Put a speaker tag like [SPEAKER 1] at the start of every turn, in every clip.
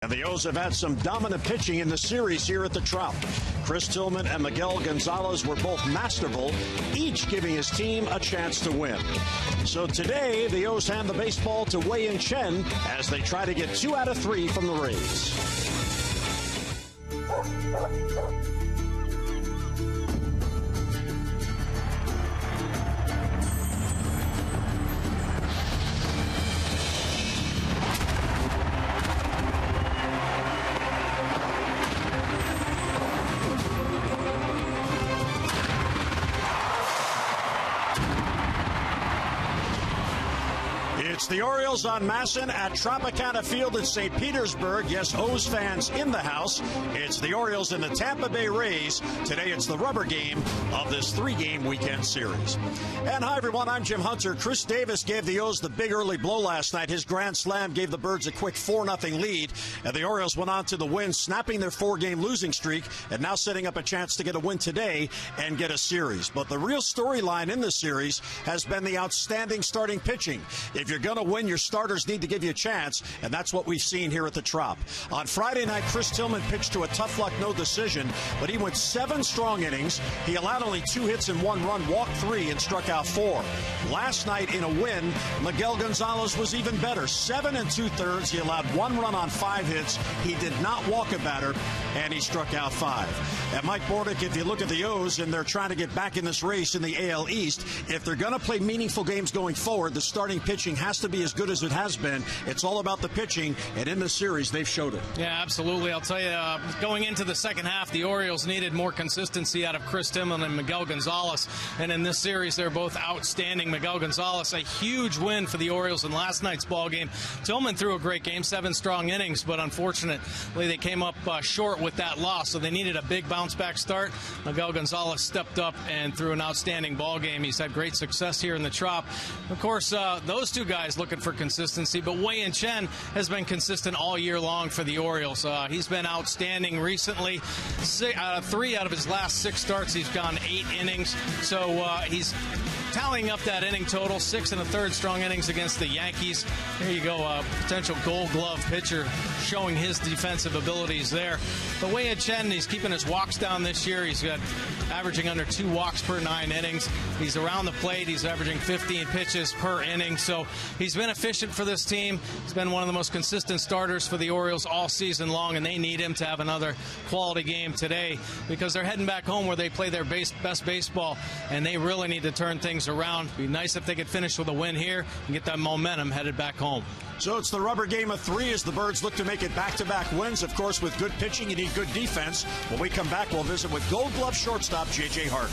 [SPEAKER 1] And the O's have had some dominant pitching in the series here at the Trop. Chris Tillman and Miguel Gonzalez were both masterful, each giving his team a chance to win. So today, the O's hand the baseball to Wei-Yin Chen as they try to get 2 out of 3 from the Rays. It's the Orioles on Masson at Tropicana Field in St. Petersburg. Yes, O's fans in the house. It's the Orioles and the Tampa Bay Rays. Today it's the rubber game of this 3-game weekend series. And hi, everyone. I'm Jim Hunter. Chris Davis gave the O's the big early blow last night. His grand slam gave the Birds a quick 4-0 lead. And the Orioles went on to the win, snapping their 4-game losing streak and now setting up a chance to get a win today and get a series. But the real storyline in this series has been the outstanding starting pitching. If you're going to win, your starters need to give you a chance, and that's what we've seen here at the Trop. On Friday night, Chris Tillman pitched to a tough luck no decision, but he went 7 strong innings. He allowed only 2 hits and 1 run, walked 3, and struck out 4. Last night in a win, Miguel Gonzalez was even better. 7 2/3. He allowed 1 run on 5 hits. He did not walk a batter, and he struck out 5. And Mike Bordick, if you look at the O's and they're trying to get back in this race in the AL East, if they're going to play meaningful games going forward, the starting pitching has to be as good as it has been. It's all about the pitching, and in this series, they've showed it.
[SPEAKER 2] Yeah, absolutely. I'll tell you, going into the second half, the Orioles needed more consistency out of Chris Tillman and Miguel Gonzalez, and in this series, they're both outstanding. Miguel Gonzalez, a huge win for the Orioles in last night's ball game. Tillman threw a great game, 7 strong innings, but unfortunately, they came up short with that loss, so they needed a big bounce-back start. Miguel Gonzalez stepped up and threw an outstanding ball game. He's had great success here in the Trop. Of course, those two guys looking for consistency, but Wei-Yin Chen has been consistent all year long for the Orioles. He's been outstanding recently. 3 out of his last 6 starts, he's gone 8 innings, so he's tallying up that inning total, 6 1/3 strong innings against the Yankees. There you go, potential Gold Glove pitcher showing his defensive abilities there. But Wei-Yin Chen, he's keeping his walks down this year. He's got averaging under 2 walks per 9 innings. He's around the plate. He's averaging 15 pitches per inning. So he's been efficient for this team. He's been one of the most consistent starters for the Orioles all season long, and they need him to have another quality game today because they're heading back home where they play their best baseball, and they really need to turn things around. It'd be nice if they could finish with a win here and get that momentum headed back home.
[SPEAKER 1] So it's the rubber game of 3 as the Birds look to make it back-to-back wins. Of course, with good pitching, you need good defense. When we come back, we'll visit with Gold Glove shortstop J.J. Hardy.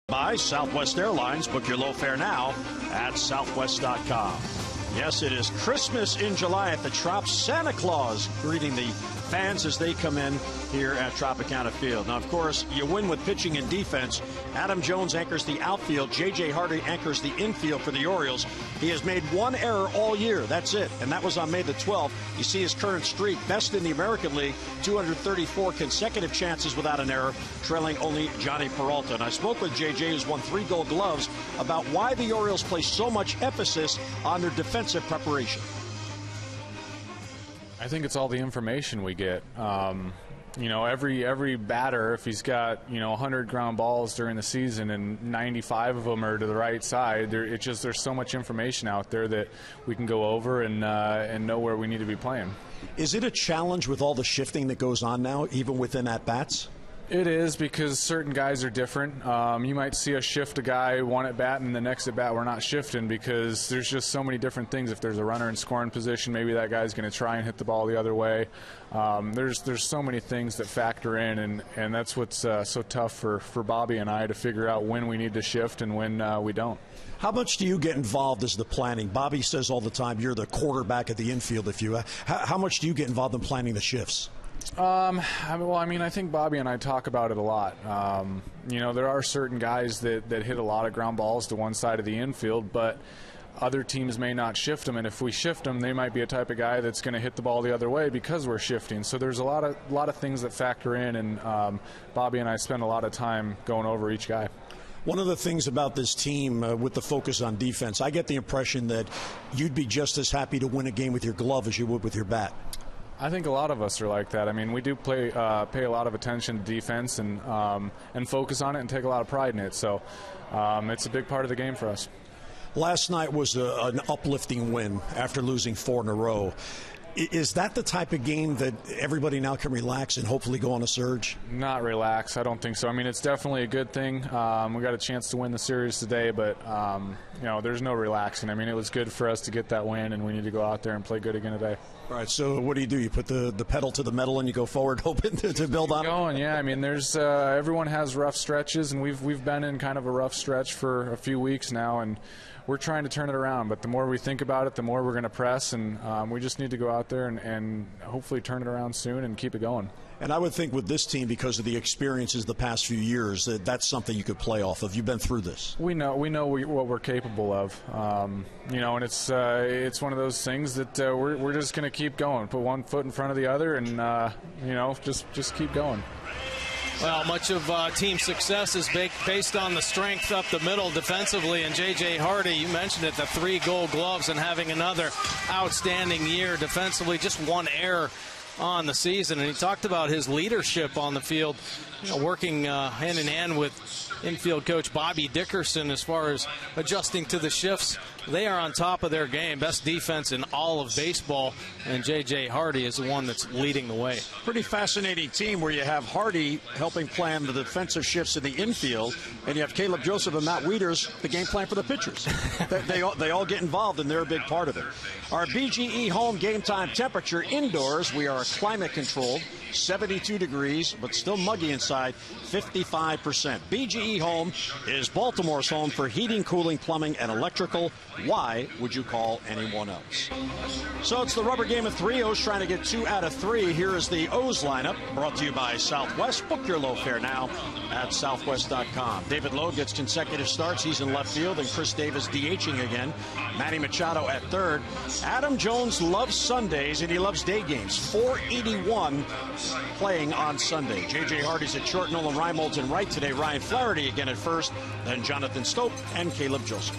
[SPEAKER 1] By Southwest Airlines. Book your low fare now at southwest.com. Yes, it is Christmas in July at the Trop. Santa Claus greeting the fans as they come in here at Tropicana Field. Now, of course, you win with pitching and defense. Adam Jones anchors the outfield. J.J. Hardy anchors the infield for the Orioles. He has made one error all year. That's it. And that was on May the 12th. You see his current streak, best in the American League, 234 consecutive chances without an error, trailing only Johnny Peralta. And I spoke with J.J., who's won 3 Gold Gloves, about why the Orioles place so much emphasis on their defensive preparation.
[SPEAKER 3] I think it's all the information we get. You know, every batter, if he's got, 100 ground balls during the season and 95 of them are to the right side, there's so much information out there that we can go over and know where we need to be playing.
[SPEAKER 1] Is it a challenge with all the shifting that goes on now, even within at-bats?
[SPEAKER 3] It is, because certain guys are different. You might see us shift a guy one at bat, and the next at bat we're not shifting, because there's just so many different things. If there's a runner in scoring position, maybe that guy's going to try and hit the ball the other way. There's so many things that factor in, and that's what's so tough for Bobby and I to figure out when we need to shift and when we don't.
[SPEAKER 1] How much do you get involved as the planning? Bobby says all the time you're the quarterback at the infield. How much do you get involved in planning the shifts?
[SPEAKER 3] I think Bobby and I talk about it a lot. There are certain guys that hit a lot of ground balls to one side of the infield, but other teams may not shift them, and if we shift them, they might be a type of guy that's going to hit the ball the other way because we're shifting. So there's a lot of things that factor in, and Bobby and I spend a lot of time going over each guy.
[SPEAKER 1] One of the things about this team with the focus on defense, I get the impression that you'd be just as happy to win a game with your glove as you would with your bat.
[SPEAKER 3] I think a lot of us are like that. I mean, we do pay a lot of attention to defense and focus on it and take a lot of pride in it. So it's a big part of the game for us.
[SPEAKER 1] Last night was an uplifting win after losing 4 in a row. Is that the type of game that everybody now can relax and hopefully go on a surge?
[SPEAKER 3] Not relax. I don't think so. I mean, it's definitely a good thing. We got a chance to win the series today, but, there's no relaxing. I mean, it was good for us to get that win, and we need to go out there and play good again today.
[SPEAKER 1] All right, so what do? You put the pedal to the metal and you go forward hoping to build on it?
[SPEAKER 3] Going, yeah. I mean, there's everyone has rough stretches, and we've been in kind of a rough stretch for a few weeks now, and we're trying to turn it around. But the more we think about it, the more we're going to press, and we just need to go out there and hopefully turn it around soon and keep it going.
[SPEAKER 1] And I would think with this team, because of the experiences the past few years, that's something you could play off of. You've been through this.
[SPEAKER 3] We know what we're capable of. And it's one of those things that we're just going to keep going. Put one foot in front of the other, and just keep going.
[SPEAKER 2] Well, much of team success is based on the strength up the middle defensively. And J.J. Hardy, you mentioned it, the 3 Gold Gloves and having another outstanding year defensively. Just one error on the season. And he talked about his leadership on the field, working hand in hand with infield coach Bobby Dickerson as far as adjusting to the shifts. They are on top of their game. Best defense in all of baseball, and J.J. Hardy is the one that's leading the way. Pretty fascinating team where you have Hardy helping plan the defensive shifts in the infield, and you have Caleb Joseph and Matt Wieters, the game plan for the pitchers. they all get involved, and they're a big part of it. Our BGE home game time temperature indoors, we are climate controlled, 72 degrees, but still muggy inside, 55%. BGE home is Baltimore's home for heating, cooling, plumbing, and electrical. Why would you call anyone else? So it's the rubber game of 3. O's trying to get 2 out of 3. Here is the O's lineup, brought to you by Southwest. Book your low fare now at southwest.com. David Lowe gets consecutive starts. He's in left field, and Chris Davis DHing again. Manny Machado at third. Adam Jones loves Sundays, and he loves day games. 481 playing on Sunday. J.J. Hardy's at short. Nolan Reimold's in right today. Ryan Flaherty again at first. Then Jonathan Stope and Caleb Joseph.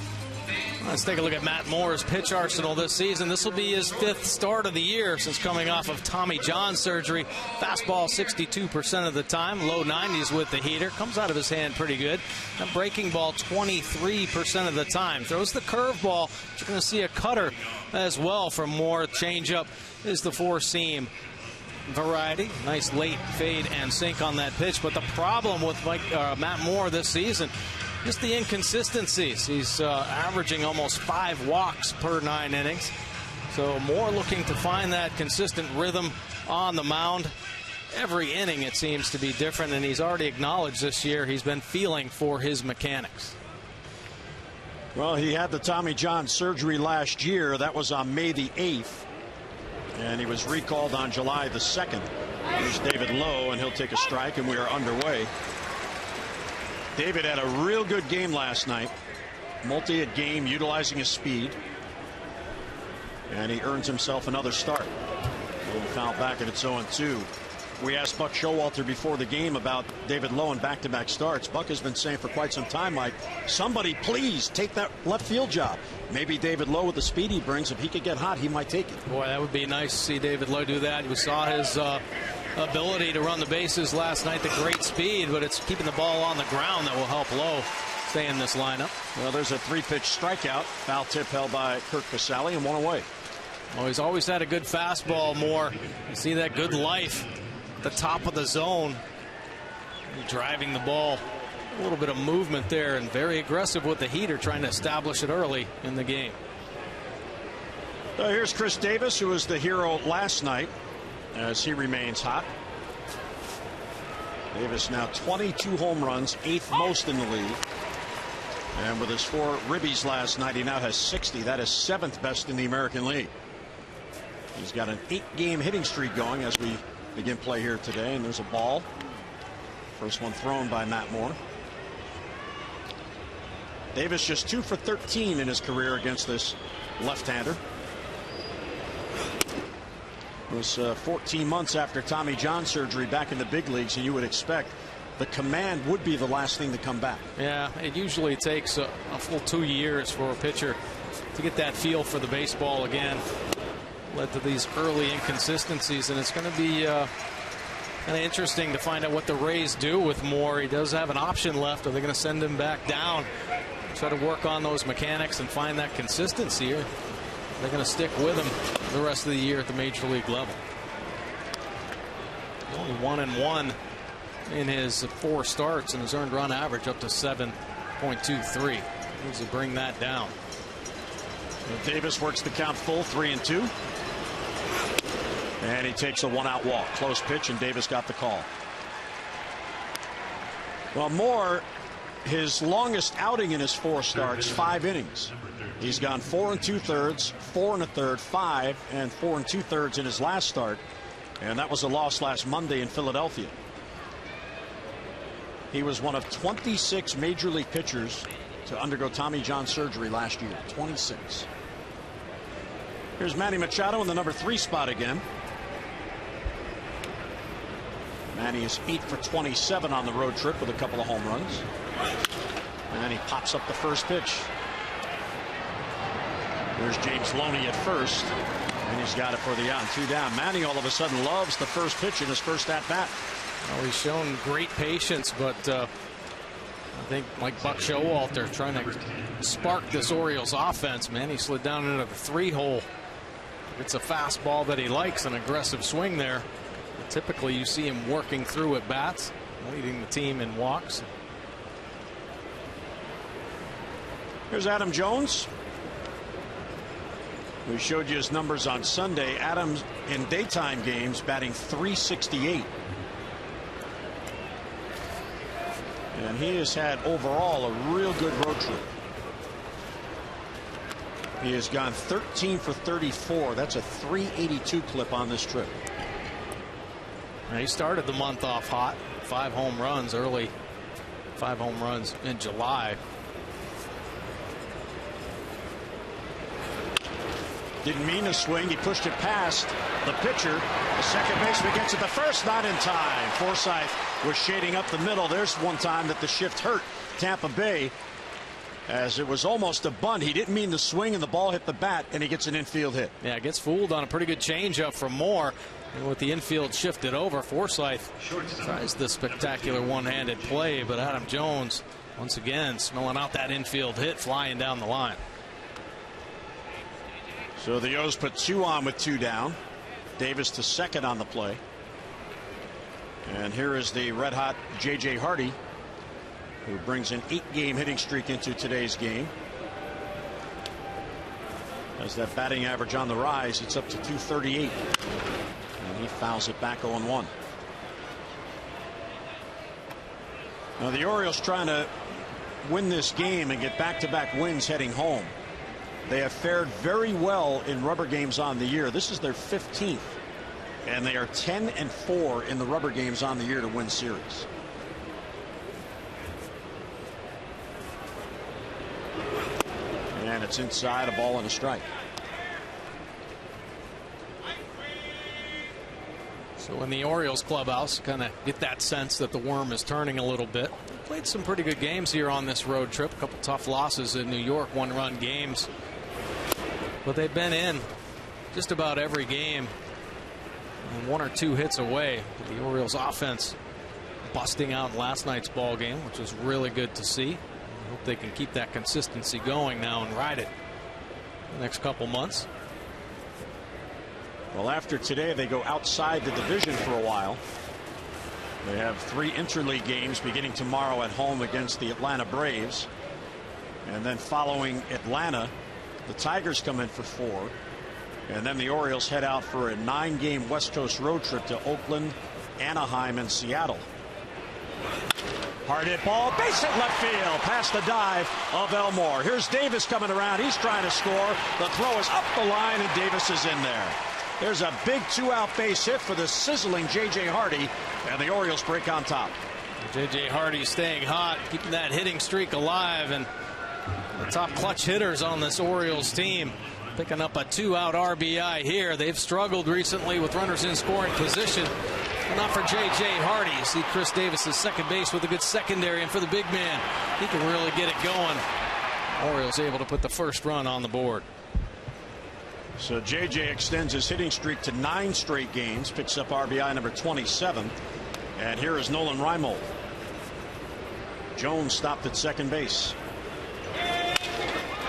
[SPEAKER 2] Let's take a look at Matt Moore's pitch arsenal this season. This will be his 5th start of the year since coming off of Tommy John surgery. Fastball 62% of the time, low 90s with the heater. Comes out of his hand pretty good. And breaking ball 23% of the time. Throws the curveball. You're going to see a cutter as well from Moore. Changeup is the 4-seam variety. Nice late fade and sink on that pitch. But the problem with Matt Moore this season, just the inconsistencies. He's averaging almost 5 walks per 9 innings. So Moore looking to find that consistent rhythm on the mound. every inning it seems to be different, and he's already acknowledged this year he's been feeling for his mechanics.
[SPEAKER 1] Well, he had the Tommy John surgery last year. That was on May the 8th. And he was recalled on July the 2nd. Here's David Lowe, and he'll take a strike, and we are underway. David had a real good game last night. Multi-hit game, utilizing his speed. And he earns himself another start. A little foul back, and it's 0-2. We asked Buck Showalter before the game about David Lowe and back-to-back starts. Buck has been saying for quite some time, Mike, somebody please take that left field job. Maybe David Lowe, with the speed he brings, if he could get hot, he might take it.
[SPEAKER 2] Boy, that would be nice to see David Lowe do that. We saw his ability to run the bases last night, the great speed, but it's keeping the ball on the ground that will help Lowe stay in this lineup.
[SPEAKER 1] Well, there's a 3-pitch strikeout. Foul tip held by Kirk Casale, and 1 away.
[SPEAKER 2] Well, he's always had a good fastball, Moore. You see that good life at the top of the zone. Driving the ball. A little bit of movement there, and very aggressive with the heater, trying to establish it early in the game.
[SPEAKER 1] Here's Chris Davis, who was the hero last night, as he remains hot. Davis now 22 home runs, 8th most in the league. And with his 4 ribbies last night, he now has 60. That is 7th best in the American League. He's got an 8-game hitting streak going as we begin play here today. And there's a ball. First one thrown by Matt Moore. Davis just 2 for 13 in his career against this left-hander. It was 14 months after Tommy John surgery back in the big leagues, and you would expect the command would be the last thing to come back.
[SPEAKER 2] Yeah, it usually takes a full 2 years for a pitcher to get that feel for the baseball again. Led to these early inconsistencies, and it's going to be kind of interesting to find out what the Rays do with Moore. He does have an option left. Are they going to send him back down, try to work on those mechanics and find that consistency, or they're going to stick with him the rest of the year at the major league level? Only 1-1 in his 4 starts, and his earned run average up to 7.23. Needs to bring that down.
[SPEAKER 1] Davis works the count full, 3-2. And he takes a 1-out walk. Close pitch, and Davis got the call. Well, Moore, his longest outing in his 4 starts, 5 innings. He's gone 4 2/3, 4 1/3, 5, and 4 2/3 in his last start. And that was a loss last Monday in Philadelphia. He was one of 26 major league pitchers to undergo Tommy John surgery last year. 26. Here's Manny Machado in the number 3 spot again. Manny is 8 for 27 on the road trip with a couple of home runs. And he pops up the first pitch. There's James Loney at first, and he's got it for the out. 2 down. Manny all of a sudden loves the first pitch in his first at bat.
[SPEAKER 2] Well, he's shown great patience, but I think like Buck Showalter trying to spark this Orioles offense. Man, he slid down into the 3-hole. It's a fastball that he likes, an aggressive swing there. But typically you see him working through at bats, leading the team in walks.
[SPEAKER 1] Here's Adam Jones. We showed you his numbers on Sunday. Adams in daytime games batting .368. And he has had overall a real good road trip. He has gone 13 for 34. That's a .382 clip on this trip.
[SPEAKER 2] He started the month off hot. 5 home runs early. 5 home runs in July.
[SPEAKER 1] Didn't mean to swing. He pushed it past the pitcher. The second baseman gets it the first, not in time. Forsythe was shading up the middle. There's one time that the shift hurt Tampa Bay, as it was almost a bunt. He didn't mean to swing, and the ball hit the bat, and he gets an infield hit.
[SPEAKER 2] Yeah, gets fooled on a pretty good changeup from Moore. And with the infield shifted over, Forsythe tries the spectacular one-handed play, but Adam Jones once again smelling out that infield hit flying down the line.
[SPEAKER 1] So the O's put 2 on with 2 down. Davis to second on the play. And here is the red-hot J.J. Hardy, who brings an 8-game hitting streak into today's game. As that batting average on the rise, it's up to .238. And he fouls it back 0-1. Now the Orioles trying to win this game and get back-to-back wins heading home. They have fared very well in rubber games on the year. This is their 15th, and they are 10-4 in the rubber games on the year to win series. And it's inside, a ball and a strike.
[SPEAKER 2] So in the Orioles clubhouse, kind of get that sense that the worm is turning a little bit. Played some pretty good games here on this road trip. A couple tough losses in New York, one-run games. But they've been in just about every game and 1 or 2 hits away. The Orioles offense busting out in last night's ball game, which was really good to see. I hope they can keep that consistency going now and ride it the next couple months.
[SPEAKER 1] Well, after today, they go outside the division for a while. They have 3 interleague games beginning tomorrow at home against the Atlanta Braves. And then following Atlanta, the Tigers come in for 4. And then the Orioles head out for a 9-game West Coast road trip to Oakland, Anaheim, and Seattle. Hard hit ball, base hit left field, past the dive of Elmore. Here's Davis coming around. He's trying to score. The throw is up the line, and Davis is in there. There's a big 2-out base hit for the sizzling J.J. Hardy, and the Orioles break on top.
[SPEAKER 2] J.J. Hardy staying hot, keeping that hitting streak alive, and the top clutch hitters on this Orioles team picking up a 2-out RBI here. They've struggled recently with runners in scoring position, but not for J.J. Hardy. You see Chris Davis at second base with a good secondary, and for the big man, he can really get it going. Orioles able to put the first run on the board.
[SPEAKER 1] So J.J. extends his hitting streak to 9 straight games, picks up RBI number 27. And here is Nolan Reimold. Jones stopped at second base.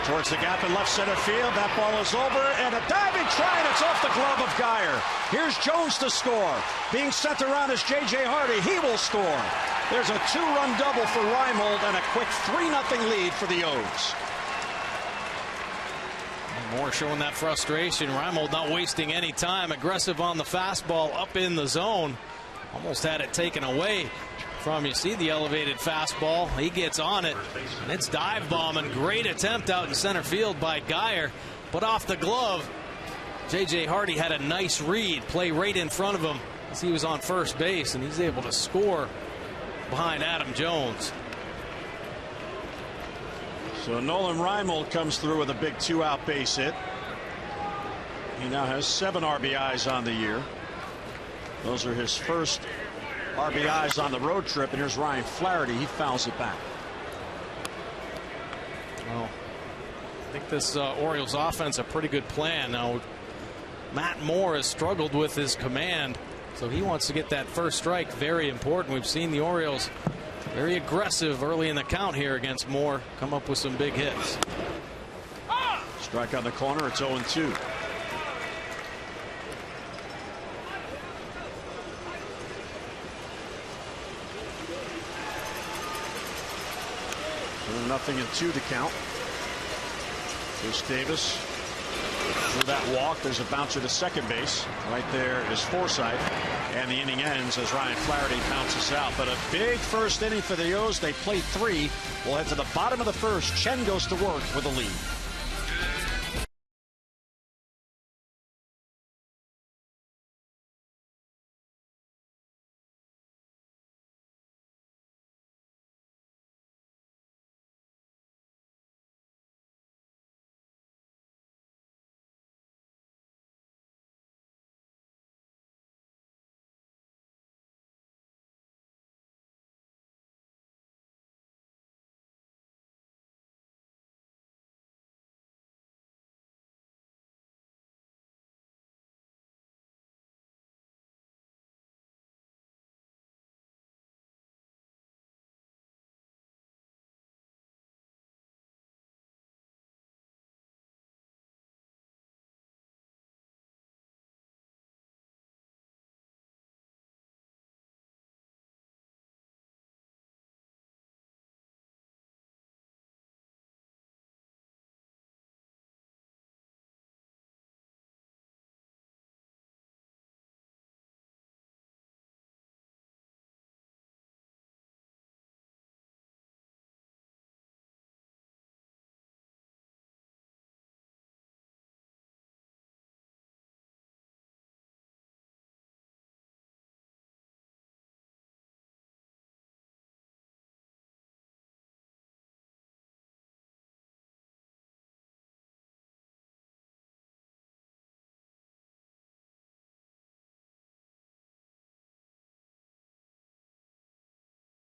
[SPEAKER 1] Towards the gap in left center field. That ball is over, and a diving try, and it's off the glove of Geyer. Here's Jones to score. Being sent around is J.J. Hardy. He will score. There's a 2-run double for Reimold and a quick 3-0 lead for the O's.
[SPEAKER 2] Moore showing that frustration. Reimold not wasting any time. Aggressive on the fastball up in the zone. Almost had it taken away from you. See the elevated fastball. He gets on it, and it's dive bombing. Great attempt out in center field by Geyer, but off the glove. J.J. Hardy had a nice read, play right in front of him as he was on first base, and he's able to score behind Adam Jones.
[SPEAKER 1] So Nolan Reimold comes through with a big 2-out base hit. He now has 7 RBIs on the year. Those are his first RBIs on the road trip. And here's Ryan Flaherty. He fouls it back.
[SPEAKER 2] Well, I think this Orioles offense a pretty good plan. Now, Matt Moore has struggled with his command, so he wants to get that first strike. Very important. We've seen the Orioles very aggressive early in the count here against Moore, come up with some big hits.
[SPEAKER 1] Strike on the corner. It's 0-2. Nothing in 2 to count. Chris Davis through that walk. There's a bouncer to second base. Right there is Forsythe. And the inning ends as Ryan Flaherty bounces out. But a big first inning for the O's. They play 3. We'll head to the bottom of the first. Chen goes to work with a lead.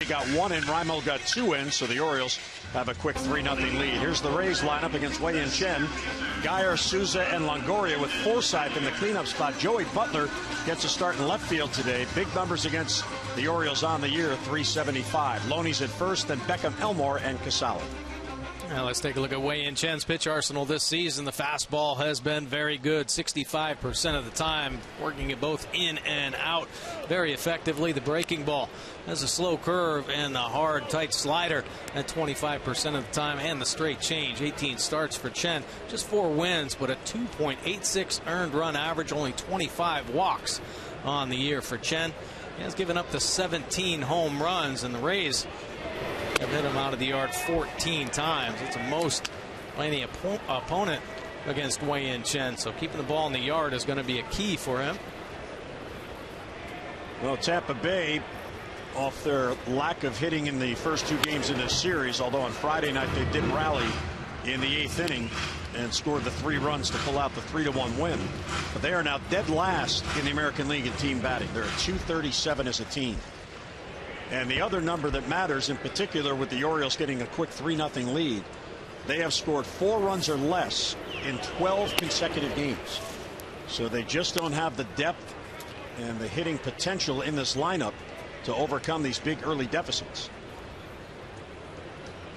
[SPEAKER 1] He got 1 in, Raimel got 2 in, so the Orioles have a quick 3-0 lead. Here's the Rays lineup against Wei-Yin Chen, Geyer, Souza, and Longoria with Forsythe in the cleanup spot. Joey Butler gets a start in left field today. Big numbers against the Orioles on the year, 375. Loney's at first, then Beckham, Elmore, and Casale.
[SPEAKER 2] Now let's take a look at Wei-Yin Chen's pitch arsenal this season. The fastball has been very good, 65% of the time, working it both in and out very effectively. The breaking ball has a slow curve and a hard, tight slider at 25% of the time, and the straight change. 18 starts for Chen, just 4 wins, but a 2.86 earned run average, only 25 walks on the year for Chen. He has given up the 17 home runs, and the Rays have hit him out of the yard 14 times. It's the most by any opponent against Wei-Yin Chen. So keeping the ball in the yard is going to be a key for him.
[SPEAKER 1] Well, Tampa Bay, off their lack of hitting in the first 2 games in this series, although on Friday night they did rally in the 8th inning and scored the 3 runs to pull out the 3-1 win. But they are now dead last in the American League in team batting. They're at 237 as a team. And the other number that matters, in particular with the Orioles getting a quick 3-0 lead, they have scored 4 runs or less in 12 consecutive games. So they just don't have the depth and the hitting potential in this lineup to overcome these big early deficits.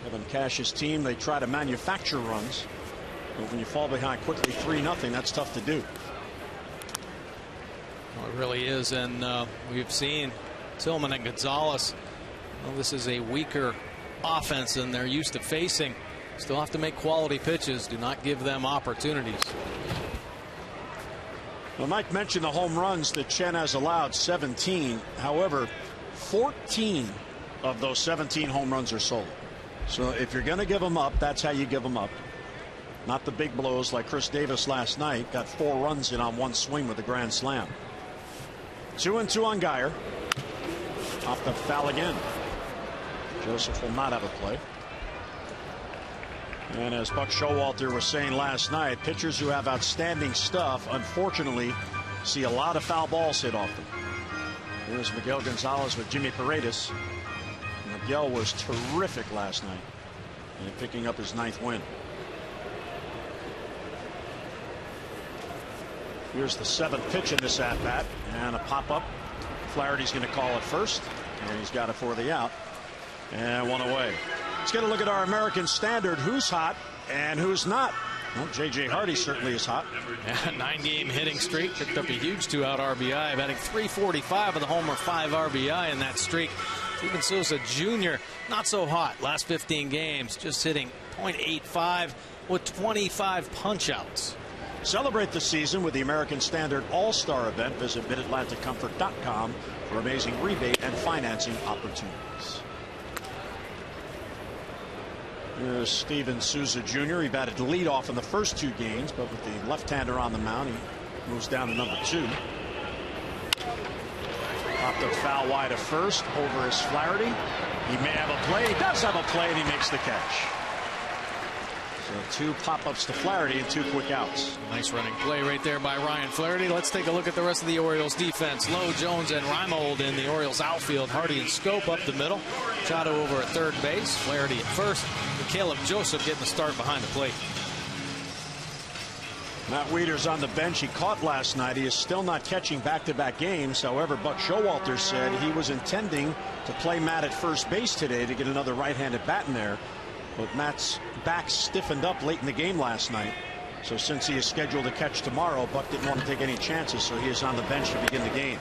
[SPEAKER 1] Kevin Cash's team, they try to manufacture runs, but when you fall behind quickly 3-0, that's tough to do.
[SPEAKER 2] Well, it really is, and we've seen Tillman and Gonzalez. Well, this is a weaker offense than they're used to facing. Still have to make quality pitches. Do not give them opportunities.
[SPEAKER 1] Well, Mike mentioned the home runs that Chen has allowed, 17. However, 14 of those 17 home runs are solo. So if you're going to give them up, that's how you give them up. Not the big blows like Chris Davis last night. Got 4 runs in on 1 swing with a grand slam. 2-2 on Geyer. Off the foul again. Joseph will not have a play. And as Buck Showalter was saying last night, pitchers who have outstanding stuff unfortunately see a lot of foul balls hit off them. Here's Miguel Gonzalez with Jimmy Paredes. Miguel was terrific last night and picking up his 9th win. Here's the 7th pitch in this at bat, and a pop up. Flaherty's going to call it first, and he's got it for the out, and 1 away. Let's get a look at our American Standard. Who's hot and who's not? Well, J.J. Hardy certainly is hot.
[SPEAKER 2] Yeah, 9-game hitting streak. Picked up a huge 2-out RBI, batting .345 with a homer, 5 RBI in that streak. Steven Souza Jr. not so hot. Last 15 games, just hitting .85 with 25 punch-outs.
[SPEAKER 1] Celebrate the season with the American Standard All-Star event. Visit MidAtlanticComfort.com for amazing rebate and financing opportunities. Here's Steven Souza Jr. He batted leadoff in the first 2 games, but with the left-hander on the mound, he moves down to number 2. Popped up foul wide of first. Over is Flaherty. He may have a play. He does have a play, and he makes the catch. So 2 pop-ups to Flaherty and 2 quick outs.
[SPEAKER 2] Nice running play right there by Ryan Flaherty. Let's take a look at the rest of the Orioles defense. Lowe, Jones, and Reimold in the Orioles outfield. Hardy and Scope up the middle. Chado over at third base. Flaherty at first. And Caleb Joseph getting the start behind the plate.
[SPEAKER 1] Matt Wieters on the bench. He caught last night. He is still not catching back-to-back games. However, Buck Showalter said he was intending to play Matt at first base today to get another right-handed bat in there. But Matt's back stiffened up late in the game last night. So since he is scheduled to catch tomorrow, Buck didn't want to take any chances, so he is on the bench to begin the game.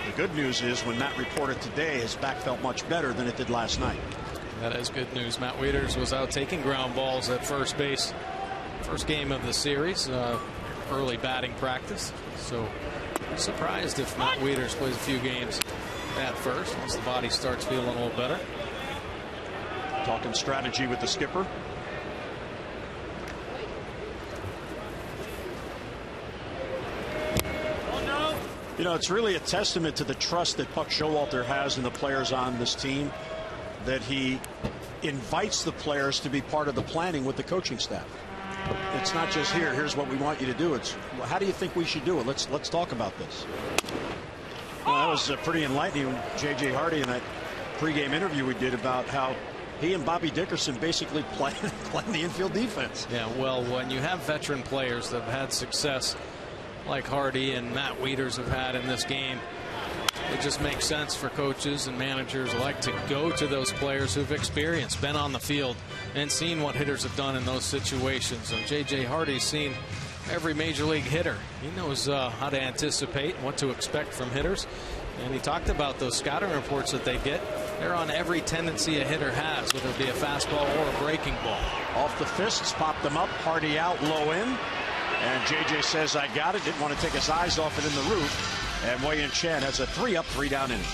[SPEAKER 1] The good news is when Matt reported today, his back felt much better than it did last night.
[SPEAKER 2] That is good news. Matt Wieters was out taking ground balls at first base. First game of the series, early batting practice. So surprised if Matt Wieters plays a few games at first once the body starts feeling a little better.
[SPEAKER 1] Talking strategy with the skipper. You know, it's really a testament to the trust that Buck Showalter has in the players on this team, that he invites the players to be part of the planning with the coaching staff. It's not just here's what we want you to do. It's how do you think we should do it? Let's talk about this. Well, that was pretty enlightening. J.J. Hardy in that pregame interview we did about how he and Bobby Dickerson basically playing the infield defense.
[SPEAKER 2] Yeah, well, when you have veteran players that have had success like Hardy and Matt Wieters have had in this game, it just makes sense for coaches and managers alike to go to those players who've experienced, been on the field, and seen what hitters have done in those situations. And J.J. Hardy's seen every major league hitter. He knows how to anticipate what to expect from hitters. And he talked about those scouting reports that they get. They're on every tendency a hitter has, whether it be a fastball or a breaking ball.
[SPEAKER 1] Off the fists, popped them up. Hardy out, low in. And J.J. says, I got it. Didn't want to take his eyes off it in the roof. And Wei-Yin Chen has a 3-up, 3-down inning.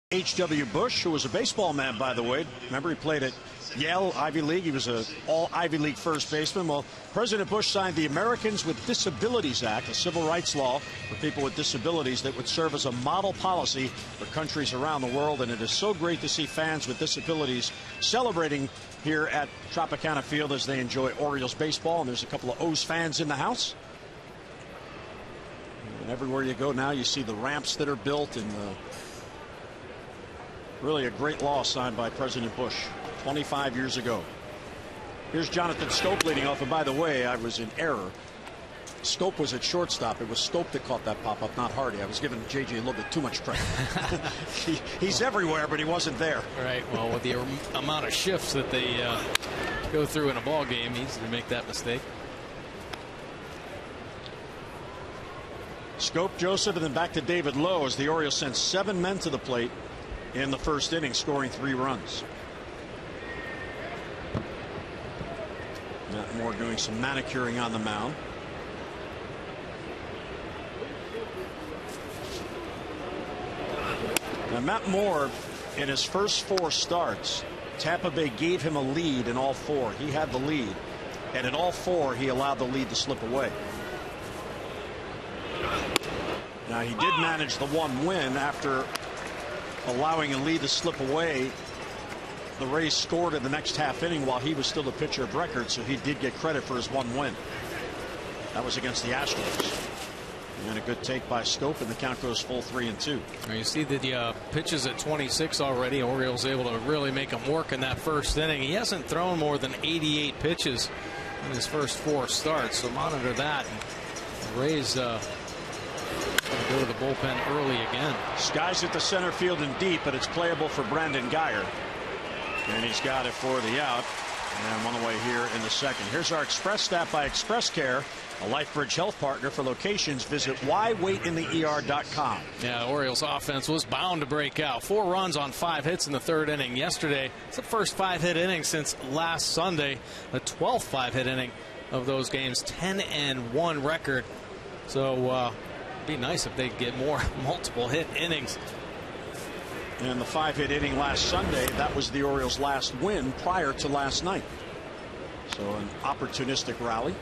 [SPEAKER 1] H.W. Bush, who was a baseball man, by the way. Remember, he played at Yale, Ivy League. He was an all-Ivy League first baseman. Well, President Bush signed the Americans with Disabilities Act, a civil rights law for people with disabilities that would serve as a model policy for countries around the world. And it is so great to see fans with disabilities celebrating here at Tropicana Field as they enjoy Orioles baseball. And there's a couple of O's fans in the house. And everywhere you go now, you see the ramps that are built, and really a great law signed by President Bush 25 years ago. Here's Jonathan Schoop leading off. And by the way, I was in error. Schoop was at shortstop. It was Schoop that caught that pop-up, not Hardy. I was giving JJ a little bit too much credit. He's everywhere, but he wasn't there.
[SPEAKER 2] Right. Well, with the amount of shifts that they go through in a ball game, easy to make that mistake.
[SPEAKER 1] Schoop, Joseph, and then back to David Lowe as the Orioles sent 7 men to the plate in the first inning, scoring 3 runs. Matt Moore doing some manicuring on the mound. Now, Matt Moore, in his first 4 starts, Tampa Bay gave him a lead in all 4. He had the lead, and in all 4 he allowed the lead to slip away. Now, he did manage the 1 win after allowing a lead to slip away. The Rays scored in the next half inning while he was still the pitcher of record, so he did get credit for his 1 win. That was against the Astros. And a good take by Schoop, and the count goes full 3-2.
[SPEAKER 2] Now you see the pitches at 26 already. Orioles able to really make him work in that first inning. He hasn't thrown more than 88 pitches in his first 4 starts, so monitor that. And the Rays go to the bullpen early again.
[SPEAKER 1] Skies at the center field and deep, but it's playable for Brandon Guyer. And he's got it for the out. And one away here in the second. Here's our Express stat by Express Care, a LifeBridge health partner. For locations, visit whywaitintheer.com.
[SPEAKER 2] Yeah, the Orioles offense was bound to break out. 4 runs on 5 hits in the 3rd inning yesterday. It's the first 5-hit inning since last Sunday. The 12th 5-hit inning of those games. 10-1 record. So it'd be nice if they get more multiple hit innings.
[SPEAKER 1] And the 5-hit inning last Sunday, that was the Orioles' last win prior to last night. So an opportunistic rally.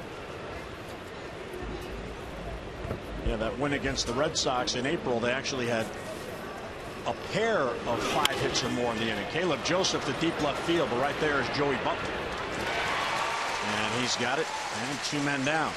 [SPEAKER 1] Yeah, that win against the Red Sox in April, they actually had a pair of 5 hits or more in the inning. Caleb Joseph to deep left field, but right there is Joey Butler. And he's got it, and 2 men down.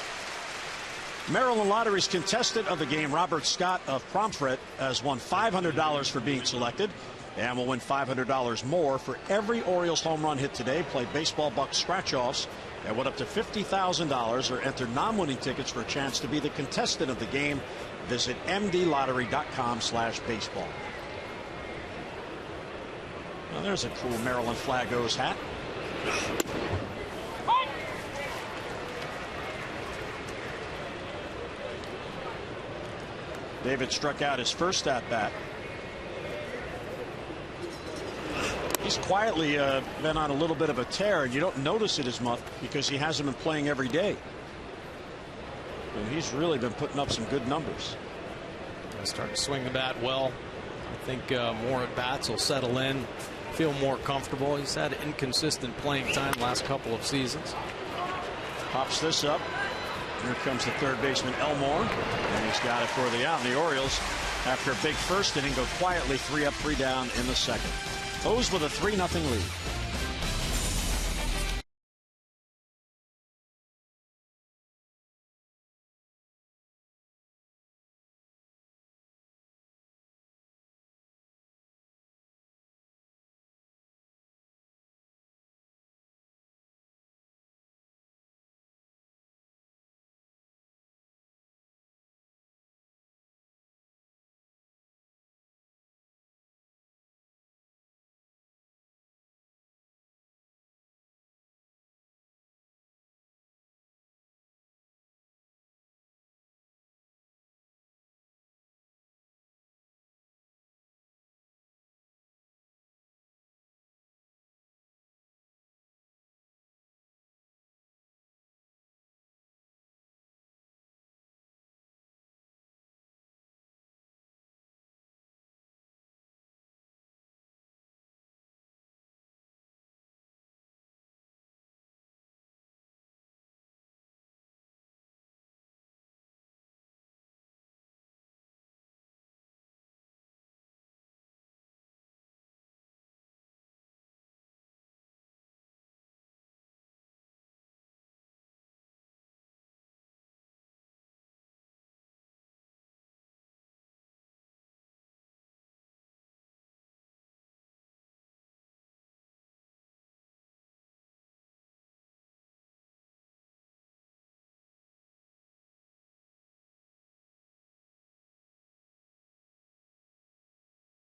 [SPEAKER 1] Maryland Lottery's contestant of the game, Robert Scott of Pomfret, has won $500 for being selected, and will win $500 more for every Orioles home run hit today. Play baseball buck scratch-offs and win up to $50,000, or enter non-winning tickets for a chance to be the contestant of the game. Visit mdlottery.com/baseball. Well, there's a cool Maryland Flagos hat. David struck out his first at bat. He's quietly been on a little bit of a tear, and you don't notice it as much because he hasn't been playing every day. And he's really been putting up some good numbers.
[SPEAKER 2] Starting to swing the bat well. I think more at bats will settle in, feel more comfortable. He's had inconsistent playing time last couple of seasons.
[SPEAKER 1] Pops this up. Here comes the third baseman Elmore, and he's got it for the out. And the Orioles, after a big first inning, go quietly 3 up, 3 down in the second. O's with a 3-0 lead.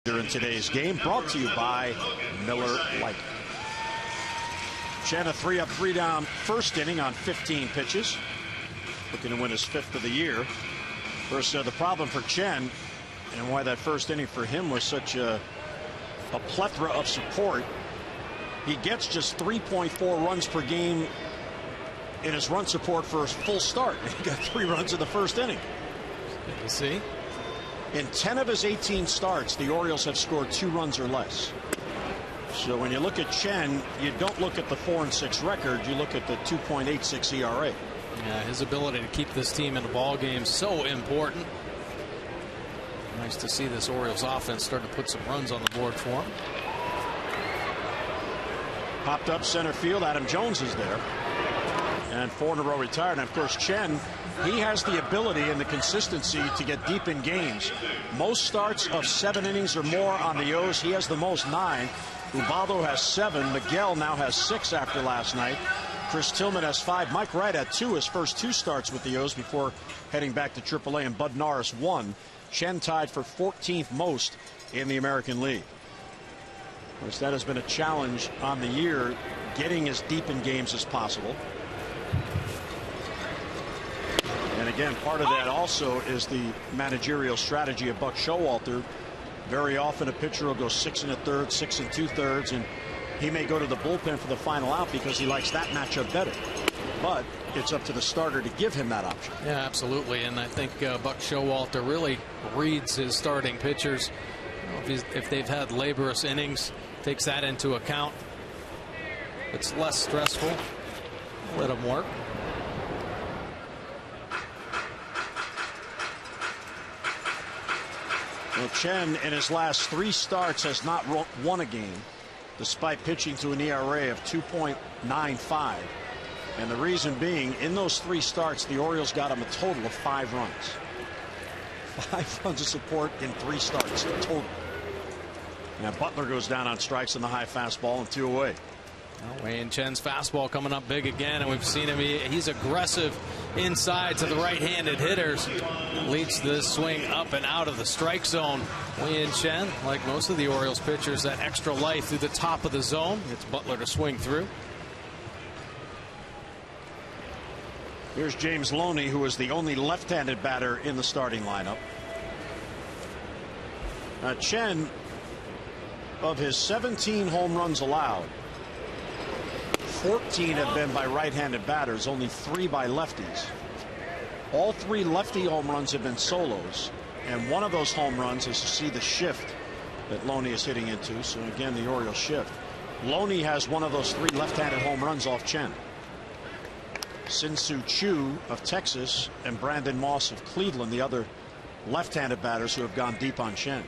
[SPEAKER 1] In today's game, brought to you by Miller Lite. Chen, a 3 up, 3 down first inning on 15 pitches, looking to win his 5th of the year. Of course, the problem for Chen, and why that first inning for him was such a plethora of support, he gets just 3.4 runs per game in his run support for a full start. He got 3 runs in the first inning.
[SPEAKER 2] You see?
[SPEAKER 1] In 10 of his 18 starts, the Orioles have scored 2 runs or less. So when you look at Chen, you don't look at the 4-6 record, you look at the 2.86 ERA.
[SPEAKER 2] Yeah, his ability to keep this team in the ball game so important. Nice to see this Orioles offense start to put some runs on the board for him.
[SPEAKER 1] Popped up center field, Adam Jones is there. And 4 in a row retired. And of course, Chen, he has the ability and the consistency to get deep in games. Most starts of 7 innings or more on the O's. He has the most, 9. Ubaldo has 7. Miguel now has 6 after last night. Chris Tillman has 5. Mike Wright had 2, his first 2 starts with the O's before heading back to AAA. And Bud Norris 1. Chen tied for 14th most in the American League. Of course, that has been a challenge on the year, getting as deep in games as possible. And again, part of that also is the managerial strategy of Buck Showalter. Very often a pitcher will go 6 1/3, 6 2/3, and he may go to the bullpen for the final out because he likes that matchup better. But it's up to the starter to give him that option.
[SPEAKER 2] Yeah, absolutely. And I think Buck Showalter really reads his starting pitchers. You know, if they've had laborious innings, takes that into account. It's less stressful. let him work.
[SPEAKER 1] Well, Chen in his last 3 starts has not won a game, despite pitching to an ERA of 2.95. And the reason being, in those 3 starts, the Orioles got him a total of 5 runs. 5 runs of support in 3 starts total. Now Butler goes down on strikes in the high fastball and 2 away.
[SPEAKER 2] Well, Wei-Yin Chen's fastball coming up big again, and we've seen him. He's aggressive inside to the right-handed hitters. Leads this swing up and out of the strike zone. Wei-Yin Chen, like most of the Orioles pitchers, that extra life through the top of the zone. It's Butler to swing through.
[SPEAKER 1] Here's James Loney, who is the only left-handed batter in the starting lineup. Chen, of his 17 home runs allowed, 14 have been by right-handed batters, only 3 by lefties. All 3 lefty home runs have been solos, and one of those home runs is to see the shift that Loney is hitting into. So again, the Orioles shift. Loney has one of those 3 left-handed home runs off Chen. Sin-Soo Choo of Texas and Brandon Moss of Cleveland, the other left-handed batters who have gone deep on Chen.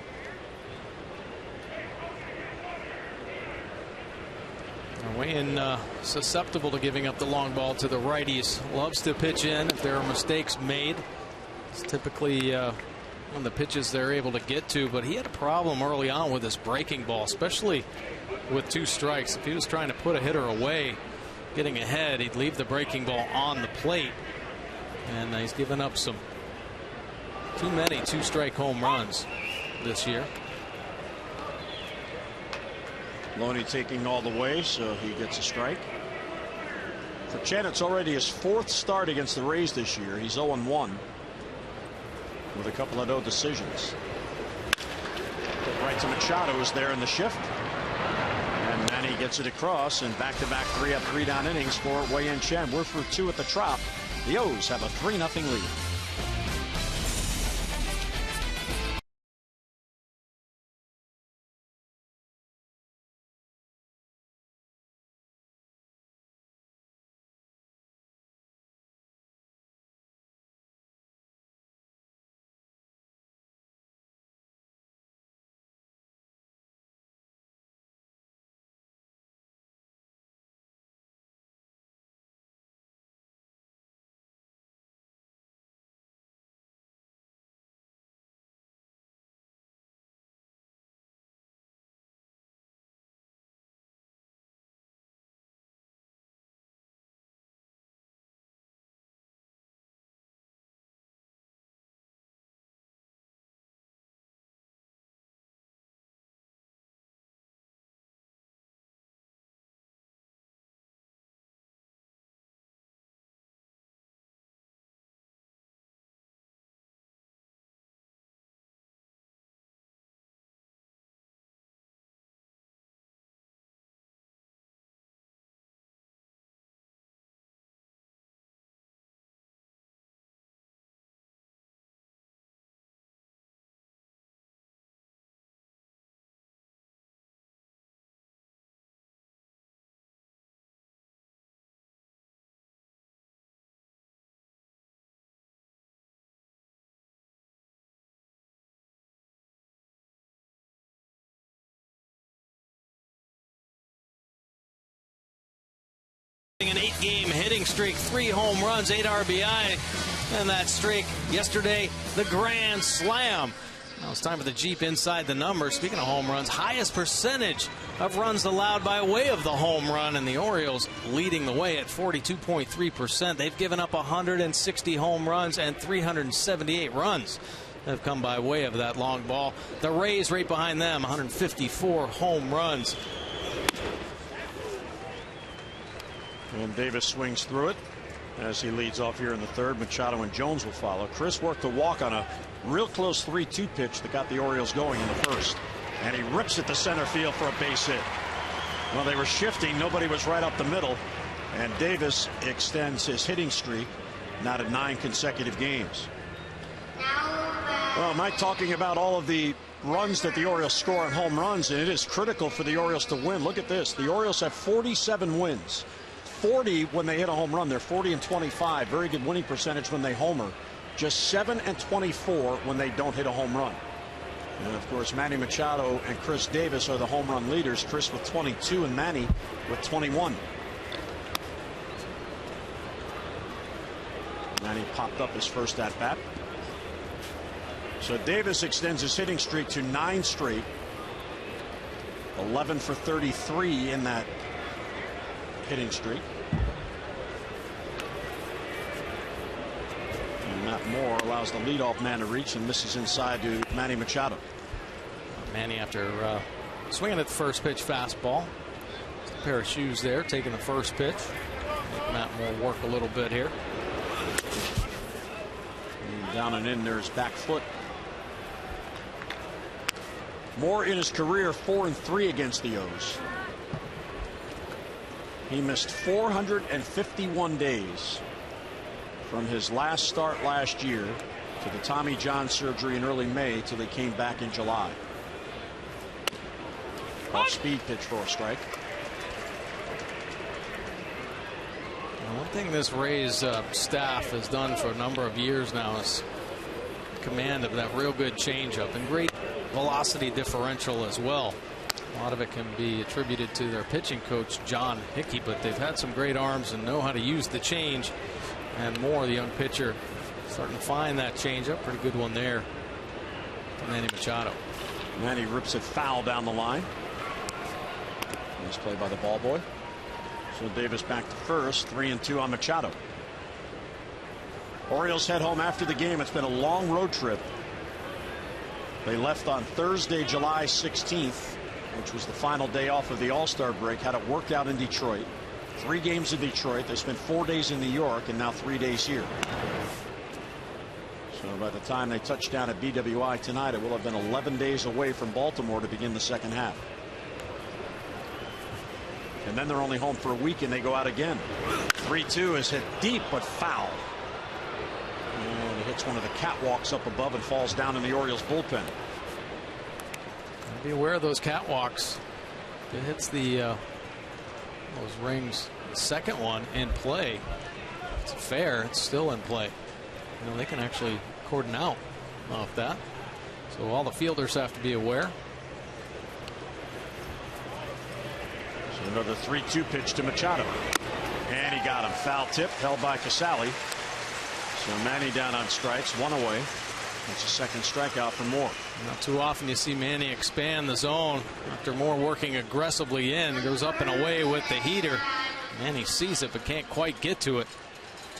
[SPEAKER 2] Wei-Yin susceptible to giving up the long ball to the righties. Loves to pitch in if there are mistakes made. It's typically one of the pitches they're able to get to, but he had a problem early on with his breaking ball, especially with 2 strikes. If he was trying to put a hitter away, getting ahead, he'd leave the breaking ball on the plate, and he's given up too many 2-strike home runs this year.
[SPEAKER 1] Loney taking all the way, so he gets a strike. For Chen, it's already his 4th start against the Rays this year. He's 0-1 with a couple of no decisions. Right to Machado, who's there in the shift. And then he gets it across, and back-to-back 3-up, 3-down innings for Wei-Yin Chen. We're through 2 at the Trop. The O's have a 3-0 lead.
[SPEAKER 2] An 8-game hitting streak, 3 home runs, 8 RBI, and that streak yesterday, the grand slam. Now it's time for the Jeep inside the numbers. Speaking of home runs, highest percentage of runs allowed by way of the home run, and the Orioles leading the way at 42.3%. They've given up 160 home runs, and 378 runs have come by way of that long ball. The Rays right behind them, 154 home runs.
[SPEAKER 1] And Davis swings through it as he leads off here in the 3rd. Machado and Jones will follow. Chris worked a walk on a real close 3-2 pitch that got the Orioles going in the 1st. And he rips it to center field for a base hit. Well, they were shifting. Nobody was right up the middle. And Davis extends his hitting streak now to 9 consecutive games. Well, Mike talking about all of the runs that the Orioles score on home runs, and it is critical for the Orioles to win. Look at this. The Orioles have 47 wins. 40 when they hit a home run. They're 40 and 25. Very good winning percentage when they homer. Just 7 and 24 when they don't hit a home run. And of course, Manny Machado and Chris Davis are the home run leaders. Chris with 22 and Manny with 21. Manny popped up his first at bat. So Davis extends his hitting streak to 9 straight. 11 for 33 in that hitting streak. And Matt Moore allows the leadoff man to reach and misses inside to Manny Machado.
[SPEAKER 2] Manny, after swinging at the first pitch fastball, a pair of shoes there, taking the first pitch. Make Matt Moore work a little bit here.
[SPEAKER 1] And down and in, there's back foot. Moore in his career 4-3 against the O's. He missed 451 days from his last start last year to the Tommy John surgery in early May till they came back in July. Off speed pitch for a strike.
[SPEAKER 2] One thing this Rays staff has done for a number of years now is command of that real good changeup and great velocity differential as well. A lot of it can be attributed to their pitching coach John Hickey, but they've had some great arms and know how to use the change. And Moore, the young pitcher, starting to find that changeup. Pretty good one there to Manny Machado.
[SPEAKER 1] Manny rips it foul down the line. Nice play by the ball boy. So Davis back to first. 3-2 on Machado. Orioles head home after the game. It's been a long road trip. They left on Thursday, July 16th, which was the final day off of the All-Star break. Had it worked out in Detroit. 3 games in Detroit. They spent 4 days in New York and now 3 days here. So by the time they touch down at BWI tonight, it will have been 11 days away from Baltimore to begin the second half. And then they're only home for a week and they go out again. 3-2 is hit deep but foul. And it hits one of the catwalks up above and falls down in the Orioles bullpen.
[SPEAKER 2] Be aware of those catwalks. It hits the those rings. The second one in play. It's fair. It's still in play. You know, they can actually cordon out off that. So all the fielders have to be aware.
[SPEAKER 1] So another 3-2 pitch to Machado. And he got him. Foul tip held by Casale. So Manny down on strikes. 1 away. That's a second strikeout for Moore.
[SPEAKER 2] Not too often you see Manny expand the zone after Moore working aggressively in. Goes up and away with the heater. Manny sees it but can't quite get to it.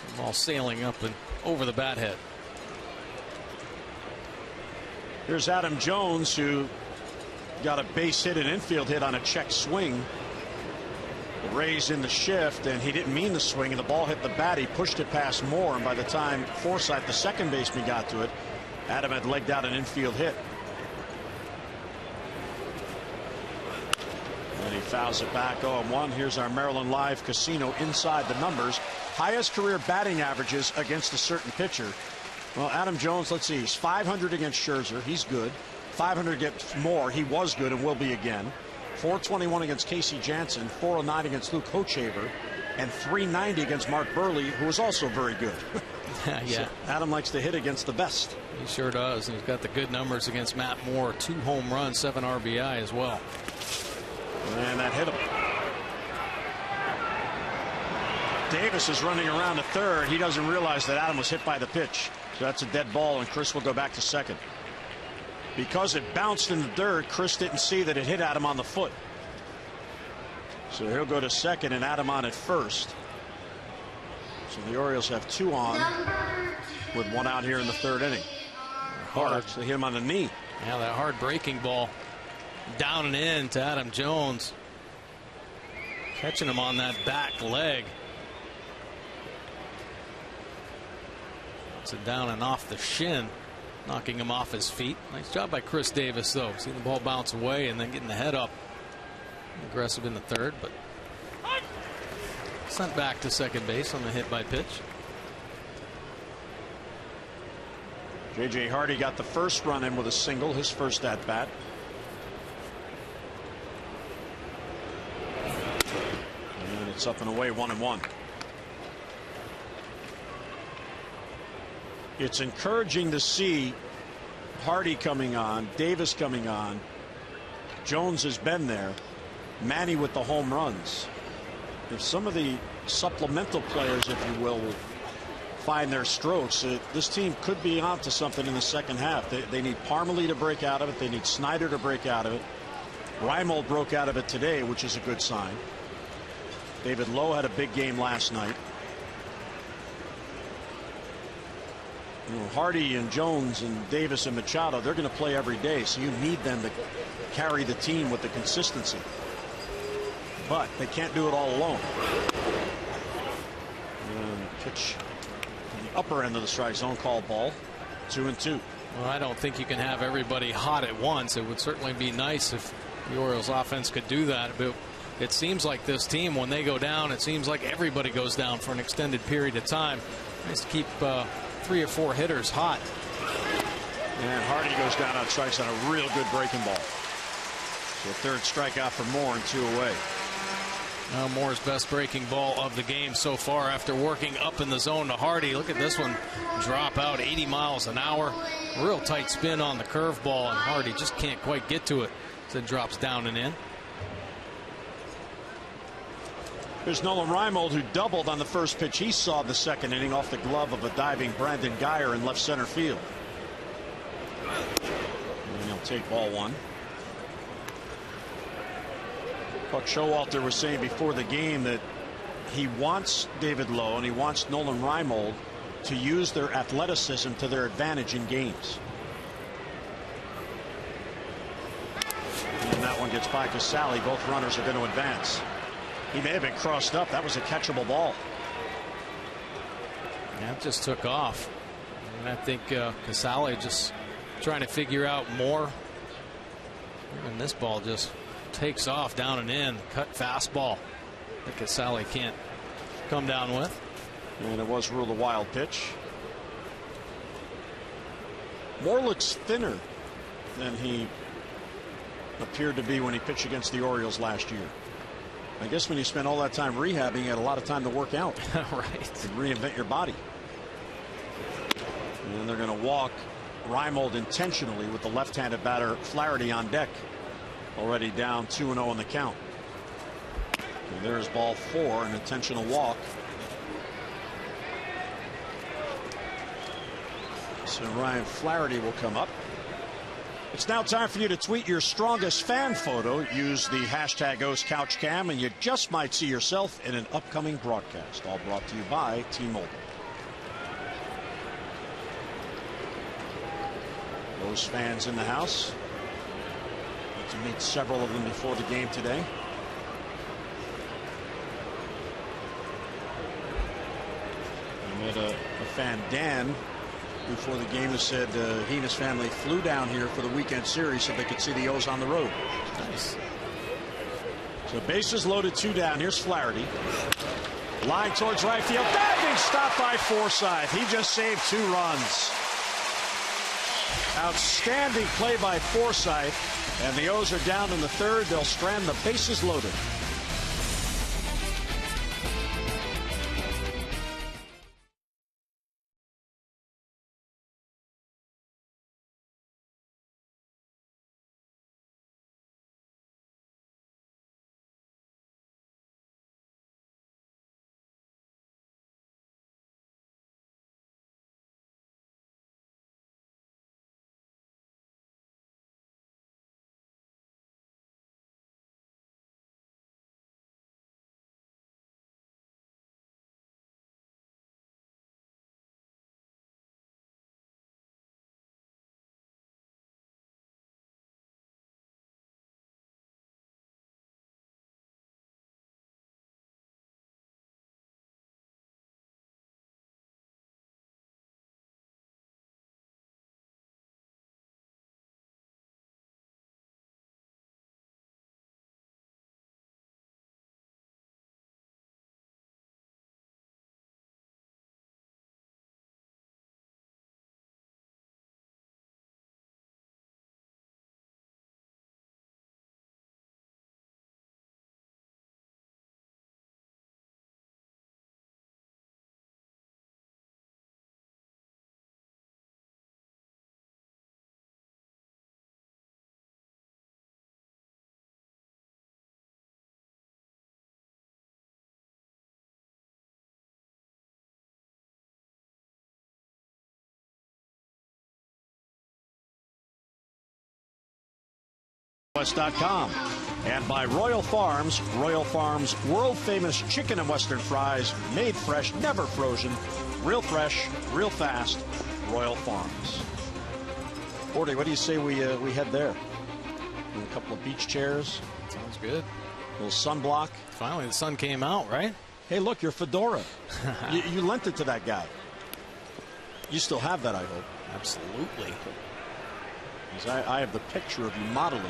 [SPEAKER 2] The ball sailing up and over the bat head.
[SPEAKER 1] Here's Adam Jones, who got a base hit, an infield hit on a check swing. The Rays in the shift, and he didn't mean the swing, and the ball hit the bat. He pushed it past Moore, and by the time Forsythe, the second baseman, got to it, Adam had legged out an infield hit. And he fouls it back 0-1. Here's our Maryland Live Casino inside the numbers. Highest career batting averages against a certain pitcher. Well, Adam Jones, let's see, he's 500 against Scherzer. He's good. 500 against Moore. He was good and will be again. 421 against Casey Janssen. 409 against Luke Hochevar. And 390 against Mark Burley, who is also very good.
[SPEAKER 2] Yeah.
[SPEAKER 1] So Adam likes to hit against the best.
[SPEAKER 2] He sure does. And he's got the good numbers against Matt Moore. 2 home runs, 7 RBI as well.
[SPEAKER 1] And that hit him. Davis is running around to third. He doesn't realize that Adam was hit by the pitch. So that's a dead ball, and Chris will go back to second. Because it bounced in the third, Chris didn't see that it hit Adam on the foot. So he'll go to second and Adam on at first. So the Orioles have 2 on with 1 out here in the 3rd inning. Hard to hit him on the knee.
[SPEAKER 2] Yeah, that hard breaking ball down and in to Adam Jones. Catching him on that back leg. Puts it down and off the shin, knocking him off his feet. Nice job by Chris Davis, though. Seeing the ball bounce away and then getting the head up. Aggressive in the 3rd, but sent back to second base on the hit by pitch.
[SPEAKER 1] J.J. Hardy got the first run in with a single, his first at bat. And it's It's up and away, 1-1. It's encouraging to see Hardy coming on, Davis coming on. Jones has been there. Manny with the home runs. If some of the supplemental players, if you will find their strokes, this team could be on to something in the second half. They need Parmelee to break out of it. They need Snyder to break out of it. Reimold broke out of it today, which is a good sign. David Lowe had a big game last night. You know, Hardy and Jones and Davis and Machado, they're going to play every day, so you need them to carry the team with the consistency. But they can't do it all alone. And pitch on the upper end of the strike zone, called ball. 2-2.
[SPEAKER 2] Well, I don't think you can have everybody hot at once. It would certainly be nice if the Orioles offense could do that, but it seems like this team, when they go down, it seems like everybody goes down for an extended period of time. Nice to keep 3 or 4 hitters hot.
[SPEAKER 1] And Hardy goes down on strikes on a real good breaking ball. So third strikeout for Moore and 2 away.
[SPEAKER 2] Now Moore's best breaking ball of the game so far after working up in the zone to Hardy. Look at this one drop out 80 miles an hour. Real tight spin on the curveball, and Hardy just can't quite get to it. So it drops down and in.
[SPEAKER 1] There's Nolan Reimold, who doubled on the first pitch he saw in the second inning off the glove of a diving Brandon Guyer in left center field. And he'll take ball 1. Buck Showalter was saying before the game that he wants David Lowe and he wants Nolan Reimold to use their athleticism to their advantage in games. And that one gets by Casale. Both runners are going to advance. He may have been crossed up. That was a catchable ball.
[SPEAKER 2] That just took off. And I think Casale just trying to figure out more. And this ball just takes off down and in. Cut fastball that Casale can't come down with.
[SPEAKER 1] And it was ruled a wild pitch. Moore looks thinner than he appeared to be when he pitched against the Orioles last year. I guess when you spend all that time rehabbing, you had a lot of time to work out.
[SPEAKER 2] Right.
[SPEAKER 1] And reinvent your body. And they're going to walk Reimold intentionally with the left-handed batter Flaherty on deck. Already down 2-0 in the count. And there's ball 4, an intentional walk. So Ryan Flaherty will come up. It's now time for you to tweet your strongest fan photo. Use the hashtag #OsCouchCam, and you just might see yourself in an upcoming broadcast. All brought to you by T-Mobile. Those fans in the house. Got to meet several of them before the game today. I met a fan, Dan, before the game, who said he and his family flew down here for the weekend series so they could see the O's on the road.
[SPEAKER 2] Nice.
[SPEAKER 1] So bases loaded, 2 down. Here's Flaherty. Line towards right field. Diving stop by Forsythe. He just saved 2 runs. Outstanding play by Forsythe. And the O's are down in the 3rd. They'll strand the bases loaded. West.com, and by Royal Farms world famous chicken and western fries, made fresh, never frozen, real fresh, real fast. Royal Farms. Gordy, what do you say we head there? And a couple of beach chairs.
[SPEAKER 2] Sounds good.
[SPEAKER 1] A little sunblock.
[SPEAKER 2] Finally, the sun came out, right?
[SPEAKER 1] Hey, look, your fedora. you lent it to that guy. You still have that, I hope.
[SPEAKER 2] Absolutely.
[SPEAKER 1] I have the picture of you modeling it.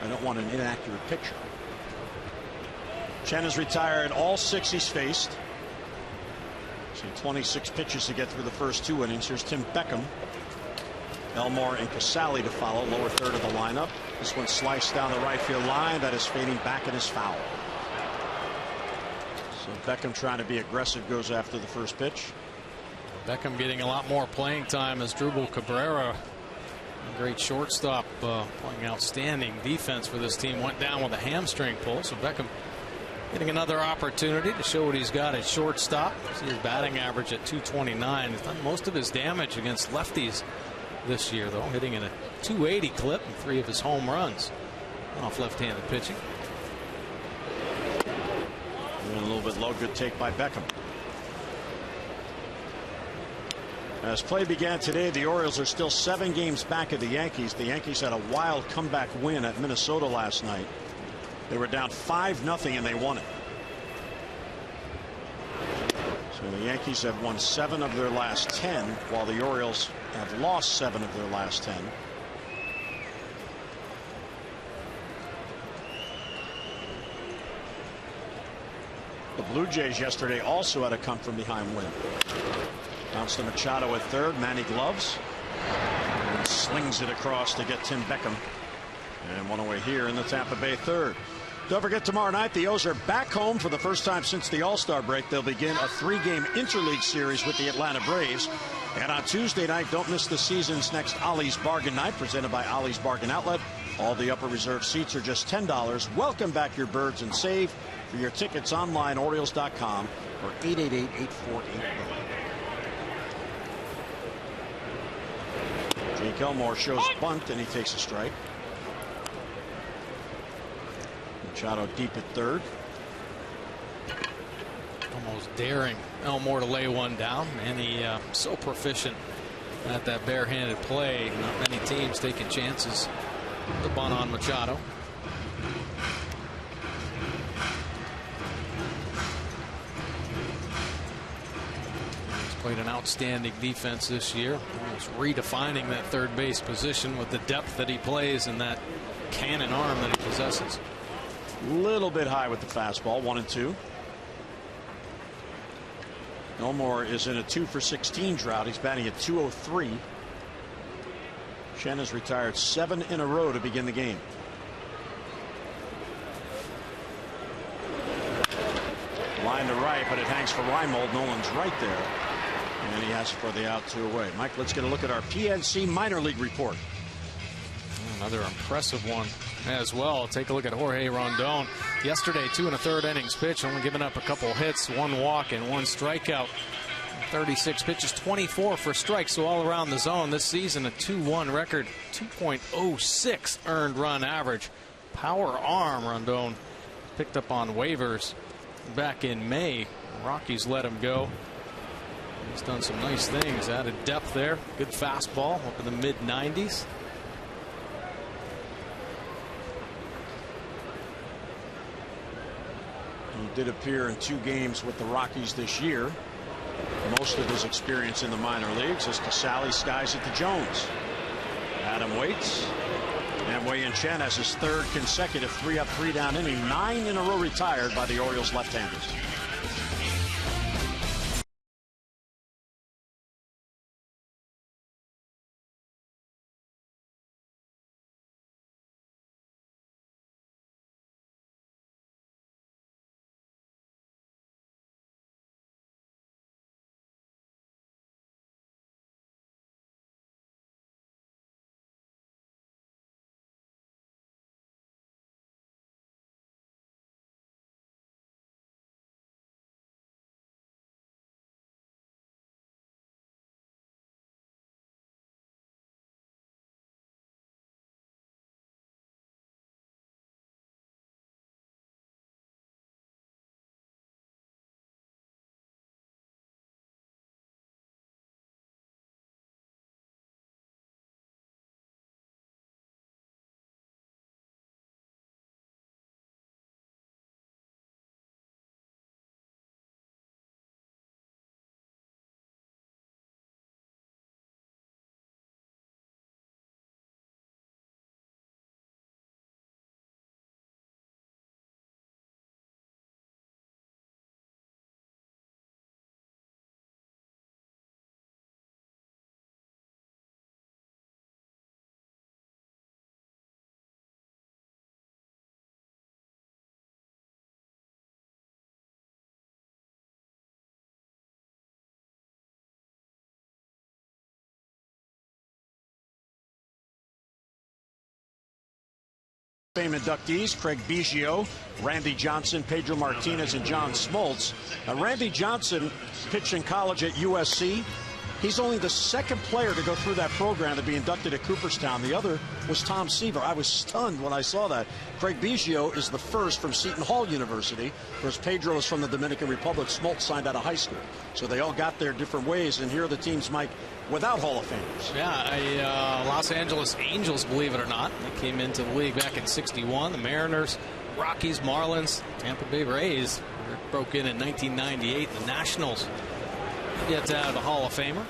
[SPEAKER 1] I don't want an inaccurate picture. Chen has retired all 6 he's faced. So 26 pitches to get through the first 2 innings. Here's Tim Beckham. Elmore and Casali to follow, lower third of the lineup. This one sliced down the right field line. That is fading back and is foul. So Beckham, trying to be aggressive, goes after the first pitch.
[SPEAKER 2] Beckham getting a lot more playing time as Drupal Cabrera, a great shortstop, playing outstanding defense for this team, went down with a hamstring pull. So Beckham getting another opportunity to show what he's got at shortstop. See his batting average at .229. He's done most of his damage against lefties this year, though, hitting at a .280 clip in 3 of his home runs off left-handed pitching.
[SPEAKER 1] And a little bit low. Good take by Beckham. As play began today, the Orioles are still 7 games back of the Yankees. The Yankees had a wild comeback win at Minnesota last night. They were down 5-0 and they won it. So the Yankees have won 7 of their last 10, while the Orioles have lost 7 of their last 10. The Blue Jays yesterday also had a come from behind win. Bounce to Machado at third. Manny gloves and slings it across to get Tim Beckham, and one away here in the Tampa Bay third. Don't forget, tomorrow night the O's are back home for the first time since the All-Star break. They'll begin a 3-game interleague series with the Atlanta Braves. And on Tuesday night, don't miss the season's next Ollie's Bargain Night, presented by Ollie's Bargain Outlet. All the upper reserve seats are just $10. Welcome back your birds and save. For your tickets online, Orioles.com or 888-848. Jake Elmore shows bunt, and he takes a strike. Machado deep at third.
[SPEAKER 2] Almost daring Elmore to lay one down, and he so proficient at that barehanded play. Not many teams taking chances. The bunt on Machado. He's played an outstanding defense this year. Almost redefining that third base position with the depth that he plays and that cannon arm that he possesses.
[SPEAKER 1] Little bit high with the fastball. 1-2. Elmore is in a 2-for-16 drought. He's batting at .203. Chen has retired 7 in a row to begin the game. Line to right, but it hangs for Reimold. Nolan's right there, and he has for the out, 2 away. Mike, let's get a look at our PNC minor league report.
[SPEAKER 2] Another impressive one as well. Take a look at Jorge Rondon. Yesterday, 2 1/3 innings pitched, only giving up a couple hits, 1 walk and 1 strikeout. 36 pitches, 24 for strikes, so all around the zone this season. A 2-1 record, 2.06 earned run average. Power arm. Rondon picked up on waivers back in May. Rockies let him go. He's done some nice things, added depth there. Good fastball up in the mid-90s.
[SPEAKER 1] He did appear in 2 games with the Rockies this year. Most of his experience in the minor leagues as Casali skies it to Jones. Adam waits, and Wei-Yin Chen has his 3rd consecutive 3-up, 3-down inning. 9 in a row retired by the Orioles left-handers. Fame inductees, Craig Biggio, Randy Johnson, Pedro Martinez, and John Smoltz. Randy Johnson pitched in college at USC. He's only the second player to go through that program to be inducted at Cooperstown. The other was Tom Seaver. I was stunned when I saw that. Craig Biggio is the first from Seton Hall University, whereas Pedro is from the Dominican Republic. Smoltz signed out of high school. So they all got there different ways, and here are the teams, Mike, without Hall of Famers.
[SPEAKER 2] Yeah, Los Angeles Angels, believe it or not. They came into the league back in '61. The Mariners, Rockies, Marlins, Tampa Bay Rays broke in 1998. The Nationals get to have the Hall of Famer.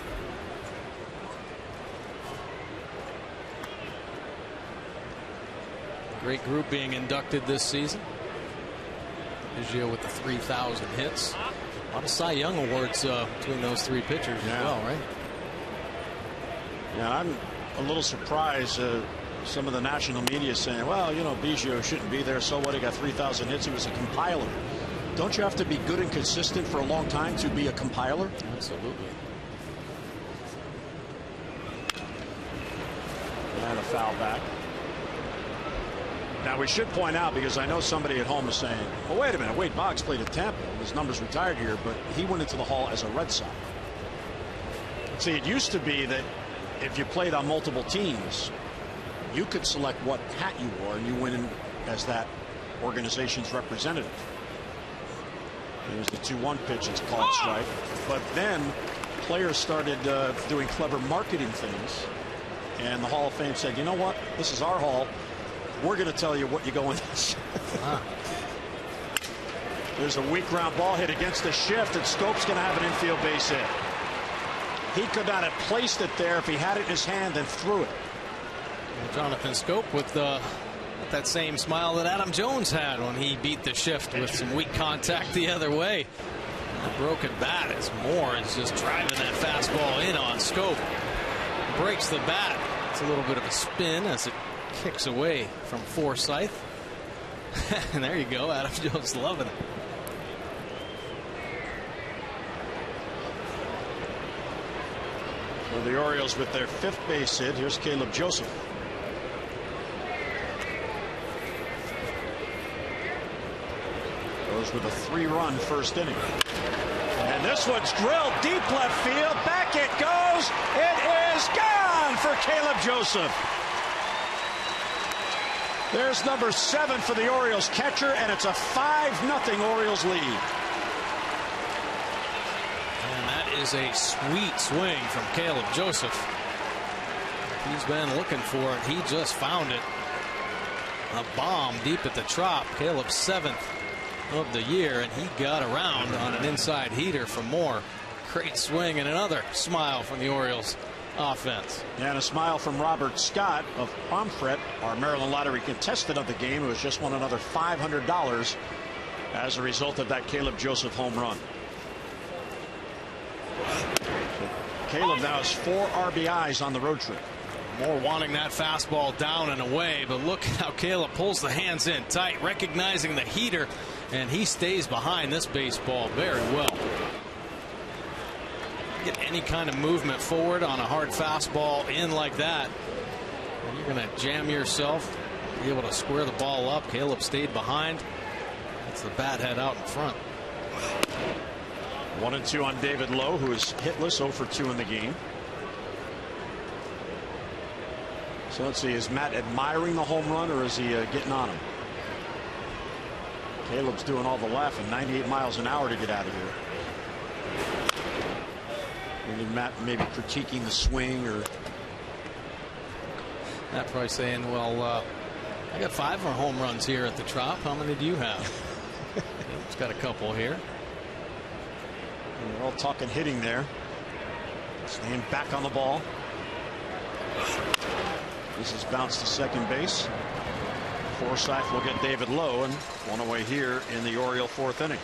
[SPEAKER 2] Great group being inducted this season. Biggio with the 3,000 hits. A lot of Cy Young awards between those three pitchers as well, right?
[SPEAKER 1] Yeah, I'm a little surprised. Some of the national media saying, well, you know, Biggio shouldn't be there. So what? He got 3,000 hits. He was a compiler. Don't you have to be good and consistent for a long time to be a compiler?
[SPEAKER 2] Absolutely.
[SPEAKER 1] And a foul back. Now, we should point out, because I know somebody at home is saying, well, wait a minute, Wade Boggs played at Tampa. His numbers retired here, but he went into the Hall as a Red Sox. See, it used to be that if you played on multiple teams, you could select what hat you wore, and you went in as that organization's representative. There's the 2-1 pitch. It's called strike. But then players started doing clever marketing things, and the Hall of Fame said, you know what? This is our hall. We're going to tell you what you go in. There's a weak ground ball hit against the shift, and Scope's going to have an infield base hit. He could not have placed it there if he had it in his hand and threw it.
[SPEAKER 2] Jonathan Scope with that same smile that Adam Jones had when he beat the shift with some weak contact the other way. A broken bat as Moore is just driving that fastball in on Scope. Breaks the bat. It's a little bit of a spin as it kicks away from Forsythe. And there you go. Adam Jones loving it.
[SPEAKER 1] So the Orioles with their 5th base hit. Here's Caleb Joseph. Goes with a 3-run first inning. And this one's drilled deep left field. Back it goes. It is gone for Caleb Joseph. There's number 7 for the Orioles catcher, and it's a 5-0 Orioles lead.
[SPEAKER 2] And that is a sweet swing from Caleb Joseph. He's been looking for it. He just found it. A bomb deep at the trop. Caleb's 7th of the year, and he got around on an inside heater from Moore. Great swing, and another smile from the Orioles offense.
[SPEAKER 1] And a smile from Robert Scott of Pomfret, our Maryland Lottery contestant of the game, who has just won another $500 as a result of that Caleb Joseph home run. Caleb now has 4 RBIs on the road trip.
[SPEAKER 2] Moore wanting that fastball down and away, but look how Caleb pulls the hands in tight, recognizing the heater, and he stays behind this baseball very well. Get any kind of movement forward on a hard fastball in like that, and you're going to jam yourself, be able to square the ball up. Caleb stayed behind. That's the bat head out in front.
[SPEAKER 1] 1-2 on David Lowe, who is hitless, 0 for 2 in the game. So let's see, is Matt admiring the home run, or is he getting on him? Caleb's doing all the laughing, 98 miles an hour to get out of here. And Matt maybe critiquing the swing, or
[SPEAKER 2] Matt probably saying, well, I got 5 more home runs here at the Trop. How many do you have? He's got a couple here.
[SPEAKER 1] And we're all talking hitting there. Staying back on the ball. This is bounced to second base. Forsythe will get David Lowe, and one away here in the Oriole 4th inning.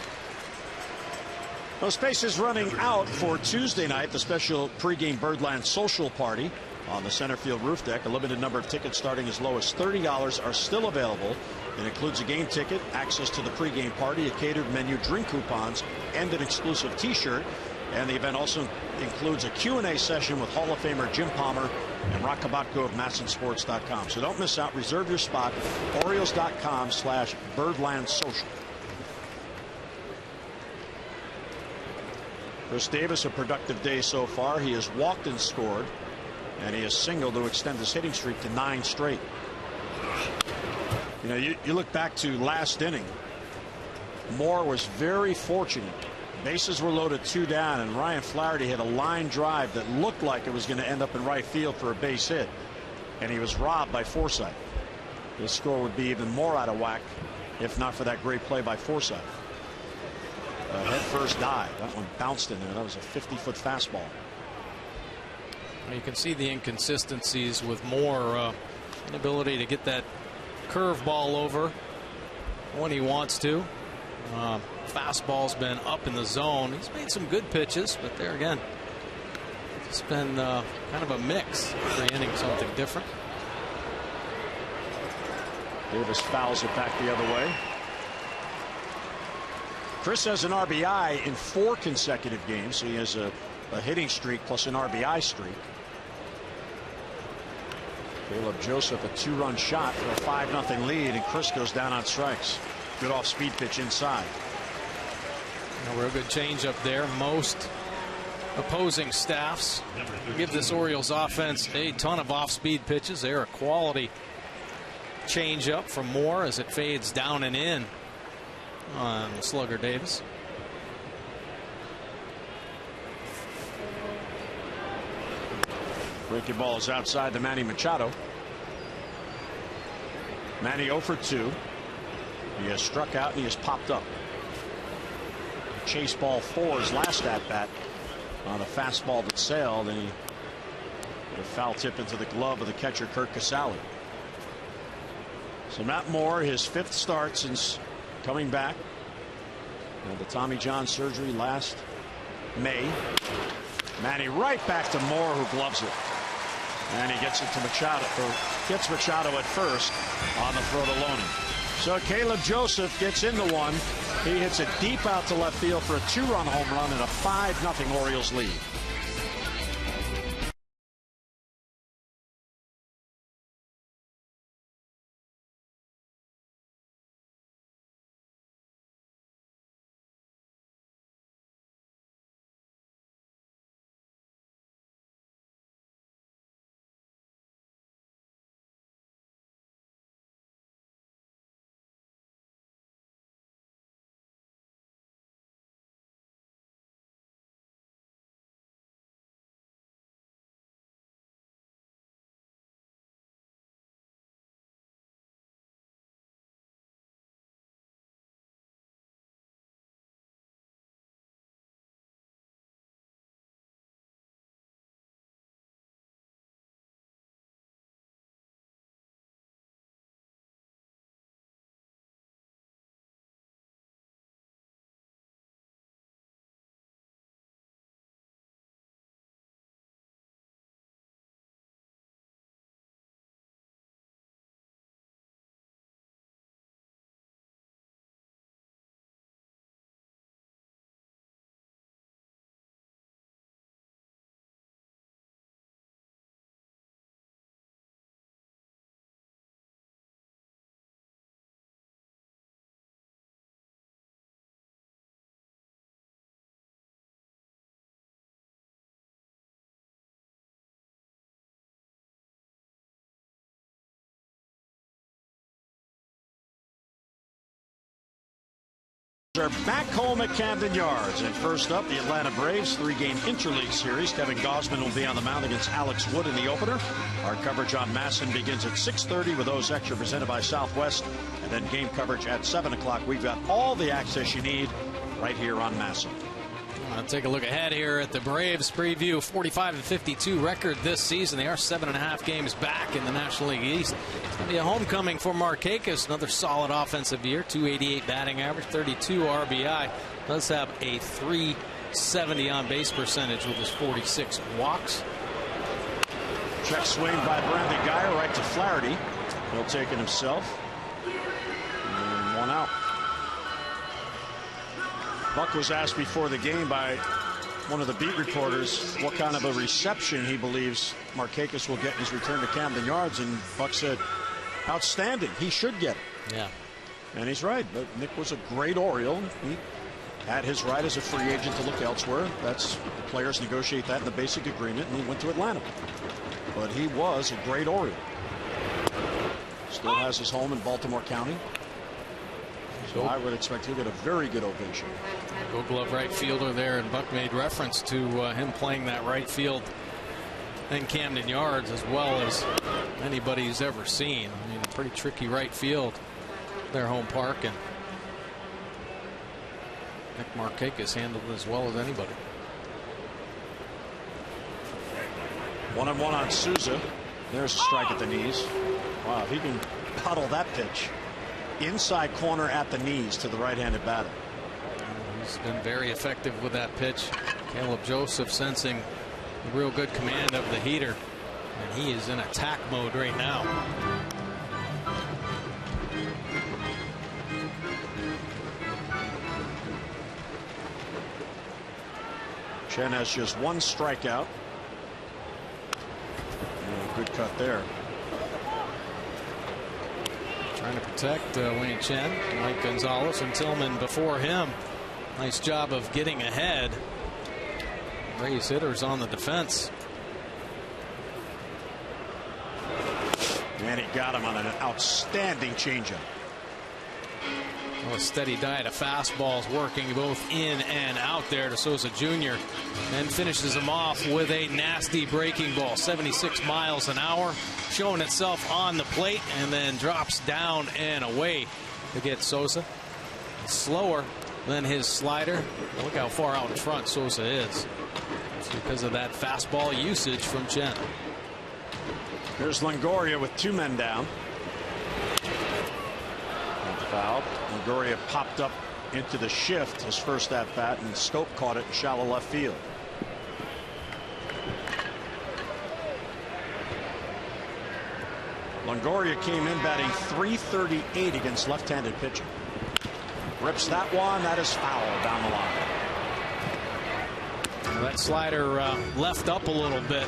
[SPEAKER 1] No space is running out for Tuesday night, the special pregame Birdland social party on the center field roof deck. A limited number of tickets starting as low as $30 are still available. It includes a game ticket, access to the pregame party, a catered menu, drink coupons, and an exclusive t-shirt. And the event also includes a Q&A session with Hall of Famer Jim Palmer and Rock Kabatko of MASNsports.com. So don't miss out. Reserve your spot. Orioles.com/Birdland Social. Chris Davis, a productive day so far. He has walked and scored, and he has singled to extend his hitting streak to 9 straight. You know, you look back to last inning. Moore was very fortunate. Bases were loaded, 2 down, and Ryan Flaherty hit a line drive that looked like it was going to end up in right field for a base hit, and he was robbed by Forsythe. His score would be even more out of whack if not for that great play by Forsythe. Head first dive. That one bounced in there. That was a 50-foot fastball.
[SPEAKER 2] You can see the inconsistencies with Moore. Inability to get that curveball over when he wants to. Fastball's been up in the zone. He's made some good pitches, but there again, it's been kind of a mix. Every inning something different.
[SPEAKER 1] Davis fouls it back the other way. Chris has an RBI in 4 consecutive games, so he has a hitting streak plus an RBI streak. Caleb Joseph, a 2-run shot for a 5-0 lead, and Chris goes down on strikes. Good off-speed pitch inside.
[SPEAKER 2] A real good change up there. Most opposing staffs give this Orioles offense a ton of off-speed pitches. They're a quality change up from Moore as it fades down and in on Slugger Davis.
[SPEAKER 1] Breaking ball is outside to Manny Machado. Manny 0 for 2. He has struck out and he has popped up. Chase ball 4 his last at bat on a fastball that sailed, and he put a foul tip into the glove of the catcher Kurt Casale. So Matt Moore, his 5th start since coming back. The Tommy John surgery last May. Manny right back to Moore, who gloves it. And he gets it to Machado, or gets Machado at first on the throw to Loney. So Caleb Joseph gets into one. He hits it deep out to left field for a 2-run home run and a 5-0 Orioles lead. Are back home at Camden Yards, and first up, the Atlanta Braves 3-game interleague series. Kevin Gausman will be on the mound against Alex Wood in the opener. Our coverage on MASN begins at 6:30 with those extra presented by Southwest, and then game coverage at 7 o'clock. We've got all the access you need right here on MASN.
[SPEAKER 2] I'll take a look ahead here at the Braves preview. 45-52 record this season. They are 7.5 games back in the National League East. It's going to be a homecoming for Markakis. Another solid offensive year. 288 batting average, 32 RBI. Does have a 370 on base percentage with his 46 walks.
[SPEAKER 1] Check swing by Brandon Guyer right to Flaherty. He'll take it himself. And 1 out. Buck was asked before the game by one of the beat reporters what kind of a reception he believes Markakis will get in his return to Camden Yards, and Buck said, outstanding. He should get it.
[SPEAKER 2] Yeah. And
[SPEAKER 1] he's right. Nick was a great Oriole. He had his right as a free agent to look elsewhere. That's the players negotiate that in the basic agreement, and he went to Atlanta. But he was a great Oriole. Still has his home in Baltimore County. So I would expect he'll get a very good ovation.
[SPEAKER 2] Gold Glove right fielder there, and Buck made reference to him playing that right field in Camden Yards as well as anybody's ever seen. I mean, a pretty tricky right field, their home park, and Nick Markakis handled it as well as anybody.
[SPEAKER 1] 1-1 on Souza. There's a strike at the knees. Wow, if he can puddle that pitch. Inside corner at the knees to the right-handed batter.
[SPEAKER 2] He's been very effective with that pitch. Caleb Joseph sensing a real good command of the heater, and he is in attack mode right now.
[SPEAKER 1] Chen has just one strikeout. Good cut there.
[SPEAKER 2] Trying to protect Wei-Yin Chen, Mike Gonzalez, and Tillman before him. Nice job of getting ahead. Rays hitters on the defense.
[SPEAKER 1] And he got him on an outstanding changeup.
[SPEAKER 2] Well, a steady diet of fastballs working both in and out there to Sosa Jr. and finishes him off with a nasty breaking ball, 76 miles an hour, showing itself on the plate and then drops down and away to get Sosa. Slower than his slider. Look how far out in front Sosa is. It's because of that fastball usage from Chen.
[SPEAKER 1] Here's Longoria with two men down. Foul. Longoria popped up into the shift his first at bat, and Stope caught it in shallow left field. Longoria came in batting .338 against left-handed pitching. Rips that one. That is foul down the line.
[SPEAKER 2] Well, that slider left up a little bit,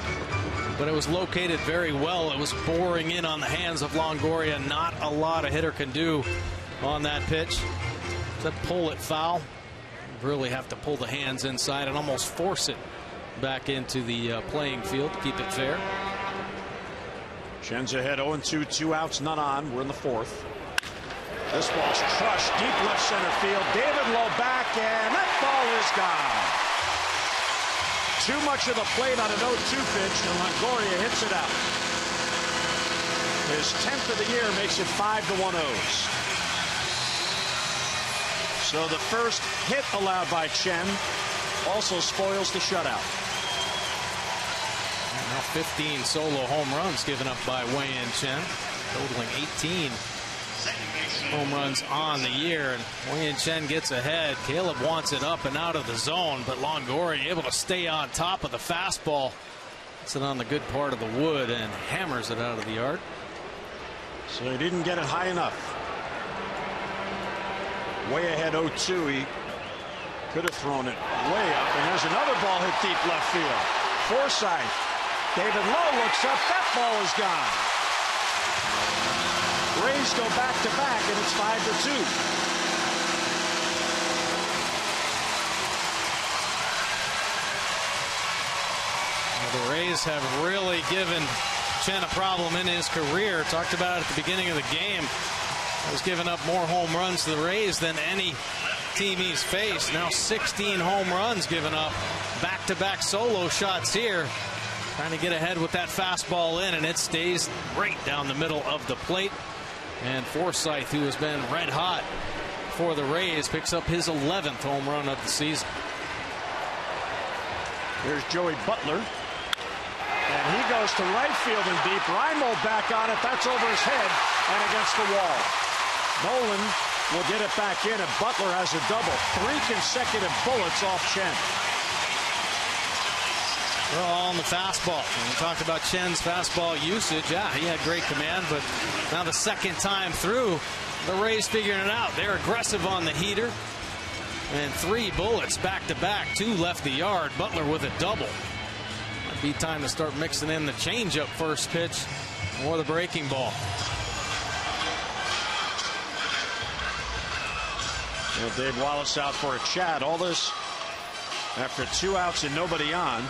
[SPEAKER 2] but it was located very well. It was boring in on the hands of Longoria. Not a lot a hitter can do on that pitch. To pull it foul, really have to pull the hands inside and almost force it back into the playing field to keep it fair.
[SPEAKER 1] Chen's ahead 0-2, 2 outs, none on. We're in the fourth. This ball's crushed deep left center field. David Lowe back, and that ball is gone. Too much of the plate on an 0-2 pitch, and Longoria hits it out. His 10th of the year makes it 5-1 O's. So the first hit allowed by Chen also spoils the shutout.
[SPEAKER 2] Now 15 solo home runs given up by Wei-Yin Chen, totaling 18 home runs on the year. And Wei-Yin Chen gets ahead. Caleb wants it up and out of the zone, but Longoria able to stay on top of the fastball. It's it on the good part of the wood and hammers it out of the yard.
[SPEAKER 1] So he didn't get it high enough. Way ahead 0-2. He could have thrown it way up, and there's another ball hit deep left field. Forsythe. David Lowe looks up. That ball is gone. Rays go back to back, and it's 5-2.
[SPEAKER 2] Well, the Rays have really given Chen a problem in his career. Talked about it at the beginning of the game. Has given up more home runs to the Rays than any team he's faced. Now 16 home runs given up. Back-to-back solo shots here. Trying to get ahead with that fastball in, and it stays right down the middle of the plate. And Forsythe, who has been red hot for the Rays, picks up his 11th home run of the season.
[SPEAKER 1] There's Joey Butler. And he goes to right field and deep. Reimold back on it. That's over his head and against the wall. Nolan will get it back in, and Butler has a double. 3 consecutive bullets off Chen.
[SPEAKER 2] We're all on the fastball. And we talked about Chen's fastball usage. Yeah, he had great command, but now the second time through, the Rays figuring it out. They're aggressive on the heater. And 3 bullets back to back. 2 left the yard. Butler with a double. Might be time to start mixing in the changeup first pitch or the breaking ball.
[SPEAKER 1] Well, Dave Wallace out for a chat. All this after 2 outs and nobody on.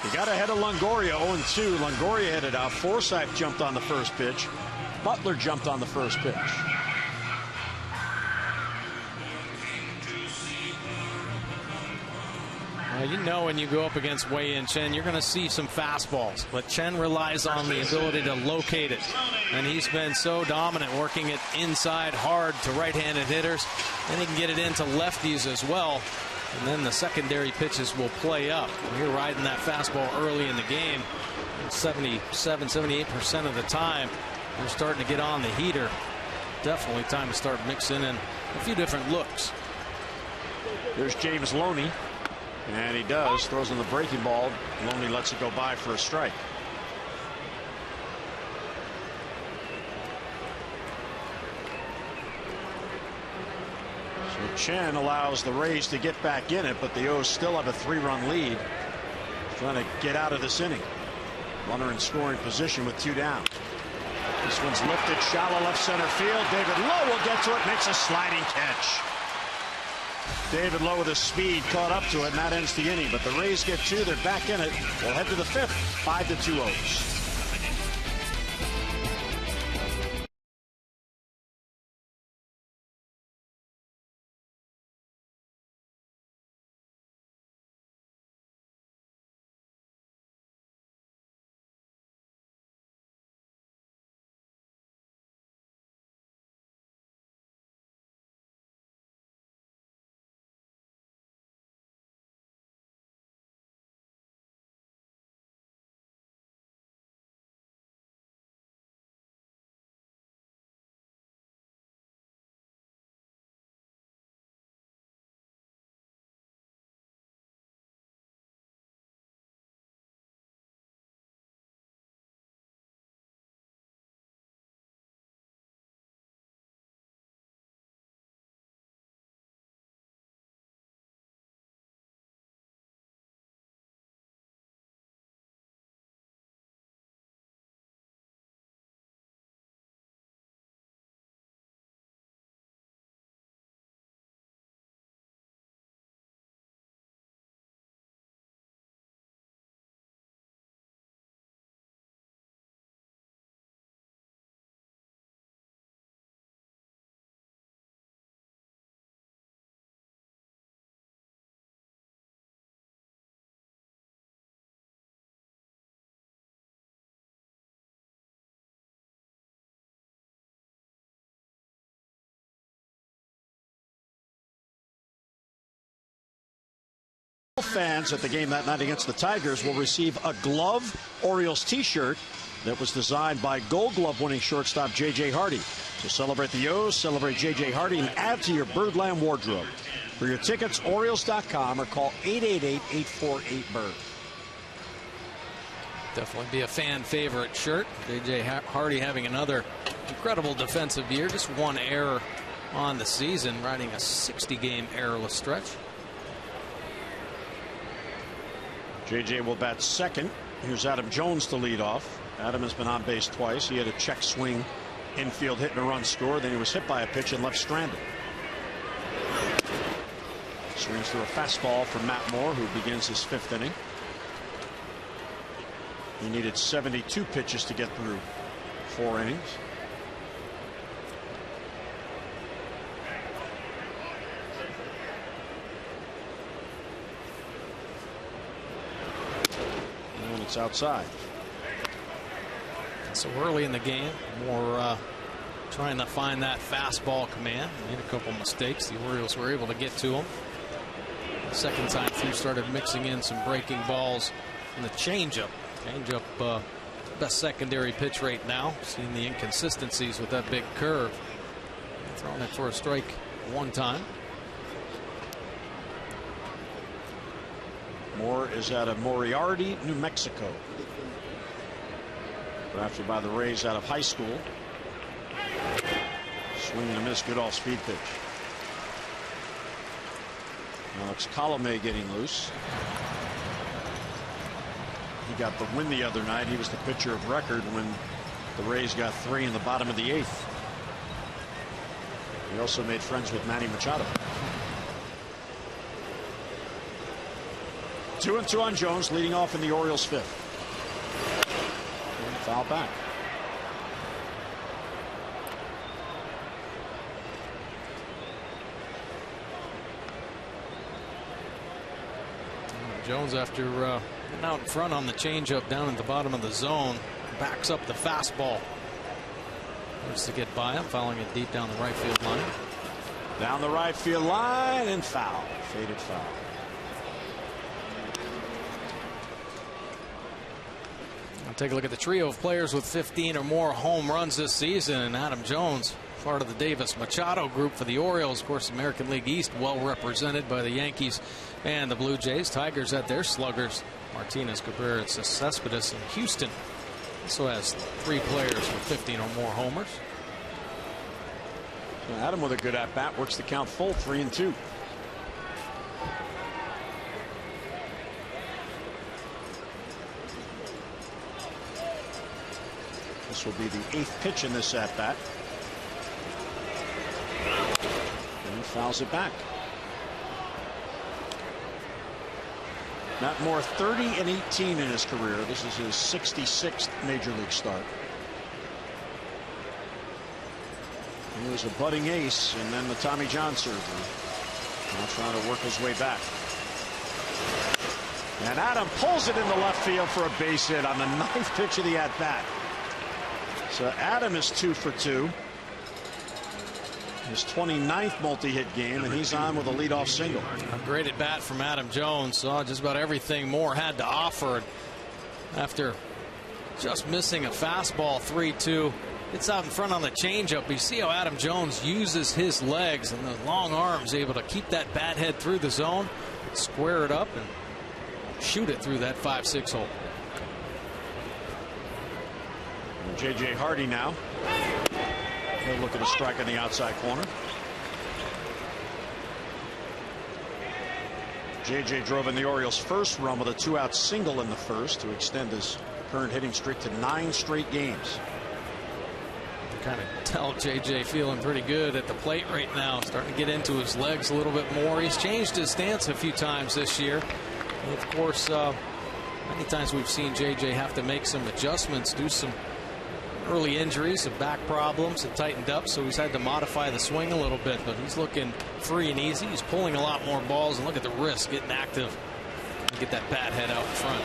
[SPEAKER 1] He got ahead of Longoria 0-2. Longoria headed out. Forsythe jumped on the first pitch. Butler jumped on the first pitch.
[SPEAKER 2] You know, when you go up against Wei-Yin Chen, you're going to see some fastballs, but Chen relies on the ability to locate it, and he's been so dominant working it inside hard to right-handed hitters, and he can get it into lefties as well, and then the secondary pitches will play up. You're riding that fastball early in the game, 77-78% of the time. You're starting to get on the heater. Definitely time to start mixing in a few different looks.
[SPEAKER 1] There's James Loney. And he does. Throws on the breaking ball. Loney lets it go by for a strike. So Chen allows the Rays to get back in it, but the O's still have a 3-run lead. Trying to get out of this inning. Runner in scoring position with 2 down. This one's lifted shallow left center field. David Lowe will get to it. Makes a sliding catch. David Lowe with his speed caught up to it, and that ends the inning. But the Rays get 2. They're back in it. They'll head to the 5th. 5-2 O's. Fans at the game that night against the Tigers will receive a glove Orioles t-shirt that was designed by Gold Glove winning shortstop J.J. Hardy. So celebrate the O's, celebrate J.J. Hardy, and add to your Birdland wardrobe. For your tickets, Orioles.com or call 888-848-BIRD.
[SPEAKER 2] Definitely be a fan favorite shirt. J.J. Hardy having another incredible defensive year. Just 1 error on the season, riding a 60-game errorless stretch.
[SPEAKER 1] J.J. will bat second. Here's Adam Jones to lead off. Adam has been on base twice. He had a check swing infield hit and a run score. Then he was hit by a pitch and left stranded. Swings through a fastball from Matt Moore, who begins his 5th inning. He needed 72 pitches to get through 4 innings. It's outside.
[SPEAKER 2] So early in the game, Moore trying to find that fastball command. Made a couple mistakes. The Orioles were able to get to him. The second time through, started mixing in some breaking balls and the changeup. Changeup, best secondary pitch right now. Seeing the inconsistencies with that big curve. Throwing it for a strike 1 time.
[SPEAKER 1] Moore is out of Moriarty, New Mexico. Drafted by the Rays out of high school. Swing and a miss, good off speed pitch. Alex Colomé getting loose. He got the win the other night. He was the pitcher of record when the Rays got 3 in the bottom of the 8th. He also made friends with Manny Machado. 2-2 on Jones, leading off in the Orioles' 5th. And foul back.
[SPEAKER 2] Jones, after getting out in front on the changeup down at the bottom of the zone, backs up the fastball. Wants to get by him, fouling it deep down the right field line.
[SPEAKER 1] Down the right field line and foul. Faded foul.
[SPEAKER 2] I'll take a look at the trio of players with 15 or more home runs this season, and Adam Jones, part of the Davis Machado group for the Orioles. Of course, American League East well represented by the Yankees and the Blue Jays. Tigers at their sluggers. Martinez, Cabrera, Cespedes, and Houston. Also has 3 players with 15 or more homers.
[SPEAKER 1] Adam with a good at bat, works the count full, 3-2. This will be the 8th pitch in this at bat. And he fouls it back. Matt Moore, 30-18 in his career. This is his 66th major league start. He was a budding ace, and then the Tommy John surgery. Now trying to work his way back. And Adam pulls it into left field for a base hit on the 9th pitch of the at bat. So Adam is 2 for 2. His 29th multi-hit game, and he's on with a leadoff single.
[SPEAKER 2] A great at bat from Adam Jones. Saw just about everything Moore had to offer after just missing a fastball. 3-2. It's out in front on the changeup. You see how Adam Jones uses his legs and the long arms, able to keep that bat head through the zone, square it up, and shoot it through that 5-6 hole.
[SPEAKER 1] J.J. Hardy now. He'll look at a strike on the outside corner. J.J. drove in the Orioles' first run with a 2-out single in the first to extend his current hitting streak to 9 straight games.
[SPEAKER 2] You kind of tell J.J. feeling pretty good at the plate right now, starting to get into his legs a little bit more. He's changed his stance a few times this year. And of course, many times we've seen J.J. have to make some adjustments, do some early injuries, some back problems, and tightened up, so he's had to modify the swing a little bit, but he's looking free and easy. He's pulling a lot more balls, and look at the wrist getting active and get that bat head out in front.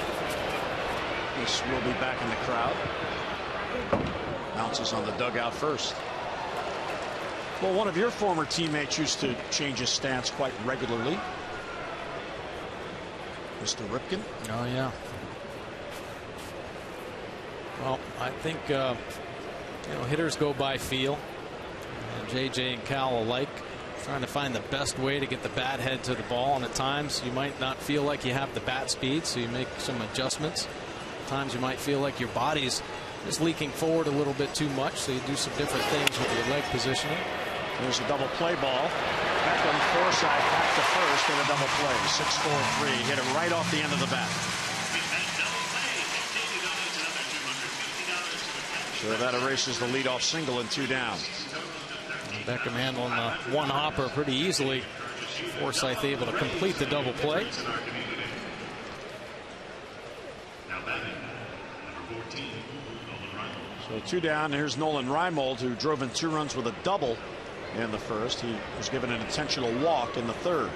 [SPEAKER 1] This will be back in the crowd. Bounces on the dugout first. Well, one of your former teammates used to change his stance quite regularly, Mr. Ripken.
[SPEAKER 2] Oh yeah. Well, I think hitters go by feel, and J.J. and Cal alike, trying to find the best way to get the bat head to the ball. And at times you might not feel like you have the bat speed, so you make some adjustments. At times you might feel like your body's just leaking forward a little bit too much, so you do some different things with your leg positioning.
[SPEAKER 1] There's a double play ball. Beckham, Forsythe back to first in a double play. 6-4-3. Hit it right off the end of the bat. So that erases the leadoff single and 2 down.
[SPEAKER 2] Beckham handling the one hopper pretty easily. Forsythe able to complete the double play.
[SPEAKER 1] So 2 down. Here's Nolan Reimold, who drove in 2 runs with a double in the first. He was given an intentional walk in the third.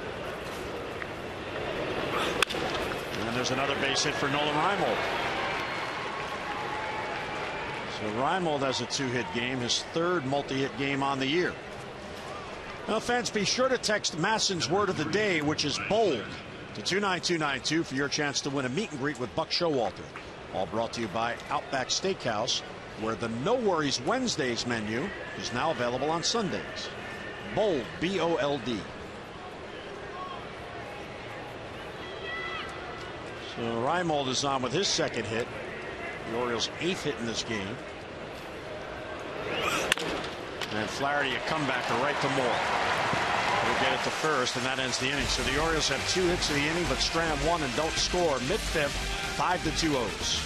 [SPEAKER 1] And there's another base hit for Nolan Reimold. So Reimold has a 2-hit game, his 3rd multi-hit game on the year. Now, fans, be sure to text Masson's word of the day, which is bold, to 29292 for your chance to win a meet and greet with Buck Showalter. All brought to you by Outback Steakhouse, where the No Worries Wednesdays menu is now available on Sundays. Bold, B-O-L-D. So Reimold is on with his 2nd hit. The Orioles' 8th hit in this game. And Flaherty, a comebacker right to Moore. will get it to first, and that ends the inning. So the Orioles have 2 hits in the inning, but strand 1 and don't score. Mid-fifth, 5-2 O's.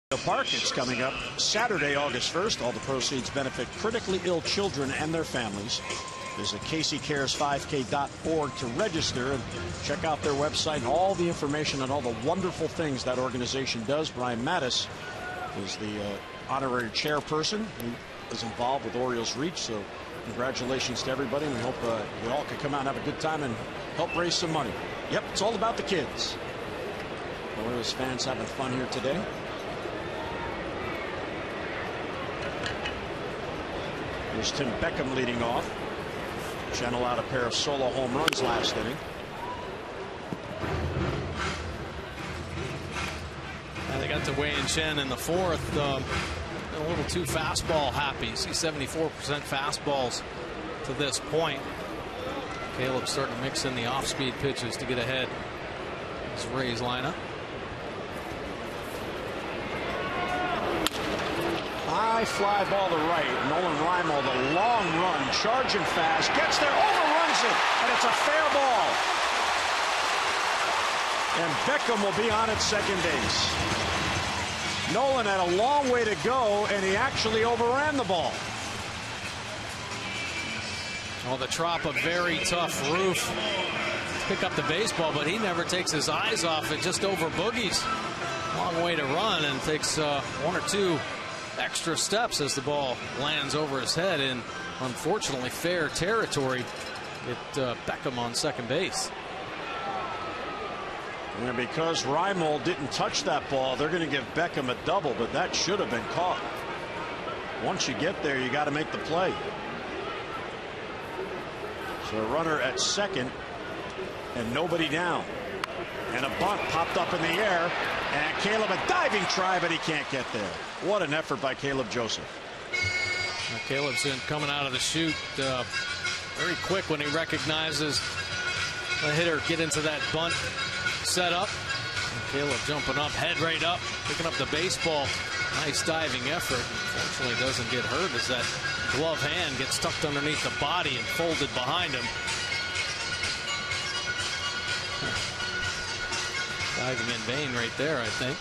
[SPEAKER 1] The Park, it's coming up Saturday, August 1st. All the proceeds benefit critically ill children and their families. Visit KCCares5k.org to register and check out their website and all the information on all the wonderful things that organization does. Brian Mattis is the honorary chairperson who is involved with Orioles Reach. So congratulations to everybody. We hope you all can come out and have a good time and help raise some money. Yep, it's all about the kids. Orioles fans having fun here today. Here's Tim Beckham leading off. Channel out a pair of solo home runs last inning.
[SPEAKER 2] And they got to Wei-Yin Chen in the fourth. A little too fastball happy. You see 74% fastballs to this point. Caleb starting to mix in the off-speed pitches to get ahead. His Rays lineup.
[SPEAKER 1] High fly ball to right. Nolan Reimold, the long run, charging fast, gets there, overruns it, and it's a fair ball. And Beckham will be on at second base. Nolan had a long way to go, and he actually overran the ball.
[SPEAKER 2] Well, the Trop, a very tough roof to pick up the baseball, but he never takes his eyes off it, just over boogies. Long way to run, and takes 1 or 2 extra steps as the ball lands over his head in, unfortunately, fair territory. Beckham on second base.
[SPEAKER 1] And because Reimold didn't touch that ball, they're going to give Beckham a double, but that should have been caught. Once you get there, you got to make the play. So a runner at second and nobody down. And a bunt popped up in the air, and Caleb a diving try, but he can't get there. What an effort by Caleb Joseph.
[SPEAKER 2] Caleb's coming out of the chute very quick when he recognizes the hitter get into that bunt setup. And Caleb jumping up, head right up, picking up the baseball. Nice diving effort. Unfortunately doesn't get hurt as that glove hand gets tucked underneath the body and folded behind him. Diving in vain right there, I think.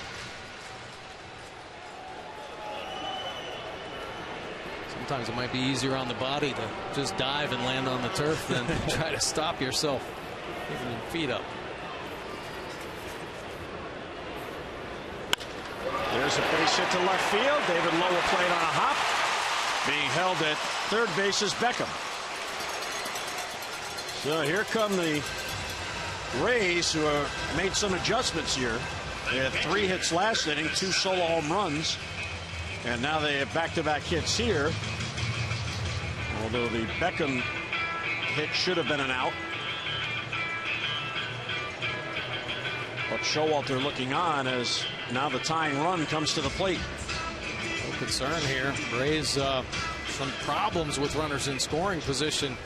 [SPEAKER 2] Sometimes it might be easier on the body to just dive and land on the turf than try to stop yourself getting your feet up.
[SPEAKER 1] There's a base hit to left field. David Lowe will play it on a hop. Being held at third base is Beckham. So here come the Rays, who have made some adjustments here. They had 3 hits last inning, 2 solo home runs, and now they have back-to-back hits here. Although the Beckham hit should have been an out. But Showalter looking on as now the tying run comes to the plate.
[SPEAKER 2] No concern here. Rays some problems with runners in scoring position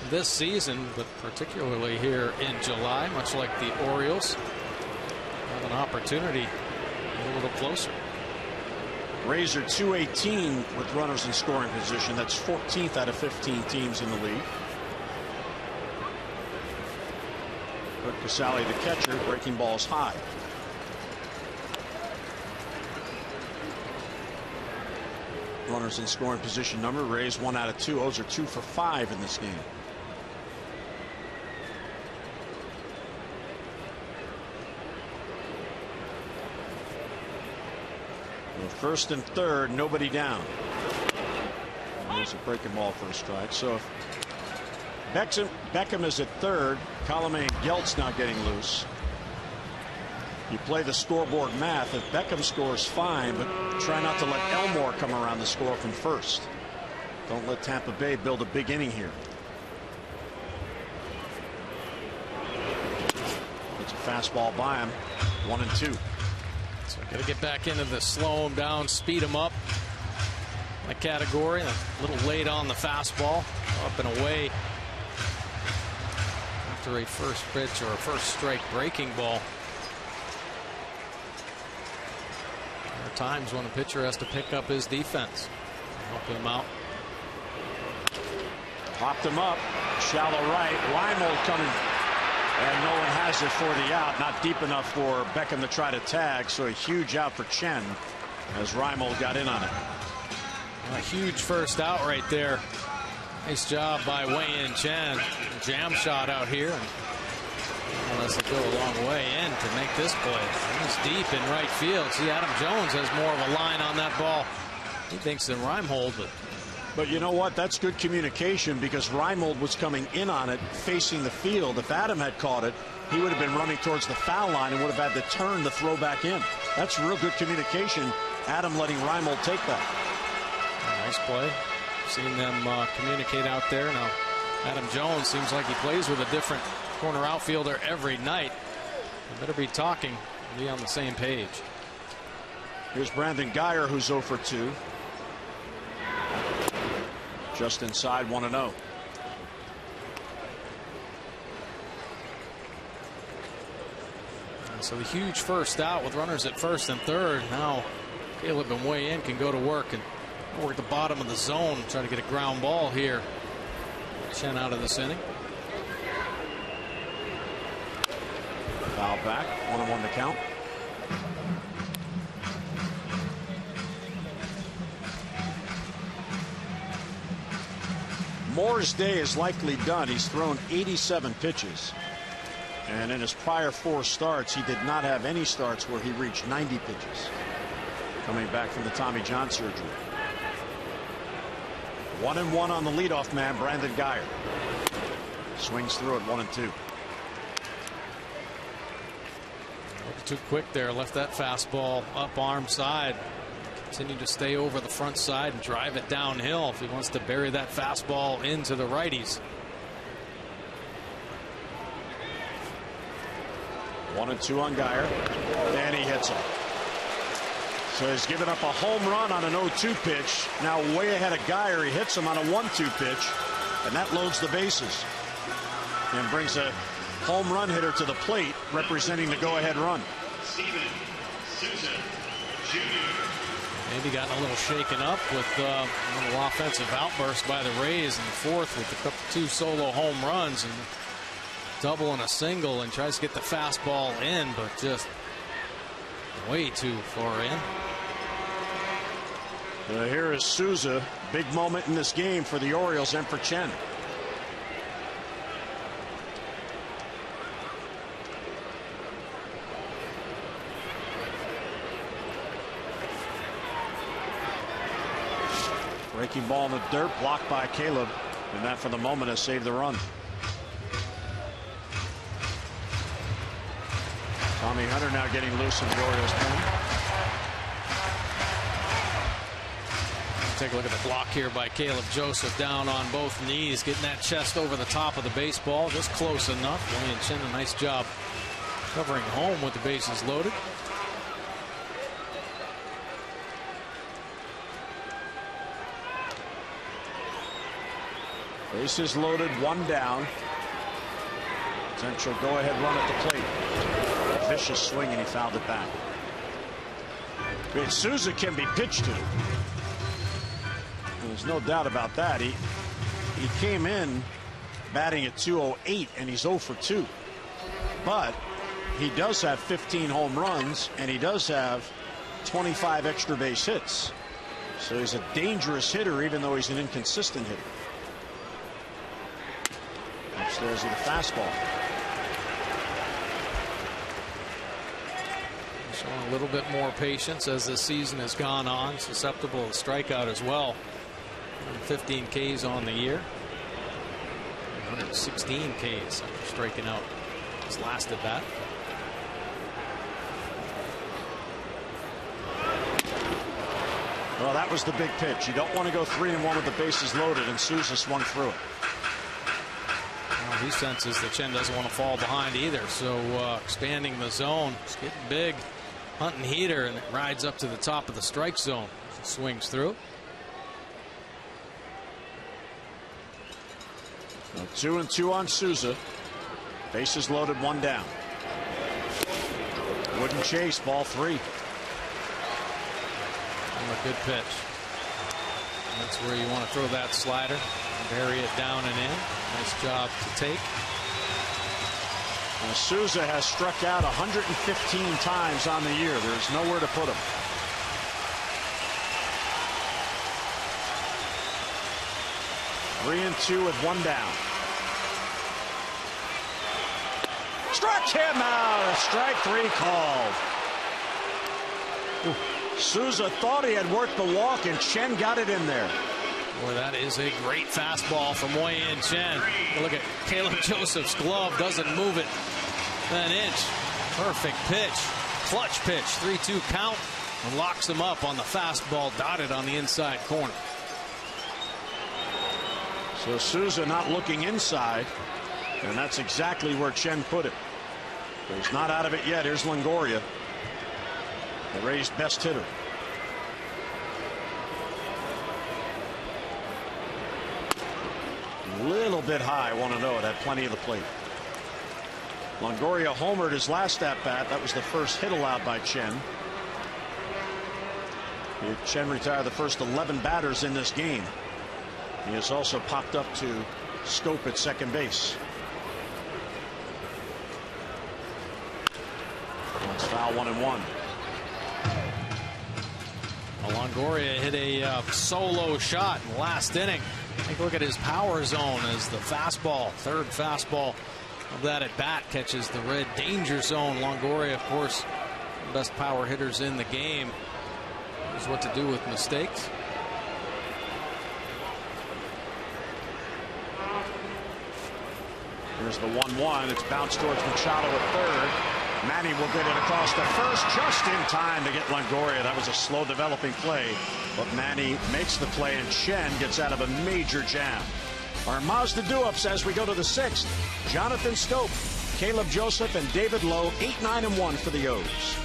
[SPEAKER 2] this season, but particularly here in July, much like the Orioles. Have an opportunity a little closer.
[SPEAKER 1] Rays are 218 with runners in scoring position. That's 14th out of 15 teams in the league. But Casale, the catcher, breaking balls high. Runners in scoring position number. Rays 1 out of 2. O's are 2 for 5 in this game. First and third, nobody down. There's a breaking ball for a strike. So if Beckham is at third, Colomé and Gelt's now getting loose. You play the scoreboard math. If Beckham scores, fine, but try not to let Elmore come around the score from first. Don't let Tampa Bay build a big inning here. It's a fastball by him. 1-2.
[SPEAKER 2] So got to get back into the slow him down, speed him up. That category. A little late on the fastball. Up and away after a first pitch or a first strike breaking ball. There are times when a pitcher has to pick up his defense, help him out.
[SPEAKER 1] Popped him up, shallow right. Reimold coming, and no one has it for the out. Not deep enough for Beckham to try to tag, so a huge out for Chen as Reimold got in on it.
[SPEAKER 2] A huge first out right there. Nice job by Wei-Yin Chen. Jam shot out here. And lets it go a long way in to make this play. He's deep in right field. See, Adam Jones has more of a line on that ball, he thinks, than Reimold.
[SPEAKER 1] But you know what? That's good communication, because Reimold was coming in on it facing the field. If Adam had caught it, he would have been running towards the foul line and would have had to turn the throw back in. That's real good communication. Adam letting Reimold take that.
[SPEAKER 2] Nice play. Seen them communicate out there. Now Adam Jones seems like he plays with a different corner outfielder every night. They better be talking, be on the same page.
[SPEAKER 1] Here's Brandon Guyer, who's 0 for 2. Just inside 1-0.
[SPEAKER 2] So the huge first out with runners at first and third. Now Caleb and Wei-Yin can go to work and work the bottom of the zone, try to get a ground ball here. Chen out of this inning.
[SPEAKER 1] Foul back, 1-1 to count. Moore's day is likely done. He's thrown 87 pitches. And in his prior 4 starts, he did not have any starts where he reached 90 pitches. Coming back from the Tommy John surgery. 1-1 on the leadoff man, Brandon Guyer. Swings through it, 1-2.
[SPEAKER 2] Too quick there, left that fastball up arm side. Continue to stay over the front side and drive it downhill if he wants to bury that fastball into the righties.
[SPEAKER 1] 1-2 on Guyer, and he hits him. So he's given up a home run on an 0-2 pitch. Now way ahead of Guyer, he hits him on a 1-2 pitch, and that loads the bases and brings a home run hitter to the plate, representing the go-ahead run.
[SPEAKER 2] Maybe gotten a little shaken up with a little offensive outburst by the Rays in the fourth with the 2 solo home runs and double and a single, and tries to get the fastball in, but just way too far in.
[SPEAKER 1] Here is Souza. Big moment in this game for the Orioles and for Chen. Breaking ball in the dirt, blocked by Caleb, and that for the moment has saved the run. Tommy Hunter now getting loose in the Orioles pen.
[SPEAKER 2] Take a look at the block here by Caleb Joseph, down on both knees, getting that chest over the top of the baseball, just close enough. Wei-Yin Chen, a nice job Covering home with the bases loaded.
[SPEAKER 1] Bases loaded, one down. Potential go-ahead run at the plate. A vicious swing, and he fouled it back. Souza can be pitched to. There's no doubt about that. He came in batting at 208, and he's 0 for 2. But he does have 15 home runs, and he does have 25 extra base hits. So he's a dangerous hitter, even though he's an inconsistent hitter. Upstairs with a fastball.
[SPEAKER 2] Showing a little bit more patience as the season has gone on. Susceptible to strikeout as well. 15 Ks on the year. 116 Ks after striking out his last at bat.
[SPEAKER 1] Well, that was the big pitch. You don't want to go 3-1 with the bases loaded, and Souza swung through it.
[SPEAKER 2] Well, he senses that Chen doesn't want to fall behind either, so expanding the zone. It's getting big. Hunting heater, and it rides up to the top of the strike zone. Swings through.
[SPEAKER 1] 2-2 on Souza. Bases loaded, one down. Wouldn't chase, ball 3.
[SPEAKER 2] A good pitch. That's where you want to throw that slider. Bury it down and in. Nice job to take.
[SPEAKER 1] Souza has struck out 115 times on the year. There's nowhere to put him. Three and 2 with one down. Struck him out. A strike 3 called. Souza thought he had worked the walk, and Chen got it in there.
[SPEAKER 2] Boy, that is a great fastball from Wei-Yin Chen. Look at Caleb Joseph's glove. Doesn't move it an inch. Perfect pitch. Clutch pitch. 3-2 count. And locks him up on the fastball dotted on the inside corner.
[SPEAKER 1] So Souza not looking inside, and that's exactly where Chen put it. But he's not out of it yet. Here's Longoria, the Rays' best hitter. A little bit high, 1-0. Had plenty of the plate. Longoria homered his last at bat. That was the first hit allowed by Chen. Chen retired the first 11 batters in this game. He has also popped up to scope at second base. That's foul, 1-1.
[SPEAKER 2] Longoria hit a solo shot in the last inning. Take a look at his power zone as the fastball, third fastball of that at bat, catches the red danger zone. Longoria, of course, the best power hitters in the game. Knows what to do with mistakes.
[SPEAKER 1] Here's the 1-1. It's bounced towards Machado at third. Manny will get it across to first just in time to get Longoria. That was a slow developing play, but Manny makes the play, and Chen gets out of a major jam. Our Mazda do-ups as we go to the 6th. Jonathan Stope, Caleb Joseph, and David Lowe, 8-9-1 for the O's.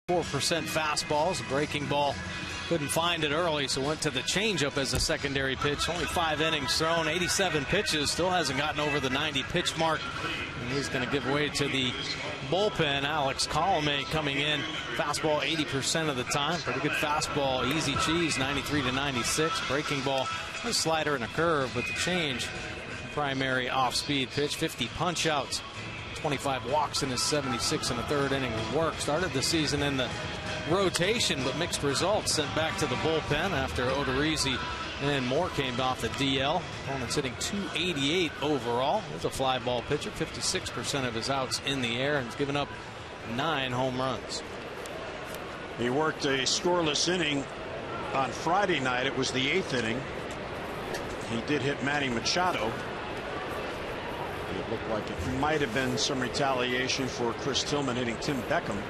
[SPEAKER 2] 4% fastballs. A breaking ball, couldn't find it early, so went to the changeup as a secondary pitch. Only 5 innings thrown, 87 pitches, still hasn't gotten over the 90 pitch mark. And he's going to give way to the bullpen. Alex Colomé coming in. Fastball 80% of the time. Pretty good fastball, easy cheese, 93 to 96. Breaking ball, a slider and a curve with the change. Primary off-speed pitch, 50 punch-outs. 25 walks in his 76 and a third inning of work. Started the season in the rotation, but mixed results. Sent back to the bullpen after Odorizzi and Moore came off the DL. Opponent's hitting .288 overall. There's a fly ball pitcher. 56% of his outs in the air, and he's given up 9 home runs.
[SPEAKER 1] He worked a scoreless inning on Friday night. It was the 8th inning. He did hit Manny Machado. It looked like it might have been some retaliation for Chris Tillman hitting Tim Beckham.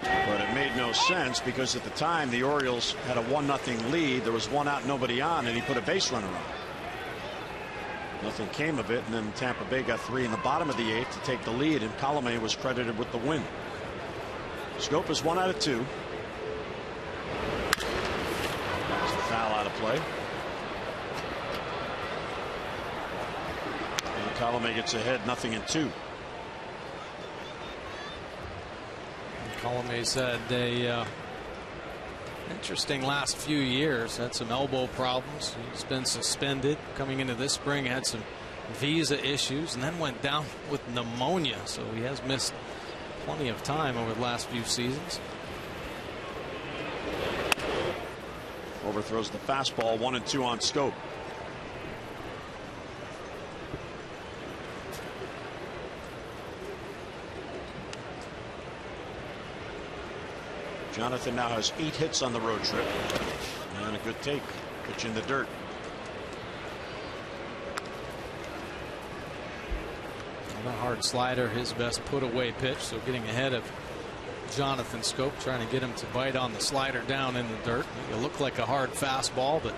[SPEAKER 1] But it made no sense because at the time the Orioles had a 1-0 lead. There was 1 out, nobody on, and he put a base runner on. Nothing came of it, and then Tampa Bay got 3 in the bottom of the 8th to take the lead, and Colomé was credited with the win. Schoop is 1 out of 2. That was a foul out of play. And Colomé gets ahead, 0-2.
[SPEAKER 2] Colomé's had a interesting last few years. Had some elbow problems. He's been suspended coming into this spring. Had some visa issues and then went down with pneumonia. So he has missed plenty of time over the last few seasons.
[SPEAKER 1] Overthrows the fastball, 1-2 on Schoop. Jonathan now has 8 hits on the road trip. And a good take. Pitch in the dirt.
[SPEAKER 2] A hard slider, his best put away pitch. So getting ahead of Jonathan Schoop, trying to get him to bite on the slider down in the dirt. It looked like a hard fastball, but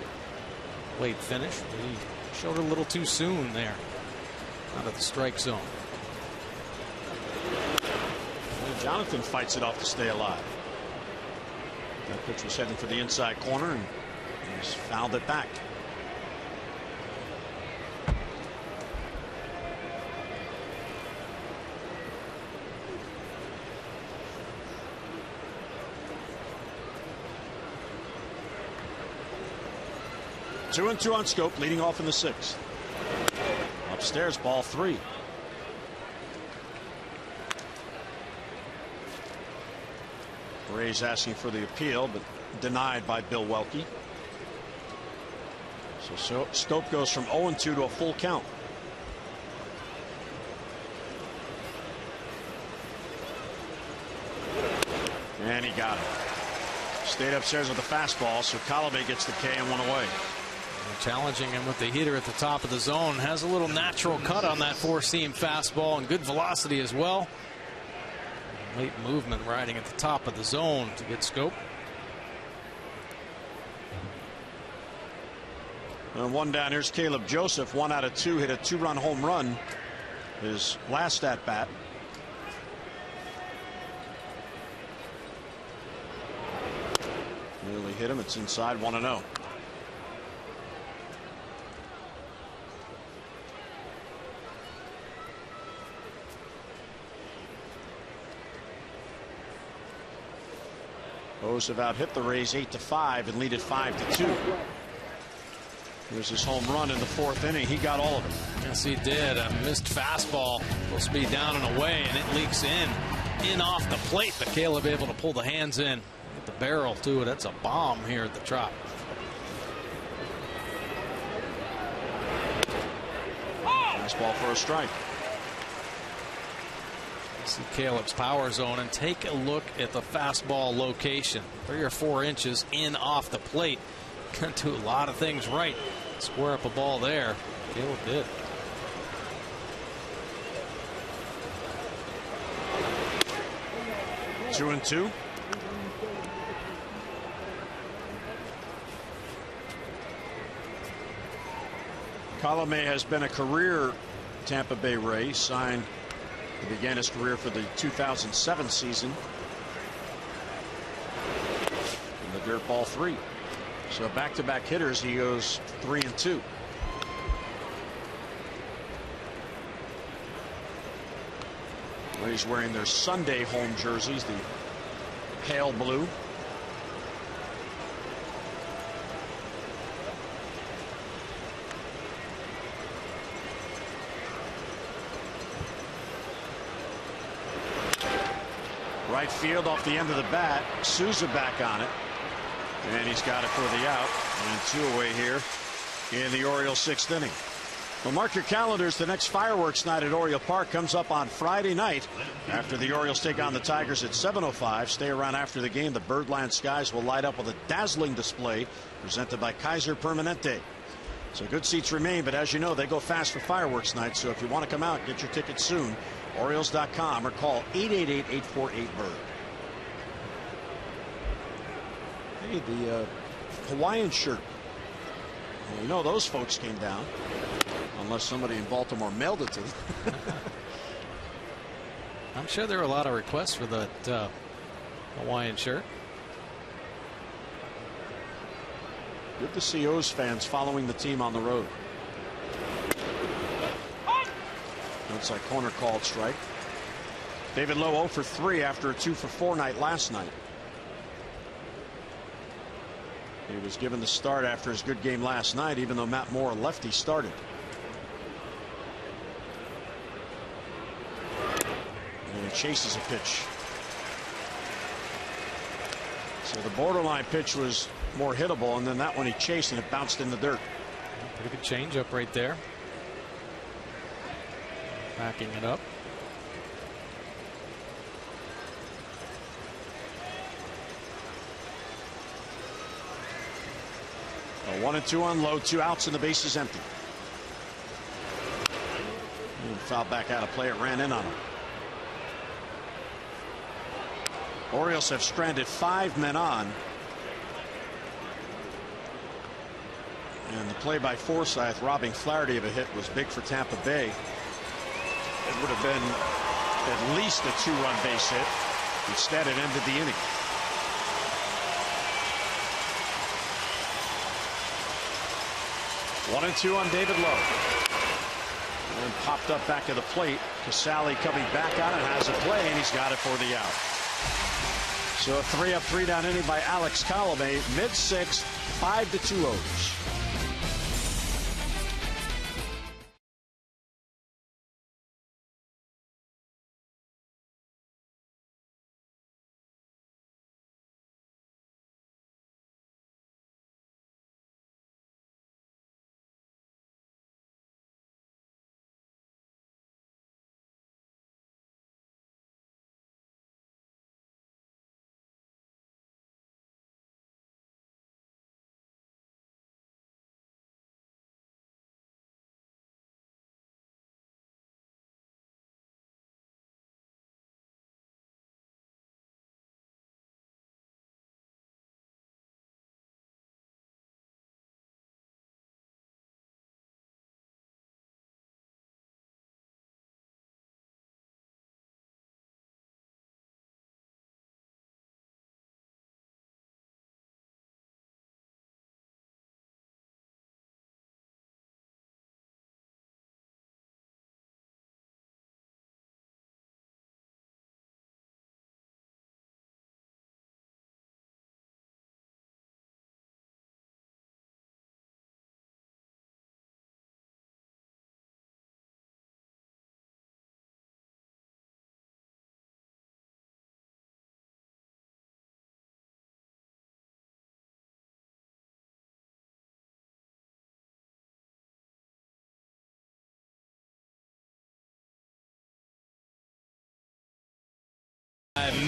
[SPEAKER 2] late finish. He showed a little too soon there out of the strike zone.
[SPEAKER 1] And Jonathan fights it off to stay alive. That pitch was heading for the inside corner, and he's fouled it back. Two and 2 on Schoop, leading off in the 6th. Upstairs, ball 3. Rays asking for the appeal, but denied by Bill Welke. So Schoop goes from 0-2 to a full count. And he got it. Stayed upstairs with the fastball, so Colomé gets the K and 1 away.
[SPEAKER 2] Challenging him with the heater at the top of the zone. Has a little natural cut on that 4-seam fastball and good velocity as well. Late movement riding at the top of the zone to get Schoop.
[SPEAKER 1] And 1 down. Here's Caleb Joseph, 1 out of 2, hit a 2-run home run his last at bat. Nearly hit him. It's inside, 1-0. O's have out hit the Rays 8-5 and lead it 5-2. Here's his home run in the 4th inning. He got all of it.
[SPEAKER 2] Yes, he did. A missed fastball, supposed to be down and away, and it leaks in off the plate. But Caleb able to pull the hands in, get the barrel to it. That's a bomb here at the Trop.
[SPEAKER 1] Fastball for a strike.
[SPEAKER 2] See Caleb's power zone and take a look at the fastball location. 3 or 4 inches in off the plate. Can do a lot of things right. Square up a ball there. Caleb did.
[SPEAKER 1] Two and 2. Colomé has been a career Tampa Bay Ray. Signed. He began his career for the 2007 season dirt ball 3. So back-to-back hitters, he goes 3-2. Rays wearing their Sunday home jerseys, the pale blue. Right field off the end of the bat. Souza back on it. And he's got it for the out. And 2 away here in the Orioles 6th inning. Well, mark your calendars. The next fireworks night at Oriole Park comes up on Friday night after the Orioles take on the Tigers at 7:05. Stay around after the game. The Birdland skies will light up with a dazzling display presented by Kaiser Permanente. So good seats remain, but as you know, they go fast for fireworks night. So if you want to come out, get your tickets soon. Orioles.com or call 888-848-BIRD. Hey, the Hawaiian shirt. Well, you know those folks came down. Unless somebody in Baltimore mailed it to them.
[SPEAKER 2] I'm sure there were a lot of requests for that Hawaiian shirt.
[SPEAKER 1] Good to see O's fans following the team on the road. Outside corner called strike. David Lowe 0 for 3 after a 2 for 4 night last night. He was given the start after his good game last night, even though Matt Moore, lefty, started. And he chases a pitch. So the borderline pitch was more hittable, and then that one he chased and it bounced in the dirt.
[SPEAKER 2] Pretty good changeup right there. Backing it up.
[SPEAKER 1] A 1-2 on Lowe, 2 outs and the base is empty. And foul back out of play. It ran in on him. Orioles have stranded 5 men on. And the play by Forsythe robbing Flaherty of a hit was big for Tampa Bay. It would have been at least a 2-run base hit. Instead, it ended the inning. One and 2 on David Lowe. And popped up back of the plate. Casale coming back on it, has a play, and he's got it for the out. So a 3-up, 3-down inning by Alex Colomé. Mid-6, 5-2 O's.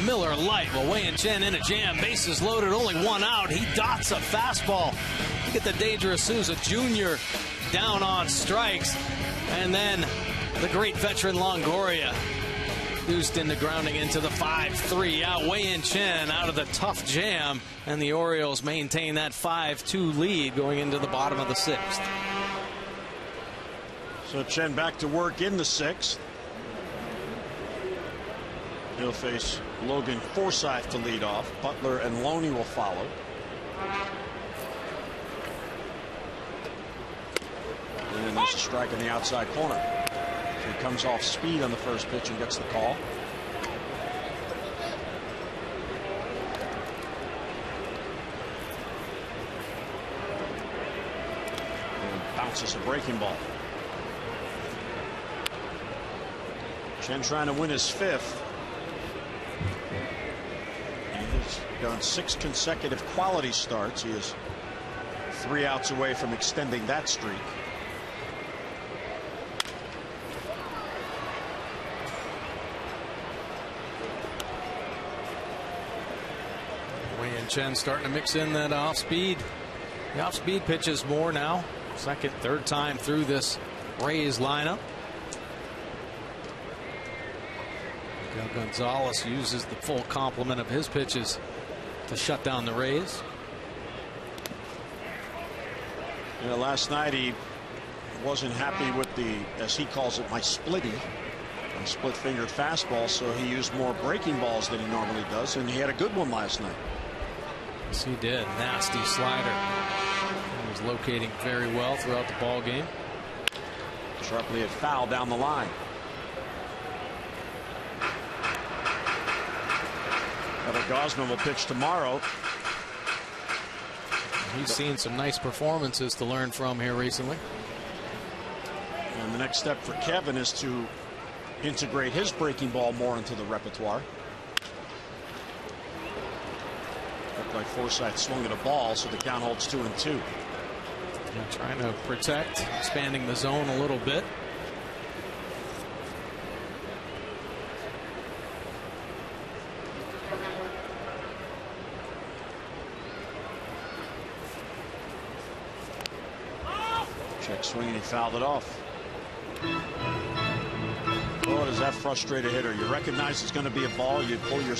[SPEAKER 2] Miller Lite. Well, Wei-Yin Chen in a jam. Bases loaded. Only 1 out. He dots a fastball. Look at the dangerous Souza Jr. down on strikes. And then the great veteran Longoria goosed into grounding into the 5-3 out. Wei-Yin Chen out of the tough jam. And the Orioles maintain that 5-2 lead going into the bottom of the 6th.
[SPEAKER 1] So Chen back to work in the 6th. He'll face Logan Forsythe to lead off. Butler and Loney will follow. And there's a strike in the outside corner. So he comes off speed on the first pitch and gets the call. Bounces a breaking ball. Chen trying to win his 5th. He's done 6 consecutive quality starts. He is 3 outs away from extending that streak.
[SPEAKER 2] Wei-Yin Chen starting to mix in that off-speed. The off-speed pitches more now. Second, third time through this Rays lineup. Miguel Gonzalez uses the full complement of his pitches to shut down the Rays.
[SPEAKER 1] You know, last night he wasn't happy with the, as he calls it, my splitty, my split-fingered fastball, so he used more breaking balls than he normally does, and he had a good one last night.
[SPEAKER 2] Yes, he did. Nasty slider. He was locating very well throughout the ball game.
[SPEAKER 1] Sharply hit foul down the line. Gosman will pitch tomorrow.
[SPEAKER 2] He's seen some nice performances to learn from here recently.
[SPEAKER 1] And the next step for Kevin is to integrate his breaking ball more into the repertoire. Looked like Forsythe swung at a ball, so the count holds 2-2.
[SPEAKER 2] Trying to protect, expanding the zone a little bit.
[SPEAKER 1] Check swing, and he fouled it off. Oh, does that frustrate a hitter? You recognize it's going to be a ball, you pull your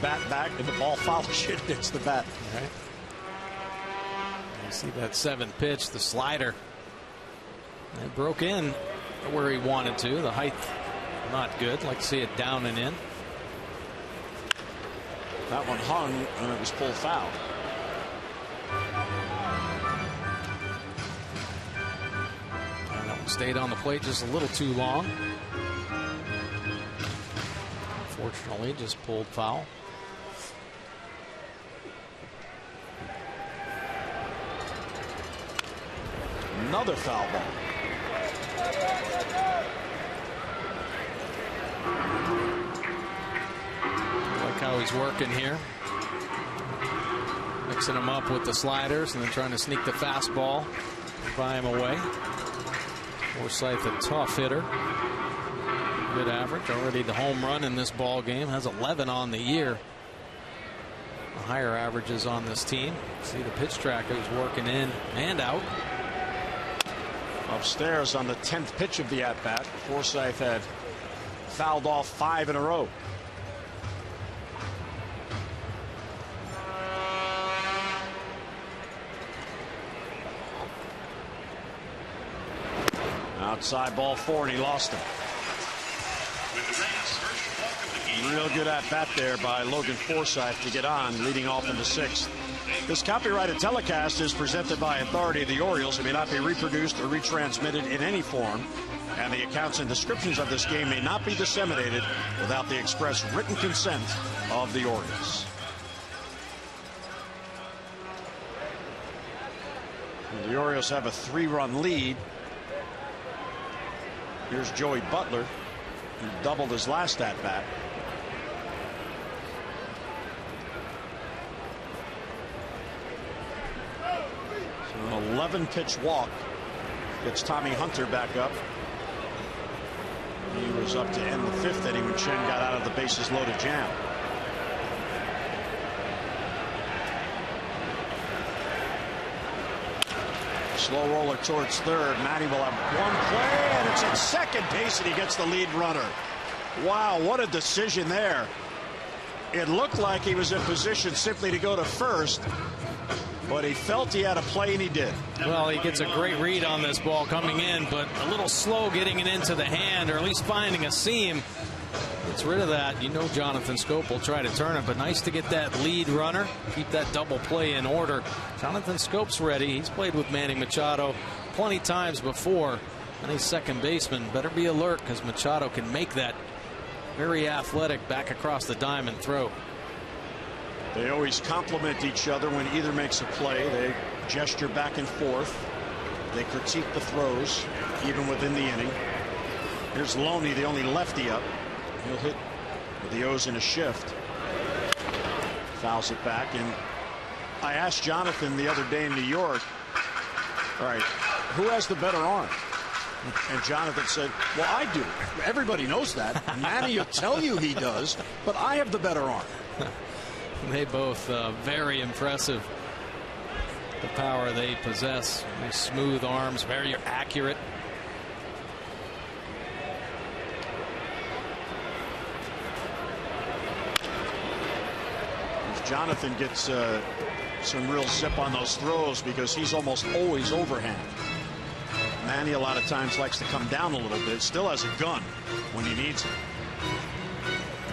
[SPEAKER 1] bat back, and the ball follows you, hits the bat.
[SPEAKER 2] Right. You see that 7th pitch, the slider. It broke in where he wanted to. The height not good. Like to see it down and in.
[SPEAKER 1] That one hung, and it was pulled foul.
[SPEAKER 2] Stayed on the plate just a little too long. Unfortunately, just pulled foul.
[SPEAKER 1] Another foul ball.
[SPEAKER 2] Like how he's working here. Mixing them up with the sliders and then trying to sneak the fastball by him away. Forsythe, a tough hitter. Good average. Already the home run in this ball game. Has 11 on the year. The higher averages on this team. See the pitch trackers working in and out.
[SPEAKER 1] Upstairs on the 10th pitch of the at-bat, Forsythe had fouled off 5 in a row. Outside ball 4, and he lost him. Real good at bat there by Logan Forsythe to get on, leading off in the 6th. This copyrighted telecast is presented by authority of the Orioles. It may not be reproduced or retransmitted in any form, and the accounts and descriptions of this game may not be disseminated without the express written consent of the Orioles. And the Orioles have a 3-run lead. Here's Joey Butler, who doubled his last at-bat. So an 11-pitch walk gets Tommy Hunter back up. He was up to end the 5th inning when Chen got out of the bases-loaded jam. Slow roller towards third. Matty will have one play, and it's at second base, and he gets the lead runner. Wow, what a decision there. It looked like he was in position simply to go to first, but he felt he had a play, and he did.
[SPEAKER 2] Well, he gets a great read on this ball coming in, but a little slow getting it into the hand, or at least finding a seam. Gets rid of that. You know Jonathan Schoop will try to turn it, but nice to get that lead runner. Keep that double play in order. Jonathan Schoop's ready. He's played with Manny Machado plenty times before. And he's second baseman. Better be alert because Machado can make that very athletic back across the diamond throw.
[SPEAKER 1] They always complement each other when either makes a play. They gesture back and forth. They critique the throws, even within the inning. Here's Loney, the only lefty up. He'll hit with the O's in a shift. Fouls it back. And I asked Jonathan the other day in New York, all right, who has the better arm? And Jonathan said, well, I do. Everybody knows that. Manny will tell you he does, but I have the better arm.
[SPEAKER 2] They both very impressive. The power they possess. These smooth arms, very accurate.
[SPEAKER 1] If Jonathan gets some real zip on those throws because he's almost always overhand. Manny a lot of times likes to come down a little bit. Still has a gun when he needs it.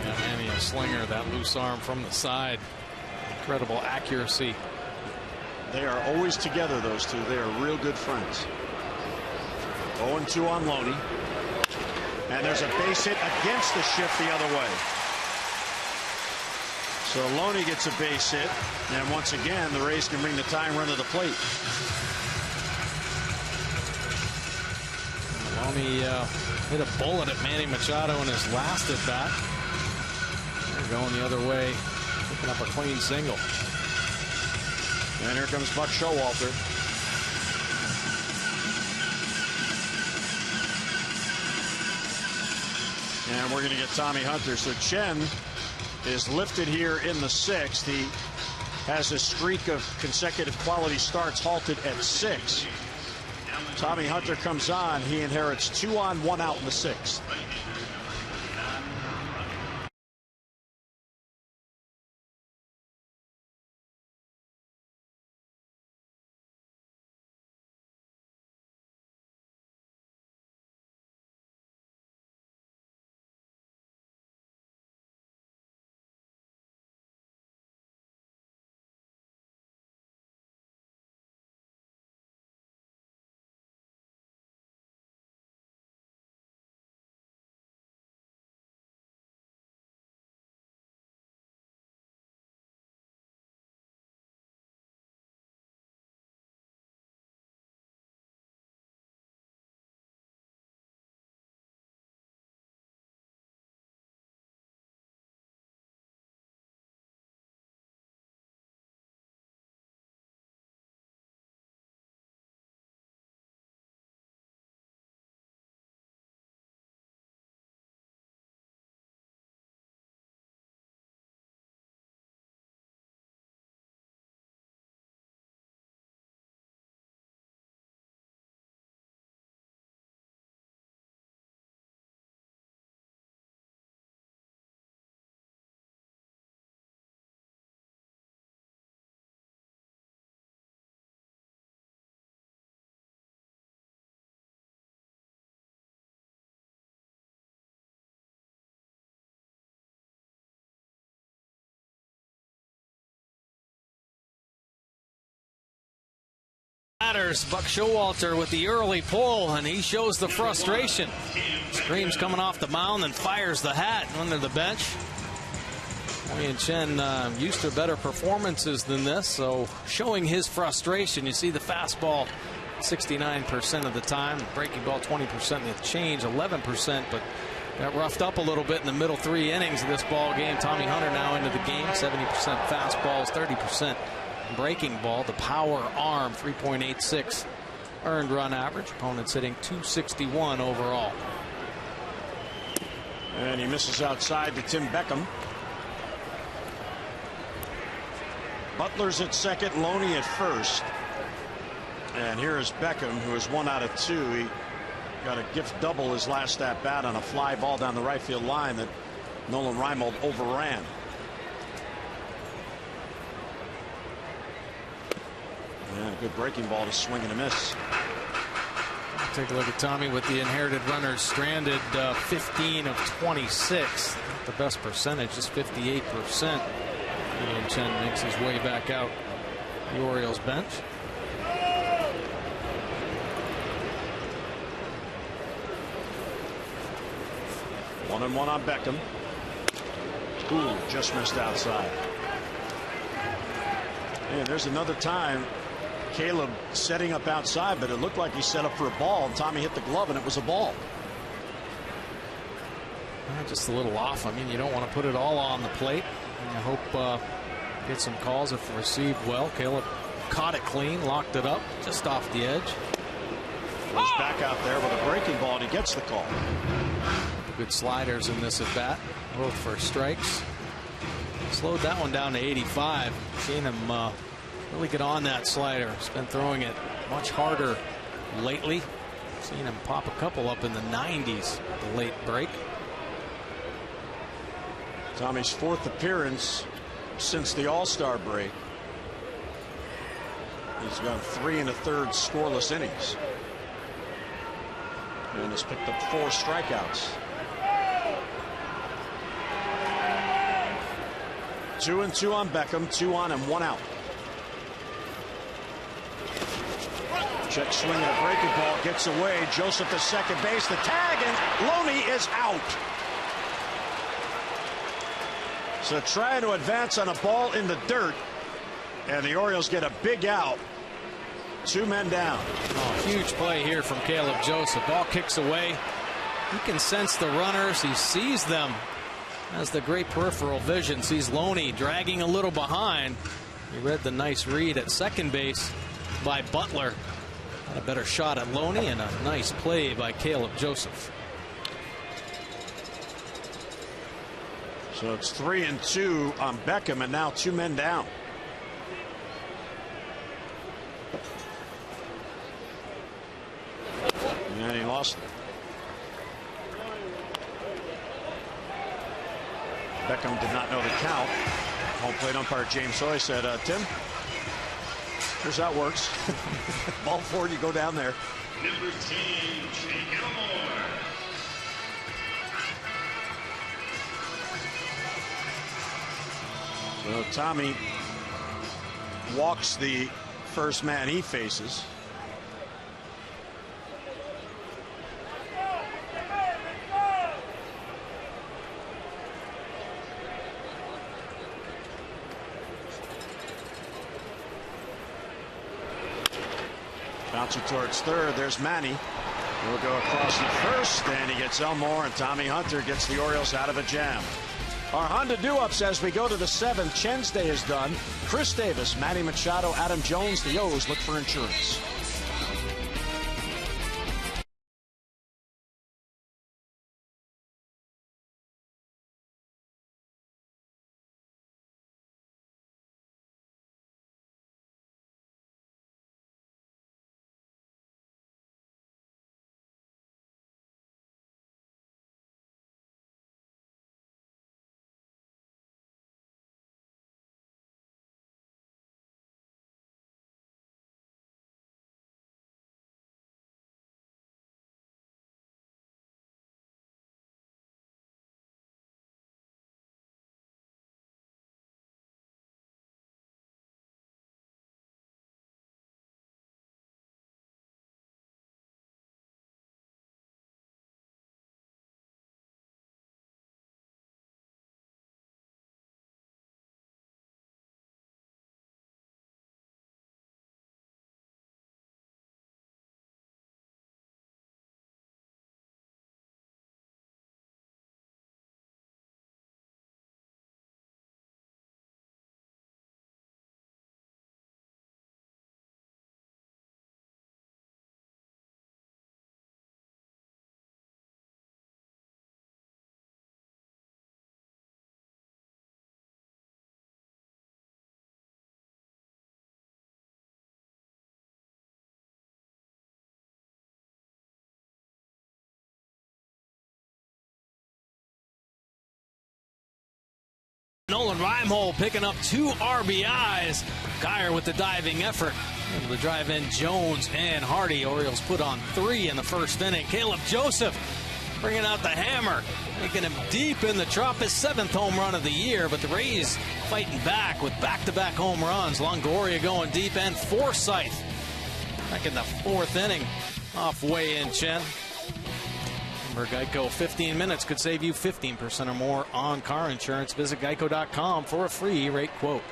[SPEAKER 2] Yeah, Manny a slinger, that loose arm from the side. Incredible accuracy.
[SPEAKER 1] They are always together, those two. They are real good friends. 0-2 on Loney. And there's a base hit against the shift the other way. So Loney gets a base hit. And once again, the Rays can bring the tying run to the plate.
[SPEAKER 2] Loney hit a bullet at Manny Machado in his last at bat. They're going the other way, picking up a clean single.
[SPEAKER 1] And here comes Buck Showalter. And we're going to get Tommy Hunter. So Chen is lifted here in the 6th. He has a streak of consecutive quality starts halted at 6. Tommy Hunter comes on. He inherits 2 on, 1 out in the 6th.
[SPEAKER 2] Buck Showalter with the early pull, and he shows the frustration. Screams coming off the mound and fires the hat under the bench. Wei-Yin Chen used to better performances than this, so showing his frustration. You see the fastball 69% of the time, breaking ball 20% and change 11%, but got roughed up a little bit in the middle 3 innings of this ball game. Tommy Hunter now into the game, 70% fastballs, 30% breaking ball. The power arm, 3.86 earned run average. Opponents hitting 261 overall.
[SPEAKER 1] And he misses outside to Tim Beckham. Butler's at second, Loney at first. And here is Beckham, who is 1 out of 2. He got a gift double his last at bat on a fly ball down the right field line that Nolan Reimold overran. And a good breaking ball to swing and a miss.
[SPEAKER 2] Take a look at Tommy with the inherited runners stranded, 15 of 26. The best percentage is 58%. Wei-Yin Chen makes his way back out the Orioles bench.
[SPEAKER 1] 1-1 on Beckham. Ooh, just missed outside. And there's another time Caleb setting up outside, but it looked like he set up for a ball, and Tommy hit the glove, and it was a ball.
[SPEAKER 2] Just a little off. I mean, you don't want to put it all on the plate. I hope get some calls if received well. Caleb caught it clean, locked it up, just off the edge.
[SPEAKER 1] Goes back out there with a breaking ball, and he gets the call.
[SPEAKER 2] Good sliders in this at bat, both for strikes. Slowed that one down to 85. Seen him really get on that slider. He's been throwing it much harder lately. Seen him pop a couple up in the 90s the late break.
[SPEAKER 1] Tommy's 4th appearance since the All-Star break. He's gone 3 1/3 scoreless innings and has picked up 4 strikeouts. 2-2 on Beckham, 2 on and 1 out. Check swing and a breaking ball gets away. Joseph to second base. The tag, and Loney is out. So trying to advance on a ball in the dirt, and the Orioles get a big out. 2 men down.
[SPEAKER 2] Oh, huge play here from Caleb Joseph. Ball kicks away. He can sense the runners. He sees them. Has the great peripheral vision. Sees Loney dragging a little behind. He read the nice read at second base by Butler. Had a better shot at Loney, and a nice play by Caleb Joseph.
[SPEAKER 1] So it's 3-2 on Beckham, and now 2 men down. And he lost it. Beckham did not know the count. Home plate umpire James Hoy said, Tim, here's how it works. Ball 4, you go down there.
[SPEAKER 4] Number 10, Trey Gilmore.
[SPEAKER 1] So Tommy walks the first man he faces. Bouncing towards third. There's Manny. He'll go across the first, and he gets Elmore, and Tommy Hunter gets the Orioles out of a jam. Our Honda do-ups as we go to the 7th. Chen's day is done. Chris Davis, Manny Machado, Adam Jones. The O's look for insurance.
[SPEAKER 2] Nolan Reimhold picking up 2 RBIs. Geyer with the diving effort. Able to drive in Jones and Hardy. Orioles put on 3 in the first inning. Caleb Joseph bringing out the hammer, making him deep in the Trop, his 7th home run of the year. But the Rays fighting back with back-to-back home runs. Longoria going deep, and Forsythe back in the 4th inning off Wei-Yin Chen. Remember, Geico 15 minutes could save you 15% or more on car insurance. Visit geico.com for a free rate quote.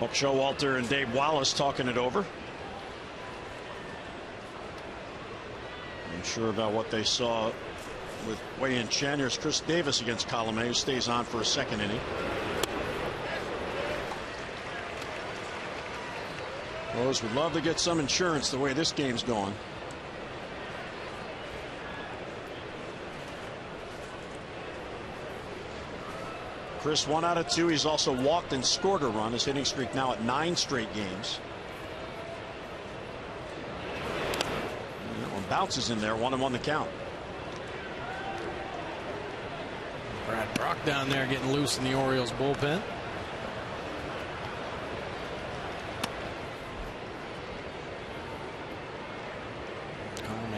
[SPEAKER 1] Buck Showalter and Dave Wallace talking it over. I'm sure about what they saw with Wei-Yin Chen. Here's Chris Davis against Colomé, who stays on for a 2nd inning. Rose would love to get some insurance the way this game's going. Chris 1 out of 2. He's also walked and scored a run. His hitting streak now at 9 straight games. That one bounces in there. 1-1 the count.
[SPEAKER 2] Brad Brock down there getting loose in the Orioles bullpen.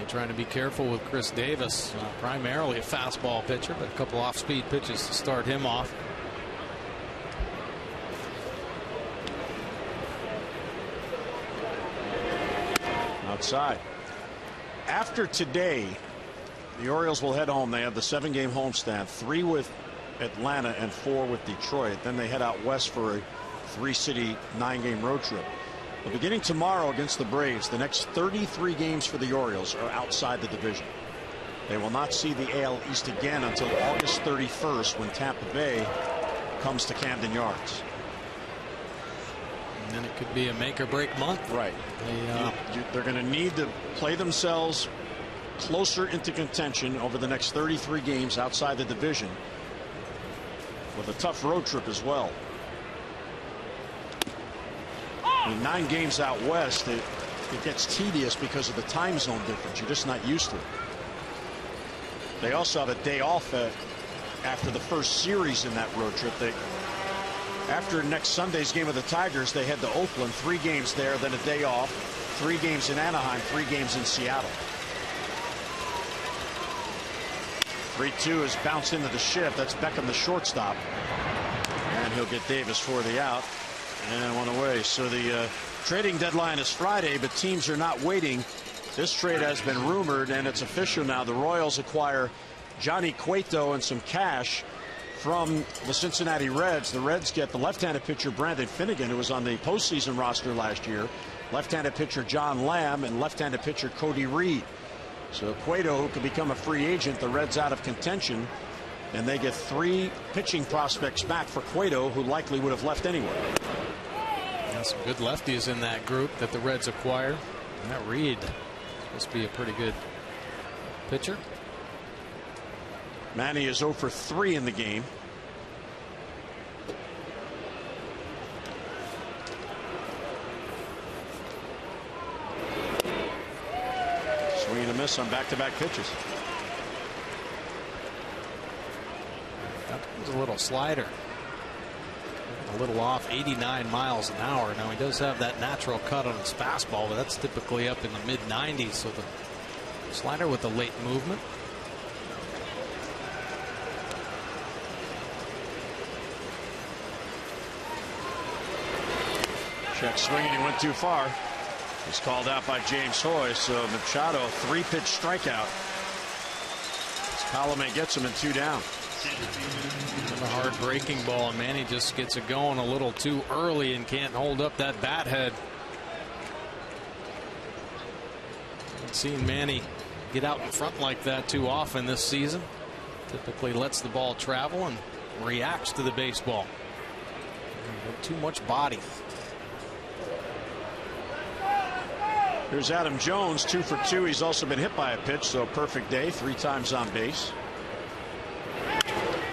[SPEAKER 2] Trying to be careful with Chris Davis, primarily a fastball pitcher, but a couple off-speed pitches to start him off.
[SPEAKER 1] Outside. After today, the Orioles will head home. They have the 7-game homestand, 3 with Atlanta and 4 with Detroit. Then they head out west for a 3-city 9-game road trip. But beginning tomorrow against the Braves, the next 33 games for the Orioles are outside the division. They will not see the AL East again until August 31st, when Tampa Bay comes to Camden Yards.
[SPEAKER 2] And then it could be a make or break month.
[SPEAKER 1] Right. They're going to need to play themselves closer into contention over the next 33 games outside the division, with a tough road trip as well. I mean, 9 games out west, it gets tedious because of the time zone difference. You're just not used to it. They also have a day off after the first series in that road trip. After next Sunday's game with the Tigers, they head to Oakland, 3 games there, then a day off, 3 games in Anaheim, 3 games in Seattle. 3-2 is bounced into the shift. That's Beckham, the shortstop, and he'll get Davis for the out. And 1 away. So the trading deadline is Friday, but teams are not waiting. This trade has been rumored, and it's official now. The Royals acquire Johnny Cueto and some cash from the Cincinnati Reds. The Reds get the left-handed pitcher Brandon Finnegan, who was on the postseason roster last year, left-handed pitcher John Lamb, and left-handed pitcher Cody Reed. So Cueto, who could become a free agent, the Reds out of contention, and they get 3 pitching prospects back for Cueto, who likely would have left anyway.
[SPEAKER 2] Some good lefties in that group that the Reds acquired. And that Reed must be a pretty good pitcher.
[SPEAKER 1] Manny is 0 for 3 in the game. Swing and a miss on back-to-back pitches.
[SPEAKER 2] That was a little slider. A little off, 89 miles an hour. Now he does have that natural cut on his fastball, but that's typically up in the mid-90s. So the slider with the late movement.
[SPEAKER 1] Check swinging, he went too far. He's called out by James Hoy. So Machado, 3-pitch strikeout. Colomé gets him in 2 down.
[SPEAKER 2] A hard breaking ball, and Manny just gets it going a little too early and can't hold up that bat head. I've seen Manny get out in front like that too often this season. Typically lets the ball travel and reacts to the baseball. Too much body.
[SPEAKER 1] Here's Adam Jones, 2 for 2. He's also been hit by a pitch, so a perfect day, 3 times on base.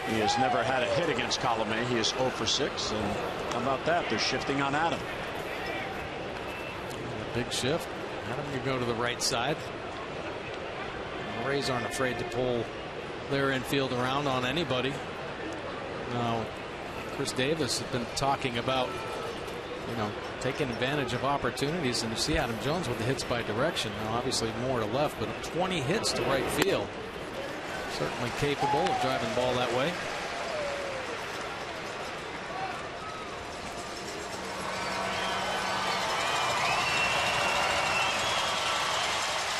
[SPEAKER 1] He has never had a hit against Colomé. He is 0 for 6. And how about that? They're shifting on Adam.
[SPEAKER 2] A big shift. Adam can go to the right side. The Rays aren't afraid to pull their infield around on anybody. Now, Chris Davis has been talking about, taking advantage of opportunities, and you see Adam Jones with the hits by direction. Now obviously more to left, but 20 hits to right field. Certainly capable of driving the ball that way.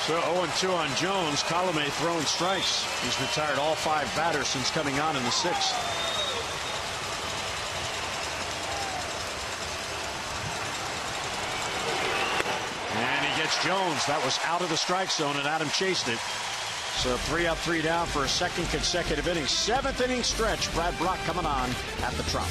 [SPEAKER 1] So 0-2 on Jones. Colomé throwing strikes. He's retired all 5 batters since coming on in the 6th. And he gets Jones. That was out of the strike zone, and Adam chased it. So 3 up, 3 down for a second consecutive inning. 7th inning stretch. Brad Brock coming on at the Trop.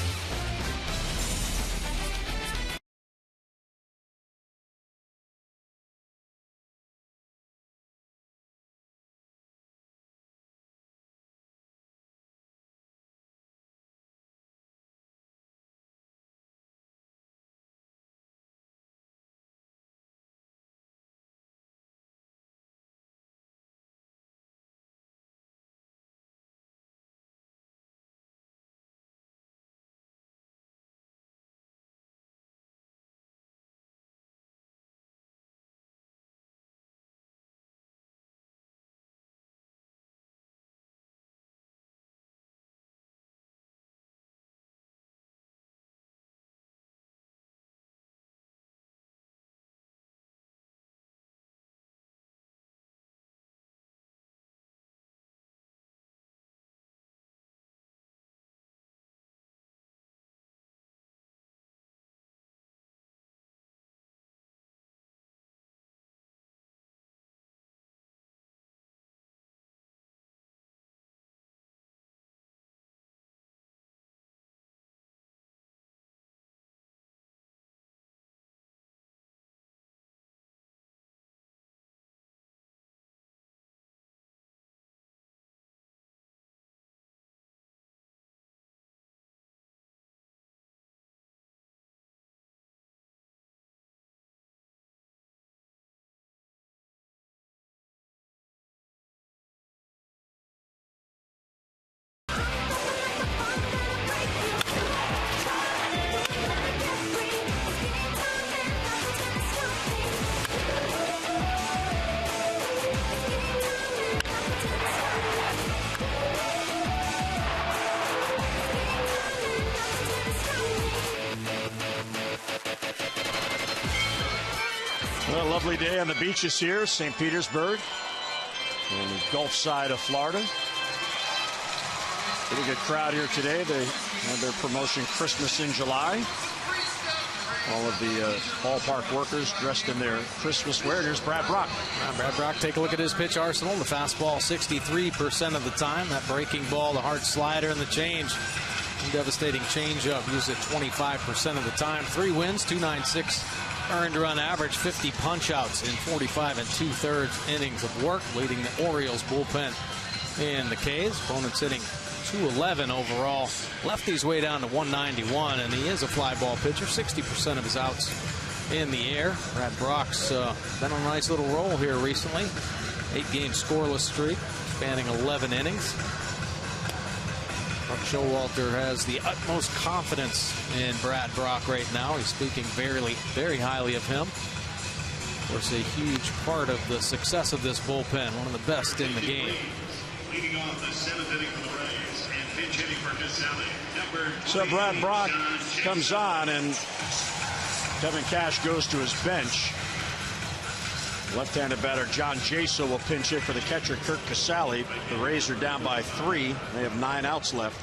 [SPEAKER 1] Well, a lovely day on the beaches here, St. Petersburg, on the Gulf side of Florida. Pretty good crowd here today. They had their promotion Christmas in July. All of the ballpark workers dressed in their Christmas wear. Here's Brad Brock.
[SPEAKER 2] Brad Brock, take a look at his pitch arsenal. The fastball 63% of the time. That breaking ball, the hard slider, and the change. Devastating changeup used it 25% of the time. 3 wins, 296 earned run average, 50 punch outs in 45 2/3 innings of work, leading the Orioles bullpen in the K's. Opponents hitting 211 overall. Lefty's way down to 191, and he is a fly ball pitcher. 60% of his outs in the air. Brad Brock's been on a nice little roll here recently. 8-game scoreless streak, spanning 11 innings. Buck Showalter has the utmost confidence in Brad Brock right now. He's speaking very highly of him. Of course, a huge part of the success of this bullpen, one of the best in the game.
[SPEAKER 4] Leading off the 7th inning for the Rays and pinch hitting for Casale.
[SPEAKER 1] So Brad Brock comes on, and Kevin Cash goes to his bench. Left-handed batter John Jaso will pinch hit for the catcher Kirk Casale. The Rays are down by 3. They have 9 outs left.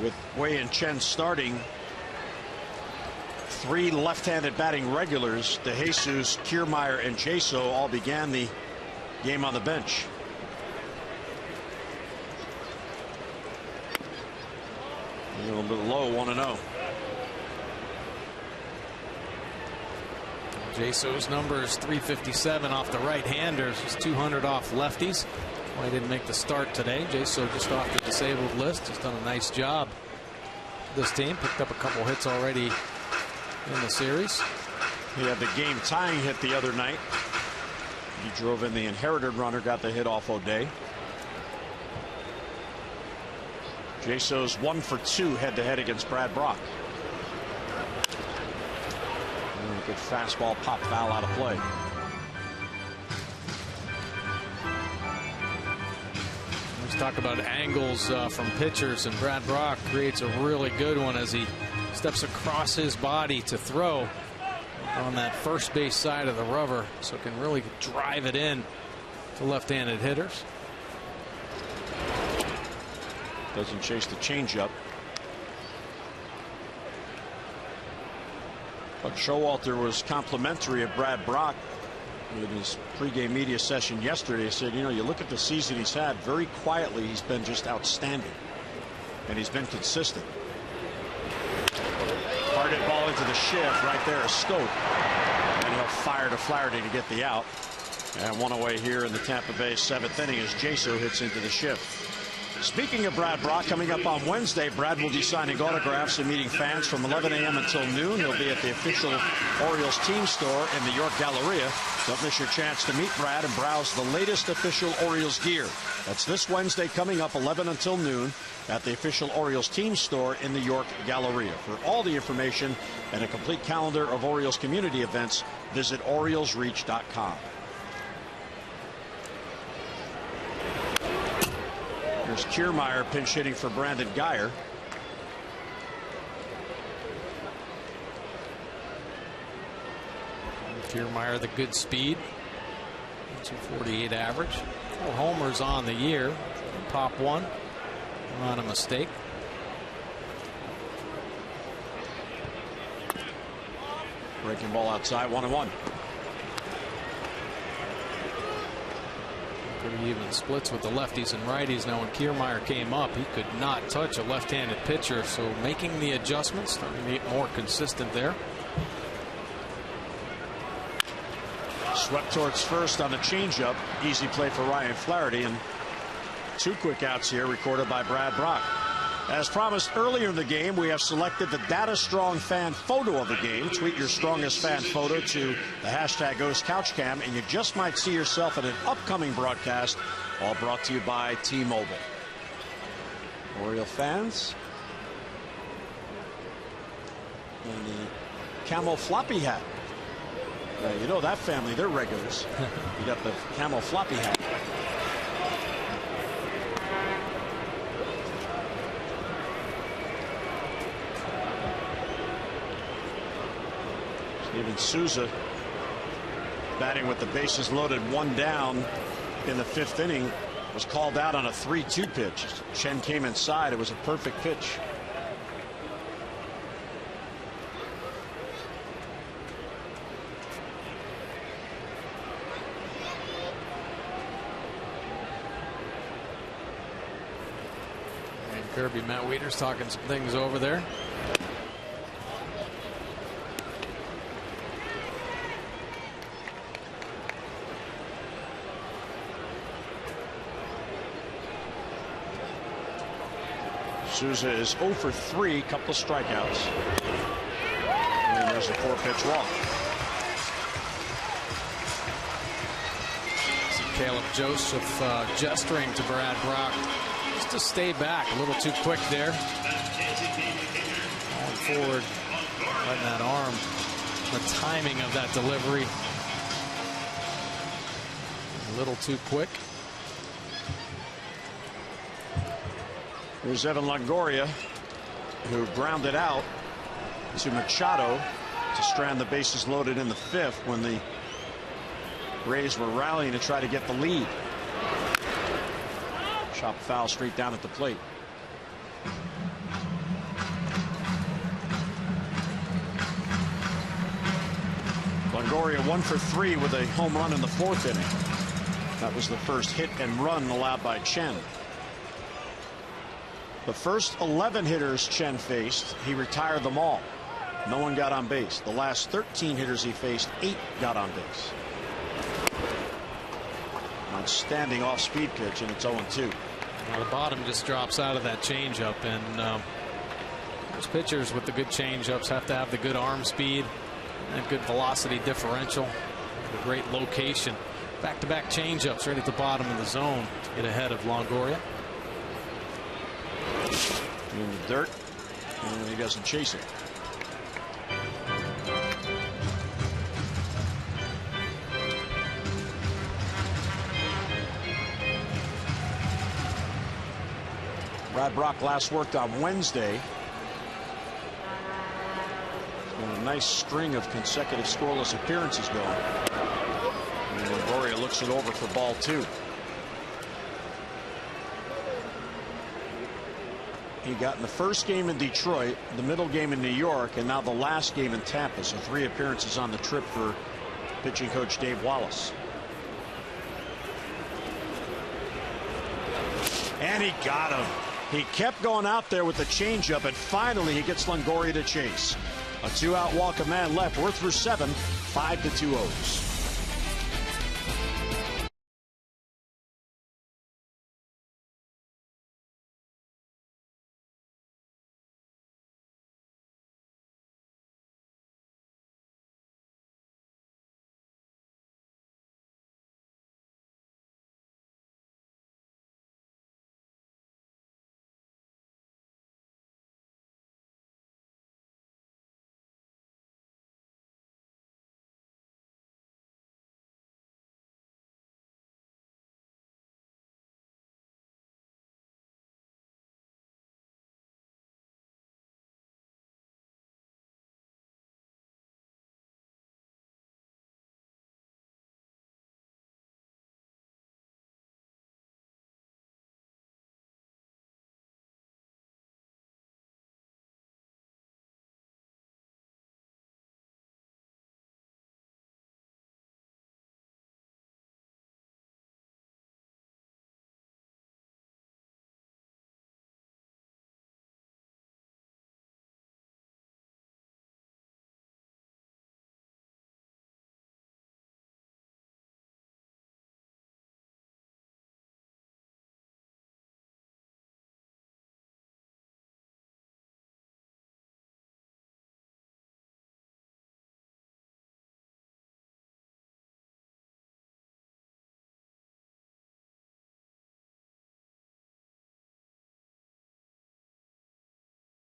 [SPEAKER 1] With Wei-Yin Chen starting, 3 left-handed batting regulars, DeJesus, Kiermaier, and Jaso, all began the game on the bench. A little bit low, 1-0.
[SPEAKER 2] Jaso's number is 357 off the right-handers. He's 200 off lefties. Why he didn't make the start today. Jaso just off the disabled list. He's done a nice job. This team picked up a couple hits already in the series.
[SPEAKER 1] He had the game-tying hit the other night. He drove in the inherited runner, got the hit off O'Day. Jaso's 1 for 2 head-to-head against Brad Brock. Good fastball pop foul out of play.
[SPEAKER 2] Let's talk about angles from pitchers, and Brad Brock creates a really good one as he steps across his body to throw on that first base side of the rubber, so it can really drive it in to left-handed hitters.
[SPEAKER 1] Doesn't chase the changeup. But Showalter was complimentary of Brad Brock in his pregame media session yesterday. He said, you know, you look at the season he's had, very quietly he's been just outstanding, and he's been consistent. Hard hit ball into the shift right there, a scope, and he'll fire to Flaherty to get the out. And one away here in the Tampa Bay 7th inning as Jaso hits into the shift. Speaking of Brad Brock, coming up on Wednesday, Brad will be signing autographs and meeting fans from 11 a.m. until noon. He'll be at the official Orioles team store in the York Galleria. Don't miss your chance to meet Brad and browse the latest official Orioles gear. That's this Wednesday coming up 11 until noon at the official Orioles team store in the York Galleria. For all the information and a complete calendar of Orioles community events, visit OriolesReach.com. Here's Kiermaier pinch hitting for Brandon Guyer.
[SPEAKER 2] Kiermaier, the good speed, 248 average, 4 homers on the year, pop one on a mistake.
[SPEAKER 1] Breaking ball outside, 1-1.
[SPEAKER 2] Pretty even splits with the lefties and righties. Now when Kiermaier came up, he could not touch a left-handed pitcher, so making the adjustments, starting to get more consistent there.
[SPEAKER 1] Swept towards first on the changeup. Easy play for Ryan Flaherty, and 2 quick outs here recorded by Brad Brock. As promised earlier in the game, we have selected the Data Strong fan photo of the game. Tweet your strongest fan photo to the hashtag #OsCouchCam, and you just might see yourself at an upcoming broadcast, all brought to you by T-Mobile. Oriole fans. And the camo floppy hat. You know that family, they're regulars. You got the camo floppy hat. Steven Souza batting with the bases loaded, 1 down in the 5th inning, was called out on a 3-2 pitch. Chen came inside. It was a perfect pitch.
[SPEAKER 2] Kirby, Matt Wieters talking some things over there.
[SPEAKER 1] Souza is 0 for 3, couple of strikeouts. And there's a 4-pitch walk.
[SPEAKER 2] Caleb Joseph gesturing to Brad Brock just to stay back a little too quick there. Going forward, letting that arm, the timing of that delivery a little too quick.
[SPEAKER 1] Here's Evan Longoria, who grounded out to Machado to strand the bases loaded in the 5th when the Rays were rallying to try to get the lead. Chop foul straight down at the plate. Longoria 1 for 3 with a home run in the 4th inning. That was the first hit and run allowed by Chen. The first 11 hitters Chen faced, he retired them all. No one got on base. The last 13 hitters he faced, 8 got on base. Outstanding off-speed pitch, and it's 0-2.
[SPEAKER 2] Well, the bottom just drops out of that changeup, and those pitchers with the good changeups have to have the good arm speed and good velocity differential, a great location. Back-to-back changeups right at the bottom of the zone to get ahead of Longoria.
[SPEAKER 1] In the dirt, and he doesn't chase it. Brad Brock last worked on Wednesday. And a nice string of consecutive scoreless appearances going. And Longoria looks it over for ball 2. He got in the first game in Detroit, the middle game in New York, and now the last game in Tampa. So 3 appearances on the trip for pitching coach Dave Wallace. And he got him. He kept going out there with the changeup, and finally he gets Longoria to chase. A 2-out walk, a man left. We're through 7, 5-2 O's.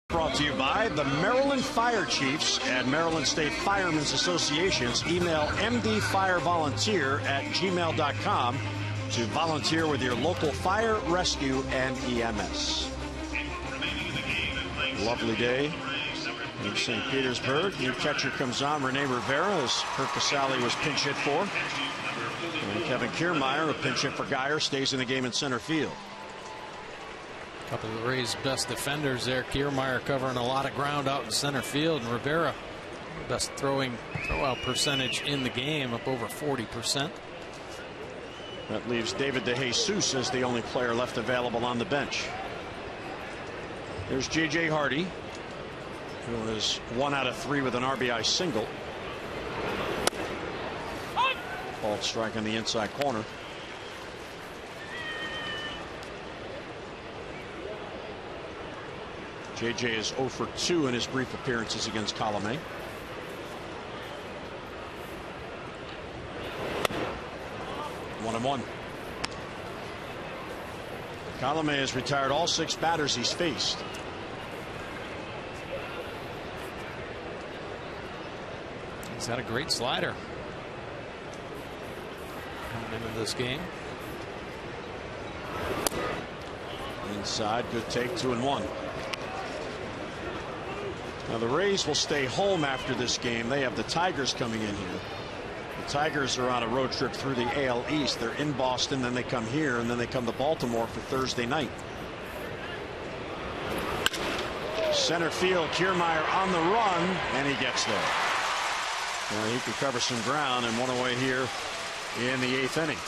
[SPEAKER 1] Brought to you by the Maryland Fire Chiefs and Maryland State Firemen's Associations. Email mdfirevolunteer@gmail.com to volunteer with your local fire, rescue, and EMS. Lovely day in St. Petersburg. New catcher comes on, Rene Rivera, as Kirk Casale was pinch hit for. And Kevin Kiermaier, a pinch hit for Geyer, stays in the game in center field.
[SPEAKER 2] A couple of the Rays' best defenders there. Kiermaier covering a lot of ground out in center field, and Rivera, best throw-out percentage in the game, up over 40%.
[SPEAKER 1] That leaves David DeJesus as the only player left available on the bench. There's J.J. Hardy, who is 1 out of 3 with an RBI single. Ball strike on the inside corner. J.J. is 0 for 2 in his brief appearances against Colome. One and one. Colome has retired all 6 batters he's faced.
[SPEAKER 2] He's had a great slider coming into this game.
[SPEAKER 1] Inside, good take, 2-1. Now the Rays will stay home after this game. They have the Tigers coming in here. The Tigers are on a road trip through the AL East. They're in Boston, then they come here, and then they come to Baltimore for Thursday night. Center field, Kiermaier on the run, and he gets there. Well, he could cover some ground and one away here in the 8th inning.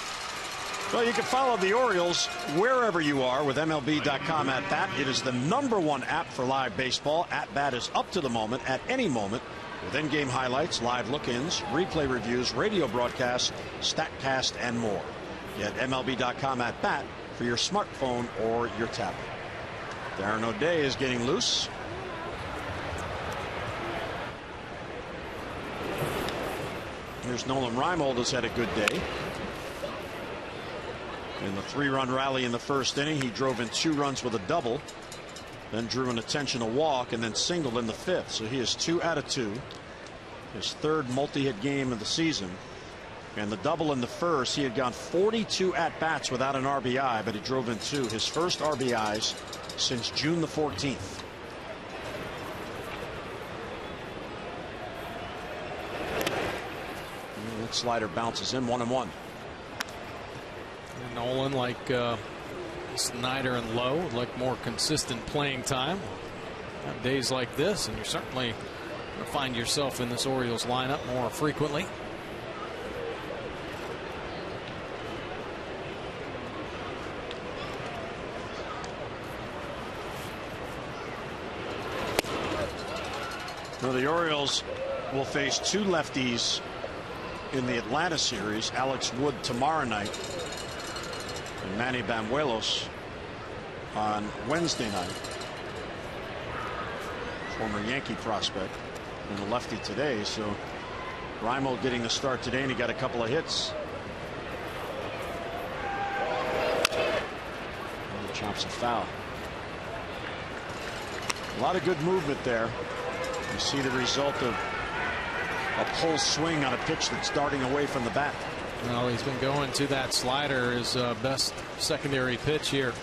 [SPEAKER 1] Well, you can follow the Orioles wherever you are with MLB.com At Bat. It is the #1 app for live baseball. At Bat is up to the moment, at any moment, with in-game highlights, live look-ins, replay reviews, radio broadcasts, StatCast, and more. Get MLB.com At Bat for your smartphone or your tablet. Darren O'Day is getting loose. Here's Nolan Reimold, has had a good day. In the 3-run rally in the first inning, he drove in 2 runs with a double, then drew an intentional walk, and then singled in the 5th. So he is 2 out of 2. His 3rd multi-hit game of the season. And the double in the first, he had gone 42 at-bats without an RBI, but he drove in 2. His first RBIs since June the 14th. And that slider bounces in, 1-1.
[SPEAKER 2] And Nolan, like Snyder and Lowe, would like more consistent playing time. On days like this, and you're certainly going to find yourself in this Orioles lineup more frequently.
[SPEAKER 1] Now the Orioles will face 2 lefties in the Atlanta series. Alex Wood tomorrow night and Manny Banuelos on Wednesday night. Former Yankee prospect and a lefty today, so Reimold getting the start today, and he got a couple of hits. And he chops a foul. A lot of good movement there. You see the result of a pull swing on a pitch that's darting away from the bat.
[SPEAKER 2] Well, he's been going to that slider, his best secondary pitch here.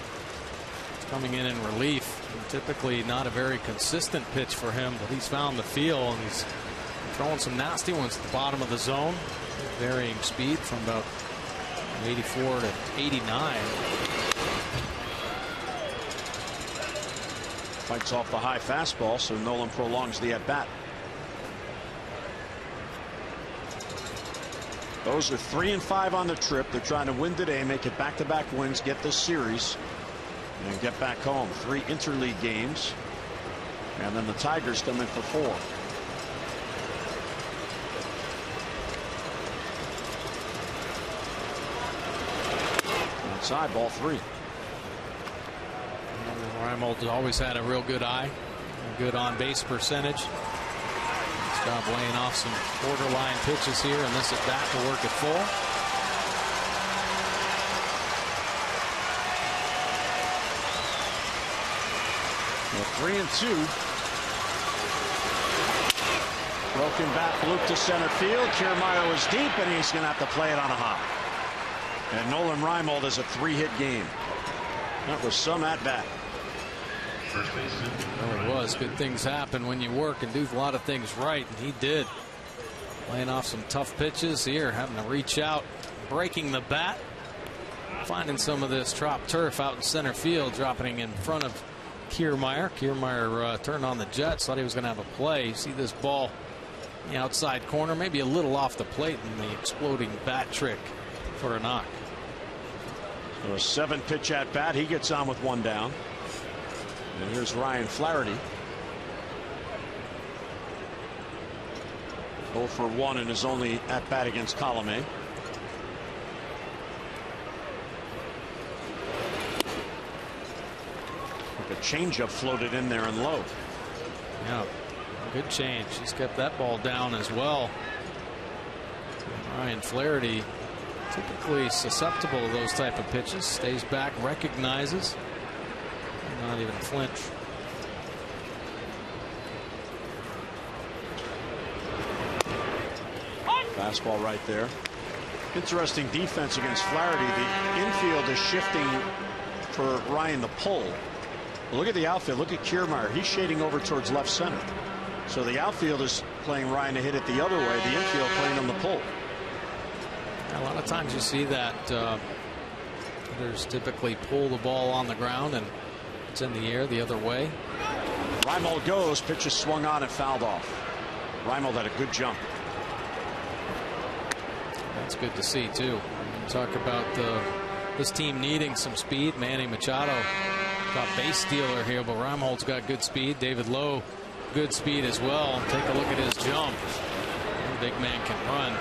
[SPEAKER 2] It's coming in relief. And typically not a very consistent pitch for him, but he's found the feel, and he's throwing some nasty ones at the bottom of the zone. Varying speed from about 84 to 89.
[SPEAKER 1] Fights off the high fastball, so Nolan prolongs the at bat. Those are 3 and 5 on the trip. They're trying to win today, make it back-to-back wins, get this series, and get back home. 3 interleague games, and then the Tigers come in for 4. Outside, ball 3.
[SPEAKER 2] Reimold always had a real good eye, a good on-base percentage. Nice job laying off some borderline pitches here, and this at bat to work it full.
[SPEAKER 1] Well, 3 and 2. Broken bat, loop to center field. Kiermaier was deep, and he's going to have to play it on a hop. And Nolan Reimold has a 3-hit game. That was some at bat.
[SPEAKER 2] Well, it was. Good things happen when you work and do a lot of things right, and he did. Laying off some tough pitches here, having to reach out, breaking the bat, finding some of this drop turf out in center field, dropping in front of Kiermaier. Kiermaier turned on the jets, thought he was going to have a play. You see this ball in the outside corner, maybe a little off the plate, and the exploding bat trick for a knock.
[SPEAKER 1] So a 7-pitch at bat. He gets on with 1 down. And here's Ryan Flaherty. 0 for 1 in his only at bat against Colome. A changeup floated in there and low.
[SPEAKER 2] Yeah, good change. He's kept that ball down as well. Ryan Flaherty, typically susceptible to those type of pitches, stays back, recognizes, not even flinch.
[SPEAKER 1] Fastball right there. Interesting defense against Flaherty. The infield is shifting for Ryan to pull. Look at the outfield. Look at Kiermaier. He's shading over towards left center. So the outfield is playing Ryan to hit it the other way. The infield playing on the pull.
[SPEAKER 2] A lot of times you see that hitters typically pull the ball on the ground and it's in the air the other way.
[SPEAKER 1] Reimold goes. Pitch is swung on and fouled off. Reimold had a good jump.
[SPEAKER 2] That's good to see too. You talk about this team needing some speed. Manny Machado got base stealer here, but Reimold's got good speed. David Lowe, good speed as well. Take a look at his jump. The big man can run.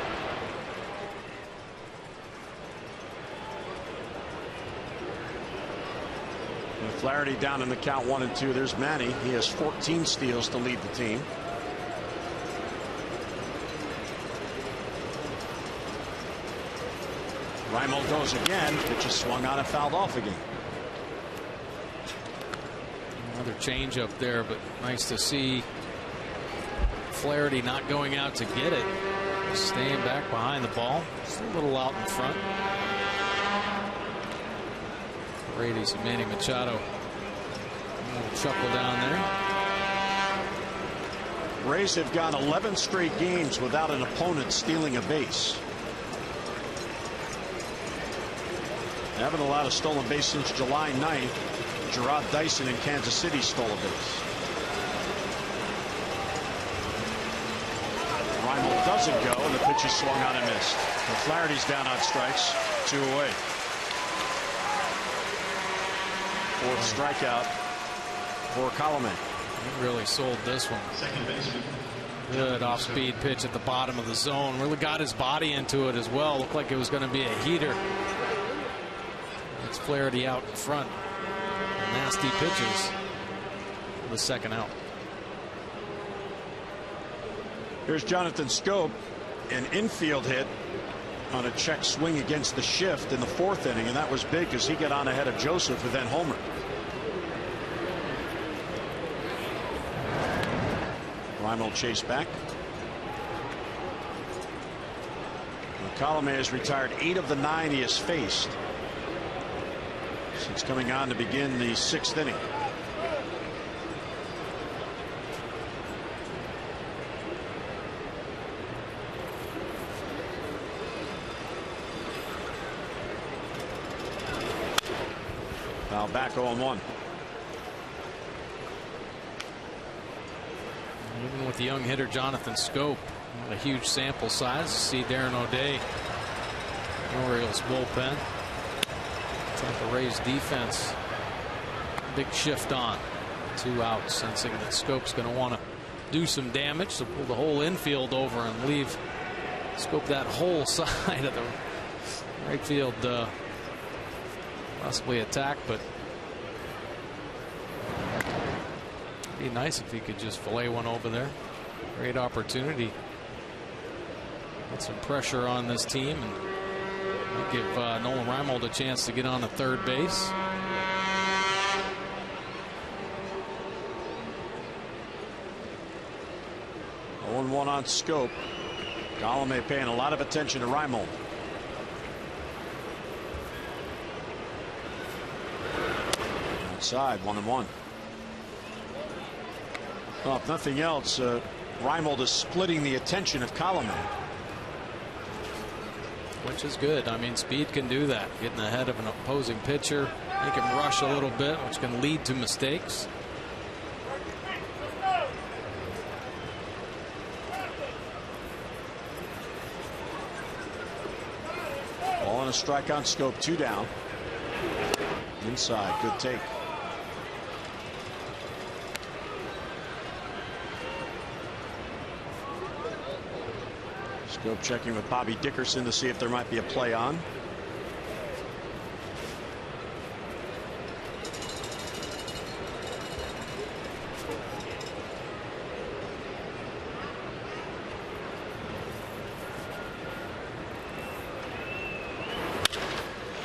[SPEAKER 1] And Flaherty down in the count 1 and 2. There's Manny. He has 14 steals to lead the team. Reimold goes again. Pitch is swung on and fouled off again.
[SPEAKER 2] Another change up there, but nice to see Flaherty not going out to get it. Just staying back behind the ball. Just a little out in front. Great to see Manny Machado Chuckle down there.
[SPEAKER 1] Rays have gone 11 straight games without an opponent stealing a base. They haven't allowed a stolen base since July 9th. Gerard Dyson in Kansas City stole a base. Reimold doesn't go, and the pitch is swung on and missed. And Flaherty's down on strikes, 2 away. Fourth strikeout for Colomé.
[SPEAKER 2] He really sold this one. Good off-speed pitch at the bottom of the zone. Really got his body into it as well. Looked like it was going to be a heater. It's Flaherty out in front. Nasty pitches. The second out.
[SPEAKER 1] Here's Jonathan Schoop, an infield hit on a check swing against the shift in the 4th inning, and that was big because he got on ahead of Joseph, who then homered. Reimold chased back. Colomé has retired 8 of the 9 he has faced since coming on to begin the 6th inning. Now back 0-1.
[SPEAKER 2] Even with the young hitter Jonathan Schoop, not a huge sample size. See Darren O'Day, Orioles bullpen. Tampa Rays defense, big shift on. 2 outs, sensing that Schoop's going to want to do some damage, so pull the whole infield over and leave Schoop that whole side of the right field possibly attack, but it'd be nice if he could just fillet one over there. Great opportunity. Put some pressure on this team and give Nolan Reimold a chance to get on to third base.
[SPEAKER 1] One on Schoop. Colomé paying a lot of attention to Reimold. Outside, 1-1. Well, if nothing else, Reimold is splitting the attention of Colomé.
[SPEAKER 2] Which is good. I mean, speed can do that. Getting ahead of an opposing pitcher, make him rush a little bit, which can lead to mistakes.
[SPEAKER 1] Ball on a strike on Schoop, 2 down. Inside, good take. Schoop checking with Bobby Dickerson to see if there might be a play on.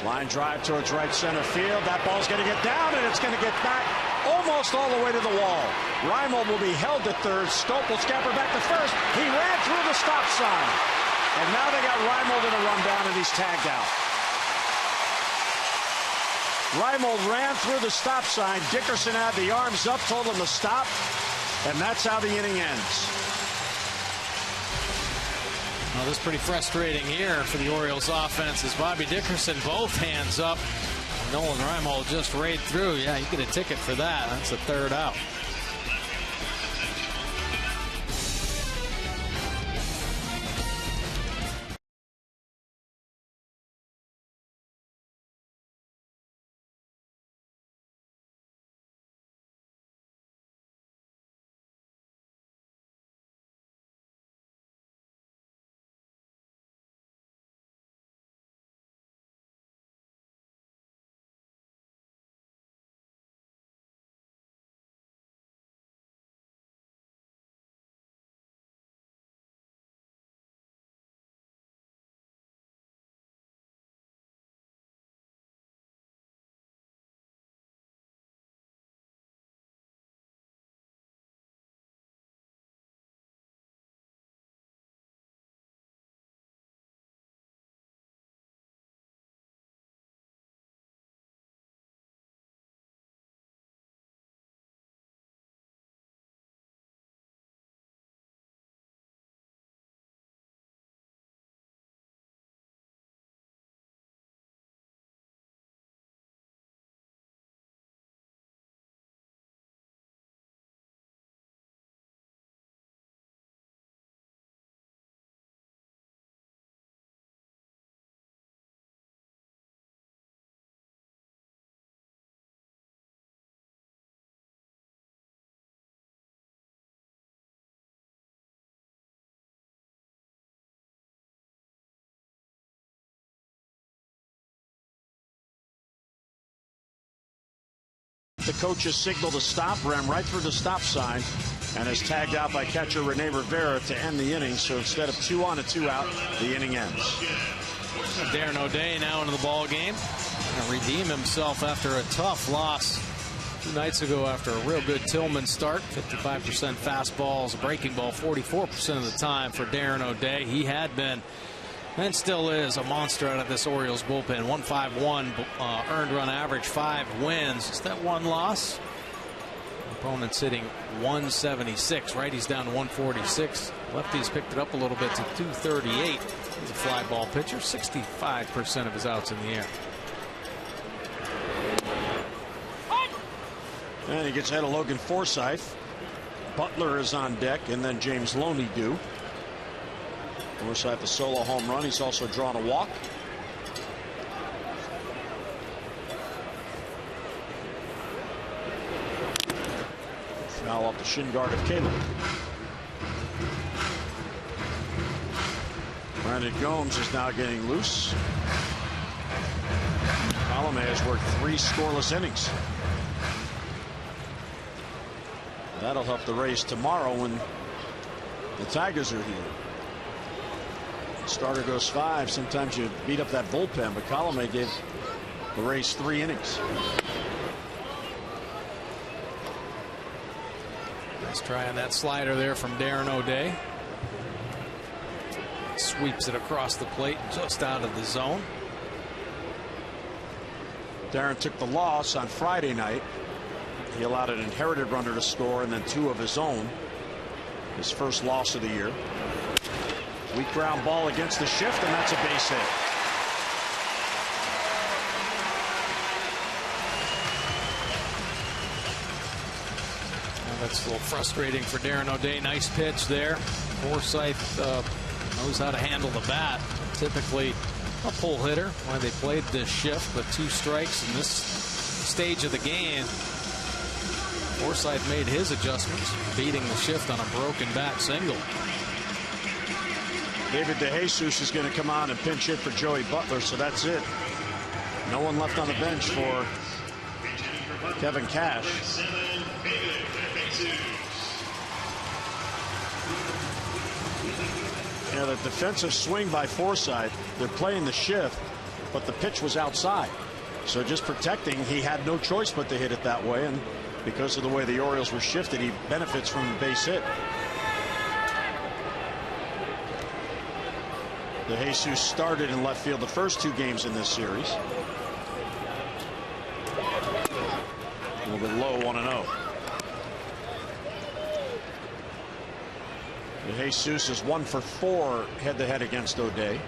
[SPEAKER 1] Line drive towards right center field. That ball's going to get down, and it's going to get back almost all the way to the wall. Reimold will be held at third. Schoop will scamper back to first. He ran through the stop sign. And now they got Reimold in a rundown, and he's tagged out. Reimold ran through the stop sign. Dickerson had the arms up, told him to stop, and that's how the inning ends.
[SPEAKER 2] Well, this is pretty frustrating here for the Orioles offense as Bobby Dickerson both hands up. Nolan Reimold just rayed through. Yeah, you get a ticket for that. That's the third out.
[SPEAKER 1] the coach's signal to stop, ran right through the stop sign, and is tagged out by catcher Rene Rivera to end the inning. So instead of 2 on and 2 out, the inning ends.
[SPEAKER 2] Darren O'Day now into the ball game. Gonna redeem himself after a tough loss 2 nights ago after a real good Tillman start. 55% fastballs, a breaking ball 44% of the time for Darren O'Day. He had been and still is a monster out of this Orioles bullpen. 151 earned run average, 5 wins. Just that 1 loss. Opponent's hitting 176. Righty's down to 146. Lefties picked it up a little bit to 238. He's a fly ball pitcher. 65% of his outs in the air.
[SPEAKER 1] And he gets ahead of Logan Forsythe. Butler is on deck, and then James Loney due. Forsythe a solo home run. He's also drawn a walk. Foul off the shin guard of Caleb. Brandon Gomes is now getting loose. Colome has worked 3 scoreless innings. That'll help the Rays tomorrow when the Tigers are here. Starter goes 5. Sometimes you beat up that bullpen, but Colome gave the Rays 3 innings.
[SPEAKER 2] Nice try on that slider there from Darren O'Day. Sweeps it across the plate just out of the zone.
[SPEAKER 1] Darren took the loss on Friday night. He allowed an inherited runner to score and then 2 of his own. His first loss of the year. Weak ground ball against the shift, and that's a base hit.
[SPEAKER 2] That's a little frustrating for Darren O'Day. Nice pitch there. Forsythe knows how to handle the bat. Typically a pull hitter when they played this shift, but 2 strikes in this stage of the game. Forsythe made his adjustments, beating the shift on a broken bat single.
[SPEAKER 1] David DeJesus is going to come on and pinch hit for Joey Butler, so that's it. No one left on the bench for Kevin Cash. Yeah, the defensive swing by Forsythe, they're playing the shift, but the pitch was outside. So just protecting, he had no choice but to hit it that way, and because of the way the Orioles were shifted, he benefits from the base hit. DeJesus started in left field the first 2 games in this series. A little bit low, 1-0. DeJesus is 1 for 4 head-to-head against O'Day.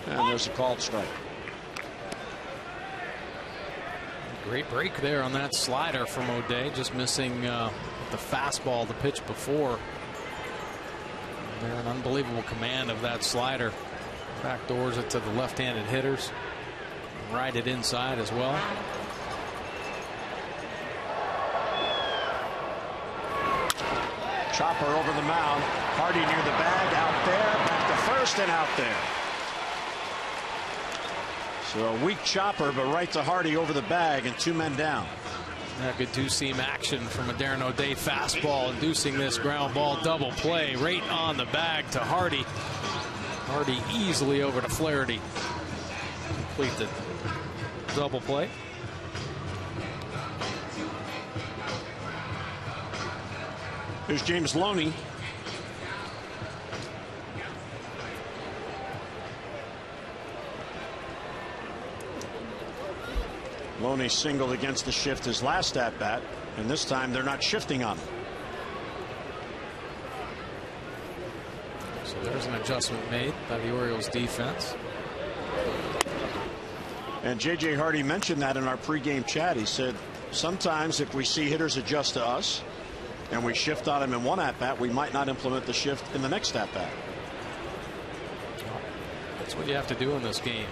[SPEAKER 1] And there's a called strike.
[SPEAKER 2] Great break there on that slider from O'Day, just missing the fastball, the pitch before. They're an unbelievable command of that slider. Backdoors it to the left-handed hitters. Ride it inside as well.
[SPEAKER 1] Chopper over the mound. Hardy near the bag, out there, back to first and out there. So a weak chopper, but right to Hardy over the bag and 2 men down.
[SPEAKER 2] Yeah, good 2-seam action from a Darren O'Day fastball, inducing this ground ball double play right on the bag to Hardy. Hardy easily over to Flaherty. Complete the double play.
[SPEAKER 1] Here's James Loney. Loney singled against the shift his last at bat, and this time they're not shifting on him.
[SPEAKER 2] So there's an adjustment made by the Orioles defense.
[SPEAKER 1] And J.J. Hardy mentioned that in our pregame chat. He said sometimes if we see hitters adjust to us and we shift on them in one at bat, we might not implement the shift in the next at bat.
[SPEAKER 2] That's what you have to do in this game.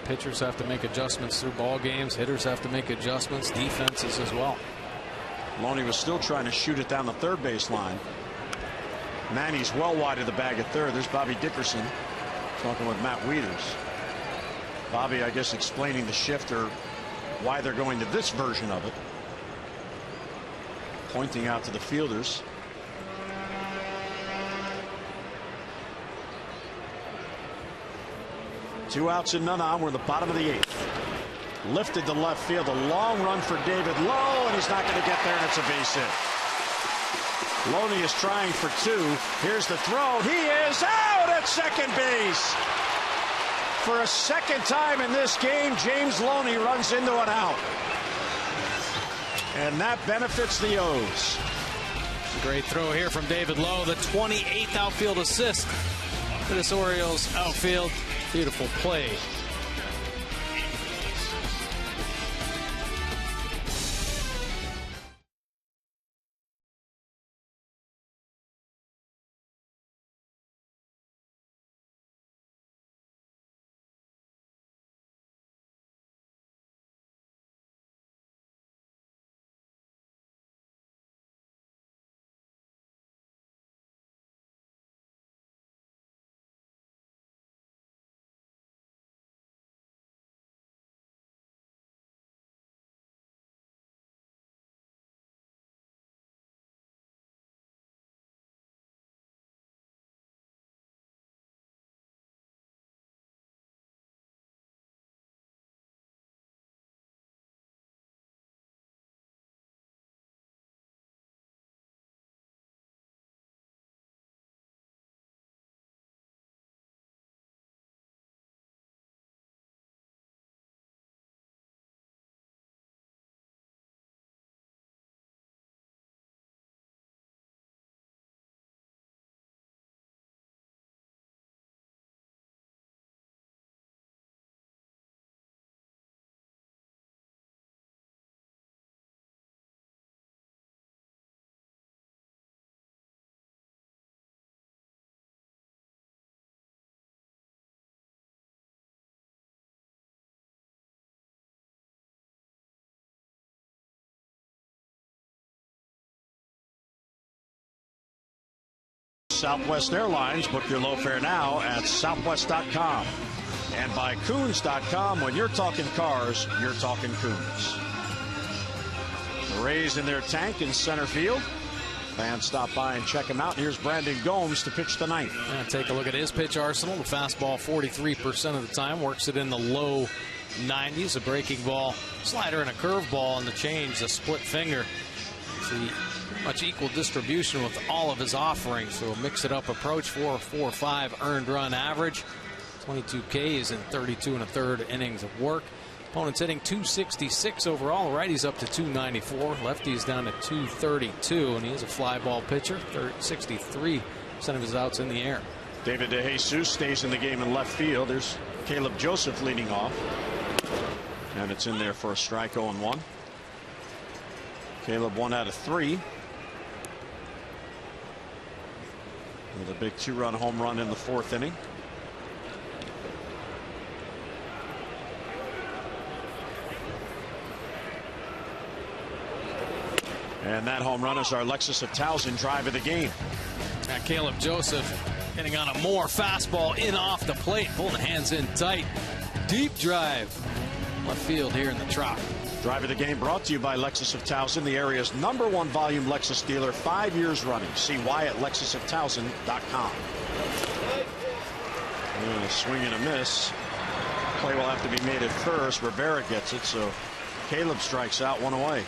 [SPEAKER 2] Pitchers have to make adjustments through ball games. Hitters have to make adjustments. Defenses as well.
[SPEAKER 1] Loney was still trying to shoot it down the third base line. Manny's well wide of the bag at third. There's Bobby Dickerson talking with Matt Wieters. Bobby, I guess, explaining the shift or why they're going to this version of it. Pointing out to the fielders. Two outs and none on. We're in the bottom of the 8th. Lifted to left field. A long run for David Lowe, and he's not going to get there, and it's a base hit. Loney is trying for 2. Here's the throw. He is out at second base. For a second time in this game, James Loney runs into an out. And that benefits the O's.
[SPEAKER 2] Great throw here from David Lowe, the 28th outfield assist for this Orioles outfield. Beautiful play.
[SPEAKER 1] Southwest Airlines. Book your low fare now at southwest.com and by Coons.com. When you're talking cars, you're talking Coons. The Rays in their tank in center field. Fans stop by and check him out. Here's Brandon Gomes to pitch the 9th.
[SPEAKER 2] Yeah, take a look at his pitch arsenal. The fastball 43% of the time, works it in the low 90s. A breaking ball, slider, and a curveball on the change. The split finger. See, much equal distribution with all of his offerings. So a mix-it-up approach, 4.45 earned run average, 22 Ks in 32 1/3 innings of work. Opponents hitting 266 overall. Righties up to 294. Lefties down to 232, and he is a fly ball pitcher. 63% of his outs in the air.
[SPEAKER 1] David DeJesus stays in the game in left field. There's Caleb Joseph leading off, and it's in there for a strike. 0-1. Caleb 1 out of 3. With a big 2-run home run in the 4th inning. And that home run is our Lexus of Towson drive of the game.
[SPEAKER 2] Caleb Joseph hitting on a more fastball in off the plate, pulling the hands in tight. Deep drive left field here in the Trop.
[SPEAKER 1] Drive of the game brought to you by Lexus of Towson, the area's #1 volume Lexus dealer, 5 years running. See why at lexusoftowson.com. A swing and a miss. Play will have to be made at first. Rivera gets it, so Caleb strikes out, 1 away.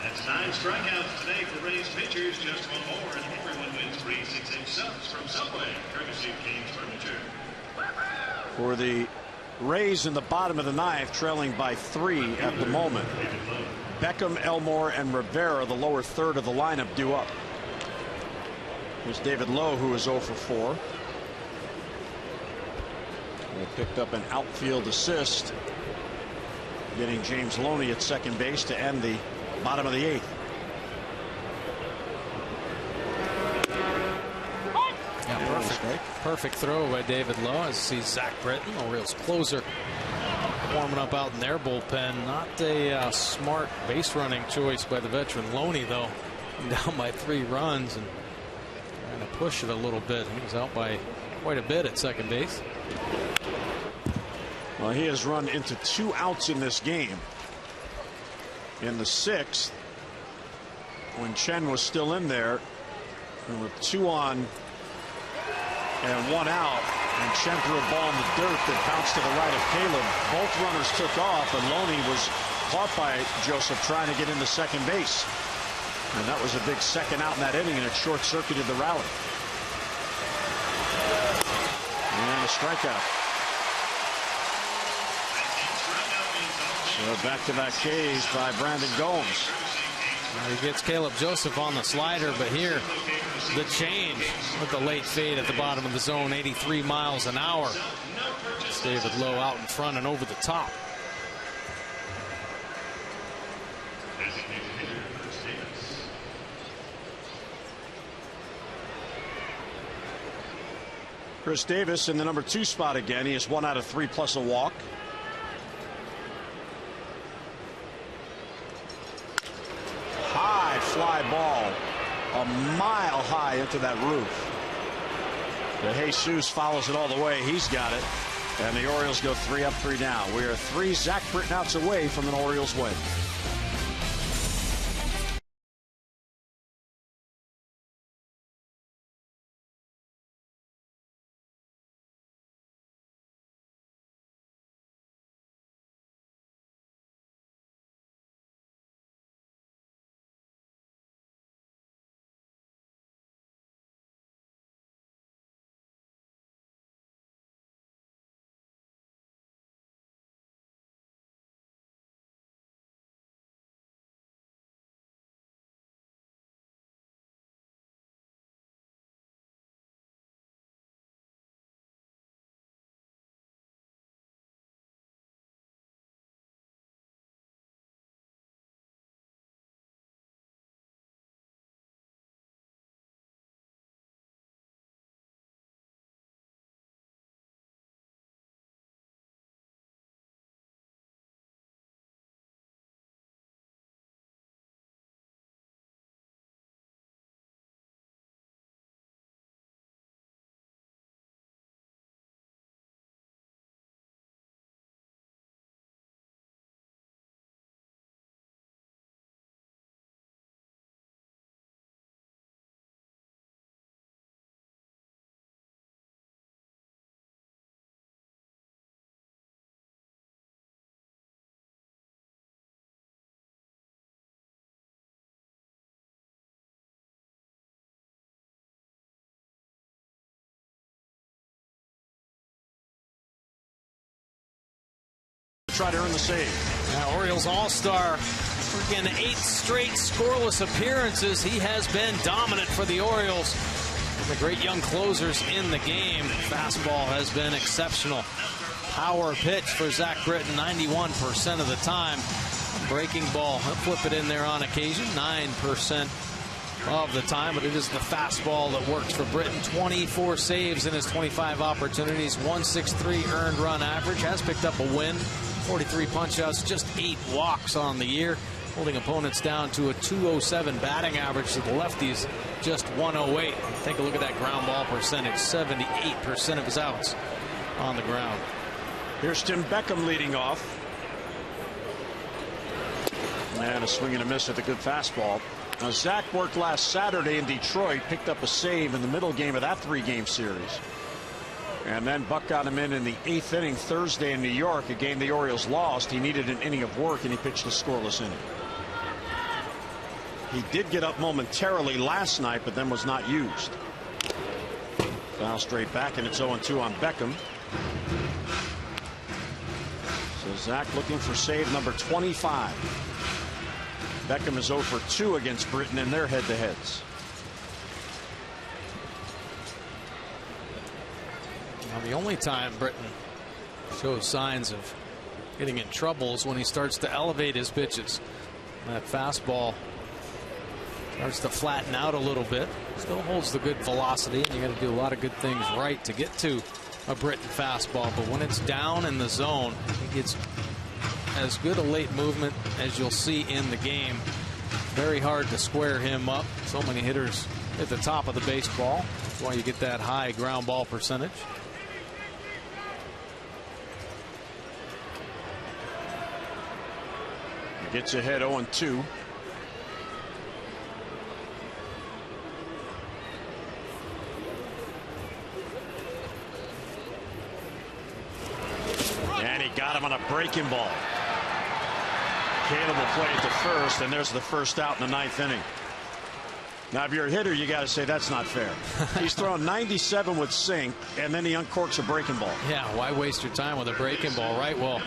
[SPEAKER 4] That's 9 strikeouts today for Rays pitchers. Just 1 more, and everyone wins 3 6-inch subs from Subway, courtesy of King's Furniture.
[SPEAKER 1] For the Rays in the bottom of the 9th, trailing by 3 at the moment. Beckham, Elmore, and Rivera, the lower third of the lineup, due up. Here's David Lowe, who is 0 for 4. They picked up an outfield assist, getting James Loney at second base to end the bottom of the 8th.
[SPEAKER 2] Perfect throw by David Lowe. As you see Zack Britton, Orioles closer, warming up out in their bullpen. Not a smart base running choice by the veteran Loney, though. Down by 3 runs and trying to push it a little bit. He was out by quite a bit at second base.
[SPEAKER 1] Well, he has run into 2 outs in this game. In the 6th, when Chen was still in there, and with 2 on and 1 out, and Chen threw a ball in the dirt that bounced to the right of Caleb. Both runners took off, and Loney was caught by Joseph trying to get into second base. And that was a big second out in that inning, and it short-circuited the rally. And a strikeout. So back-to-back Ks by Brandon Gomes.
[SPEAKER 2] Well, he gets Caleb Joseph on the slider, but here the change with the late fade at the bottom of the zone, 83 miles an hour. It's David Lowe out in front and over the top.
[SPEAKER 1] Chris Davis in the number 2 spot again. He is 1 out of 3 plus a walk. High fly ball, a mile high into that roof. The Jesus follows it all the way. He's got it. And the Orioles go 3 up, 3 down. We are 3 Zack Britton outs away from an Orioles win. Try to earn the save.
[SPEAKER 2] Now, Orioles All-Star, again, 8 straight scoreless appearances. He has been dominant for the Orioles. And the great young closers in the game. Fastball has been exceptional. Power pitch for Zack Britton 91% of the time. Breaking ball, he'll flip it in there on occasion, 9% of the time, but it is the fastball that works for Britton. 24 saves in his 25 opportunities, 163 earned run average, has picked up a win, 43 punchouts, just 8 walks on the year, holding opponents down to a 207 batting average. To the lefties, just 108. Take a look at that ground ball percentage, 78% of his outs on the ground.
[SPEAKER 1] Here's Tim Beckham leading off. And a swing and a miss at the good fastball. Now, Zach worked last Saturday in Detroit, picked up a save in the middle game of that 3-game series. And then Buck got him in the 8th inning Thursday in New York, a game the Orioles lost. He needed an inning of work, and he pitched a scoreless inning. He did get up momentarily last night, but then was not used. Foul straight back, and it's 0-2 on Beckham. So Zach looking for save number 25. Beckham is 0 for 2 against Britton in their head-to-heads.
[SPEAKER 2] Now, the only time Britton shows signs of getting in trouble is when he starts to elevate his pitches. That fastball starts to flatten out a little bit. Still holds the good velocity, and you got to do a lot of good things right to get to a Britton fastball. But when it's down in the zone, he gets as good a late movement as you'll see in the game. Very hard to square him up. So many hitters at the top of the baseball. That's why you get that high ground ball percentage.
[SPEAKER 1] Gets ahead 0-2. And he got him on a breaking ball. Caleb will play it to first, and there's the first out in the 9th inning. Now, if you're a hitter, you got to say that's not fair. He's thrown 97 with sink, and then he uncorks a breaking ball.
[SPEAKER 2] Yeah, why waste your time with a breaking ball, right? Well,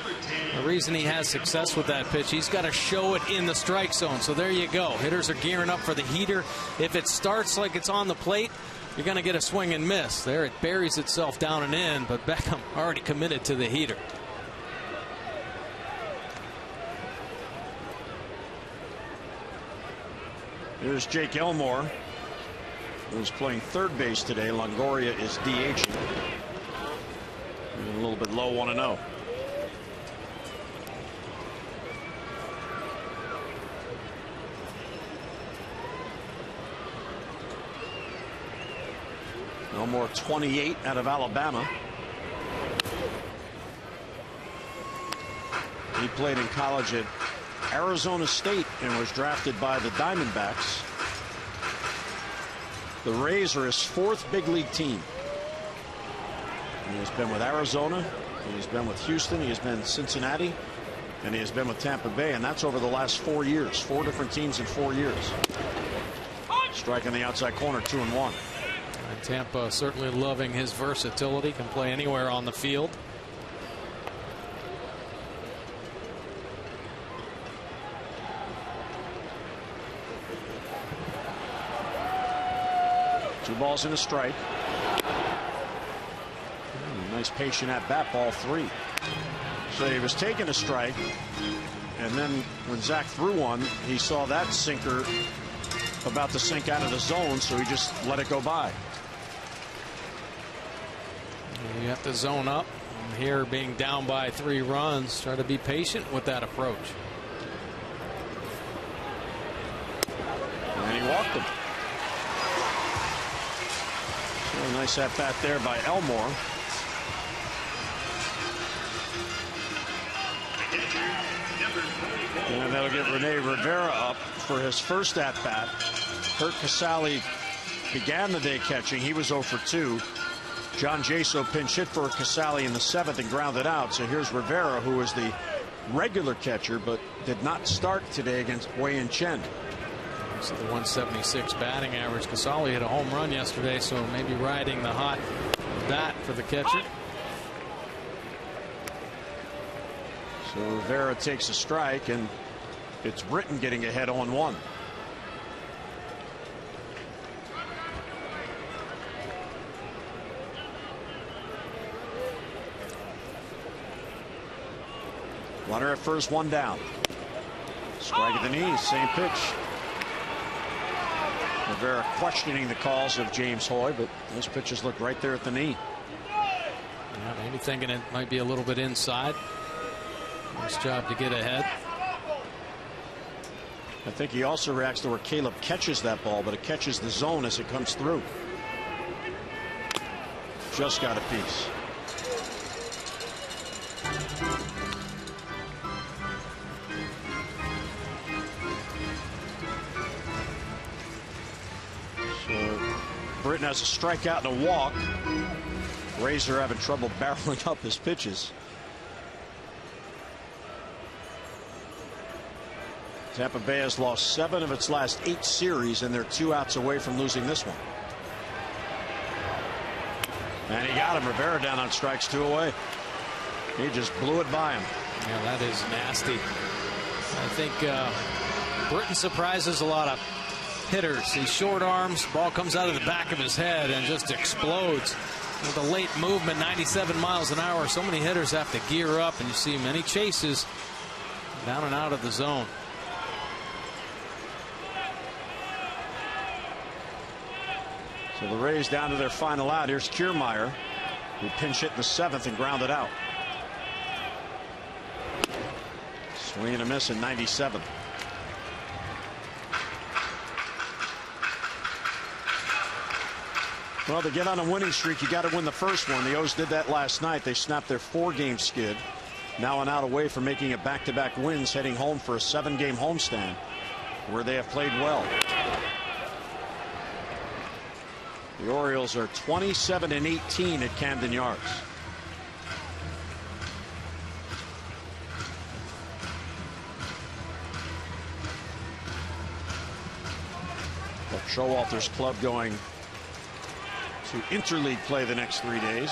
[SPEAKER 2] the reason he has success with that pitch, he's got to show it in the strike zone. So there you go. Hitters are gearing up for the heater. If it starts like it's on the plate, you're going to get a swing and miss. There it buries itself down and in, but Beckham already committed to the heater.
[SPEAKER 1] Here's Jake Elmore, who's playing third base today. Longoria is DHing. A little bit low, 1-0. Elmore, 28 out of Alabama. He played in college at Arizona State and was drafted by the Diamondbacks. The Rays are his 4th big league team. He has been with Arizona, he's been with Houston, he has been Cincinnati, and he has been with Tampa Bay, and that's over the last 4 years. 4 different teams in 4 years. Strike on the outside corner, 2-1.
[SPEAKER 2] And Tampa certainly loving his versatility, can play anywhere on the field.
[SPEAKER 1] Two balls and a strike. Nice patient at bat, ball 3. So he was taking a strike, and then when Zack threw one, he saw that sinker about to sink out of the zone, so he just let it go by.
[SPEAKER 2] You have to zone up. And here, being down by 3 runs, try to be patient with that approach.
[SPEAKER 1] And he walked him. Really nice at bat there by Elmore. And that'll get Rene Rivera up for his first at bat. Kurt Casale began the day catching. He was 0 for 2. John Jaso pinch hit for Casale in the 7th and grounded out. So here's Rivera, who is the regular catcher but did not start today against Wei-Yin Chen.
[SPEAKER 2] So the 176 batting average. Casale hit a home run yesterday, so maybe riding the hot bat for the catcher.
[SPEAKER 1] So Rivera takes a strike, and it's Britton getting ahead 0-1. Runner at first, 1 down. Strike at the knee, same pitch. Rivera questioning the calls of James Hoy, but those pitches look right there at the knee.
[SPEAKER 2] Yeah, maybe thinking it might be a little bit inside. Nice job to get ahead.
[SPEAKER 1] I think he also reacts to where Caleb catches that ball, but it catches the zone as it comes through. Just got a piece. Britton has a strikeout and a walk. Rays are having trouble barreling up his pitches. Tampa Bay has lost 7 of its last 8 series, and they're 2 outs away from losing this one. And he got him. Rivera down on strikes, 2 away. He just blew it by him.
[SPEAKER 2] Yeah, that is nasty. I think Britton surprises a lot of hitters. He short arms, ball comes out of the back of his head and just explodes. With a late movement, 97 miles an hour, so many hitters have to gear up, and you see many chases down and out of the zone.
[SPEAKER 1] So the Rays down to their final out. Here's Kiermaier, who pinch hit in the 7th and grounded out. Swing and a miss in 97. Well, to get on a winning streak, you got to win the first one. The O's did that last night. They snapped their 4-game skid. Now an out away from making it back-to-back wins, heading home for a 7-game homestand where they have played well. The Orioles are 27-18 at Camden Yards. The Showalter's club going to interleague play the next 3 days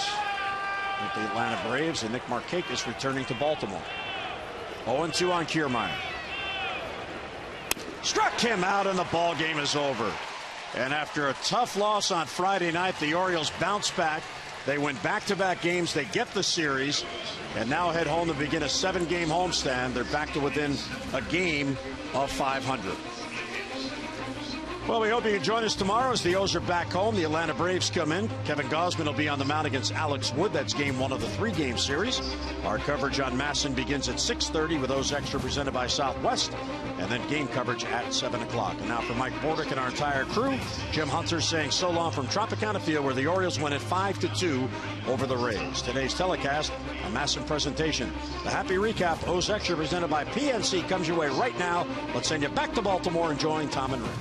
[SPEAKER 1] with the Atlanta Braves, and Nick Markakis returning to Baltimore. 0-2 on Kiermaier. Struck him out, and the ball game is over. And after a tough loss on Friday night, the Orioles bounce back. They win back-to-back games. They get the series, and now head home to begin a 7-game homestand. They're back to within a game of 500. Well, we hope you can join us tomorrow as the O's are back home. The Atlanta Braves come in. Kevin Gausman will be on the mound against Alex Wood. That's game 1 of the 3-game series. Our coverage on MASN begins at 6:30 with O's Extra presented by Southwest, and then game coverage at 7 o'clock. And now for Mike Bordick and our entire crew, Jim Hunter saying so long from Tropicana Field, where the Orioles win at 5-2 over the Rays. Today's telecast, a MASN presentation. The happy recap, O's Extra presented by PNC, comes your way right now. Let's send you back to Baltimore and join Tom and Rick.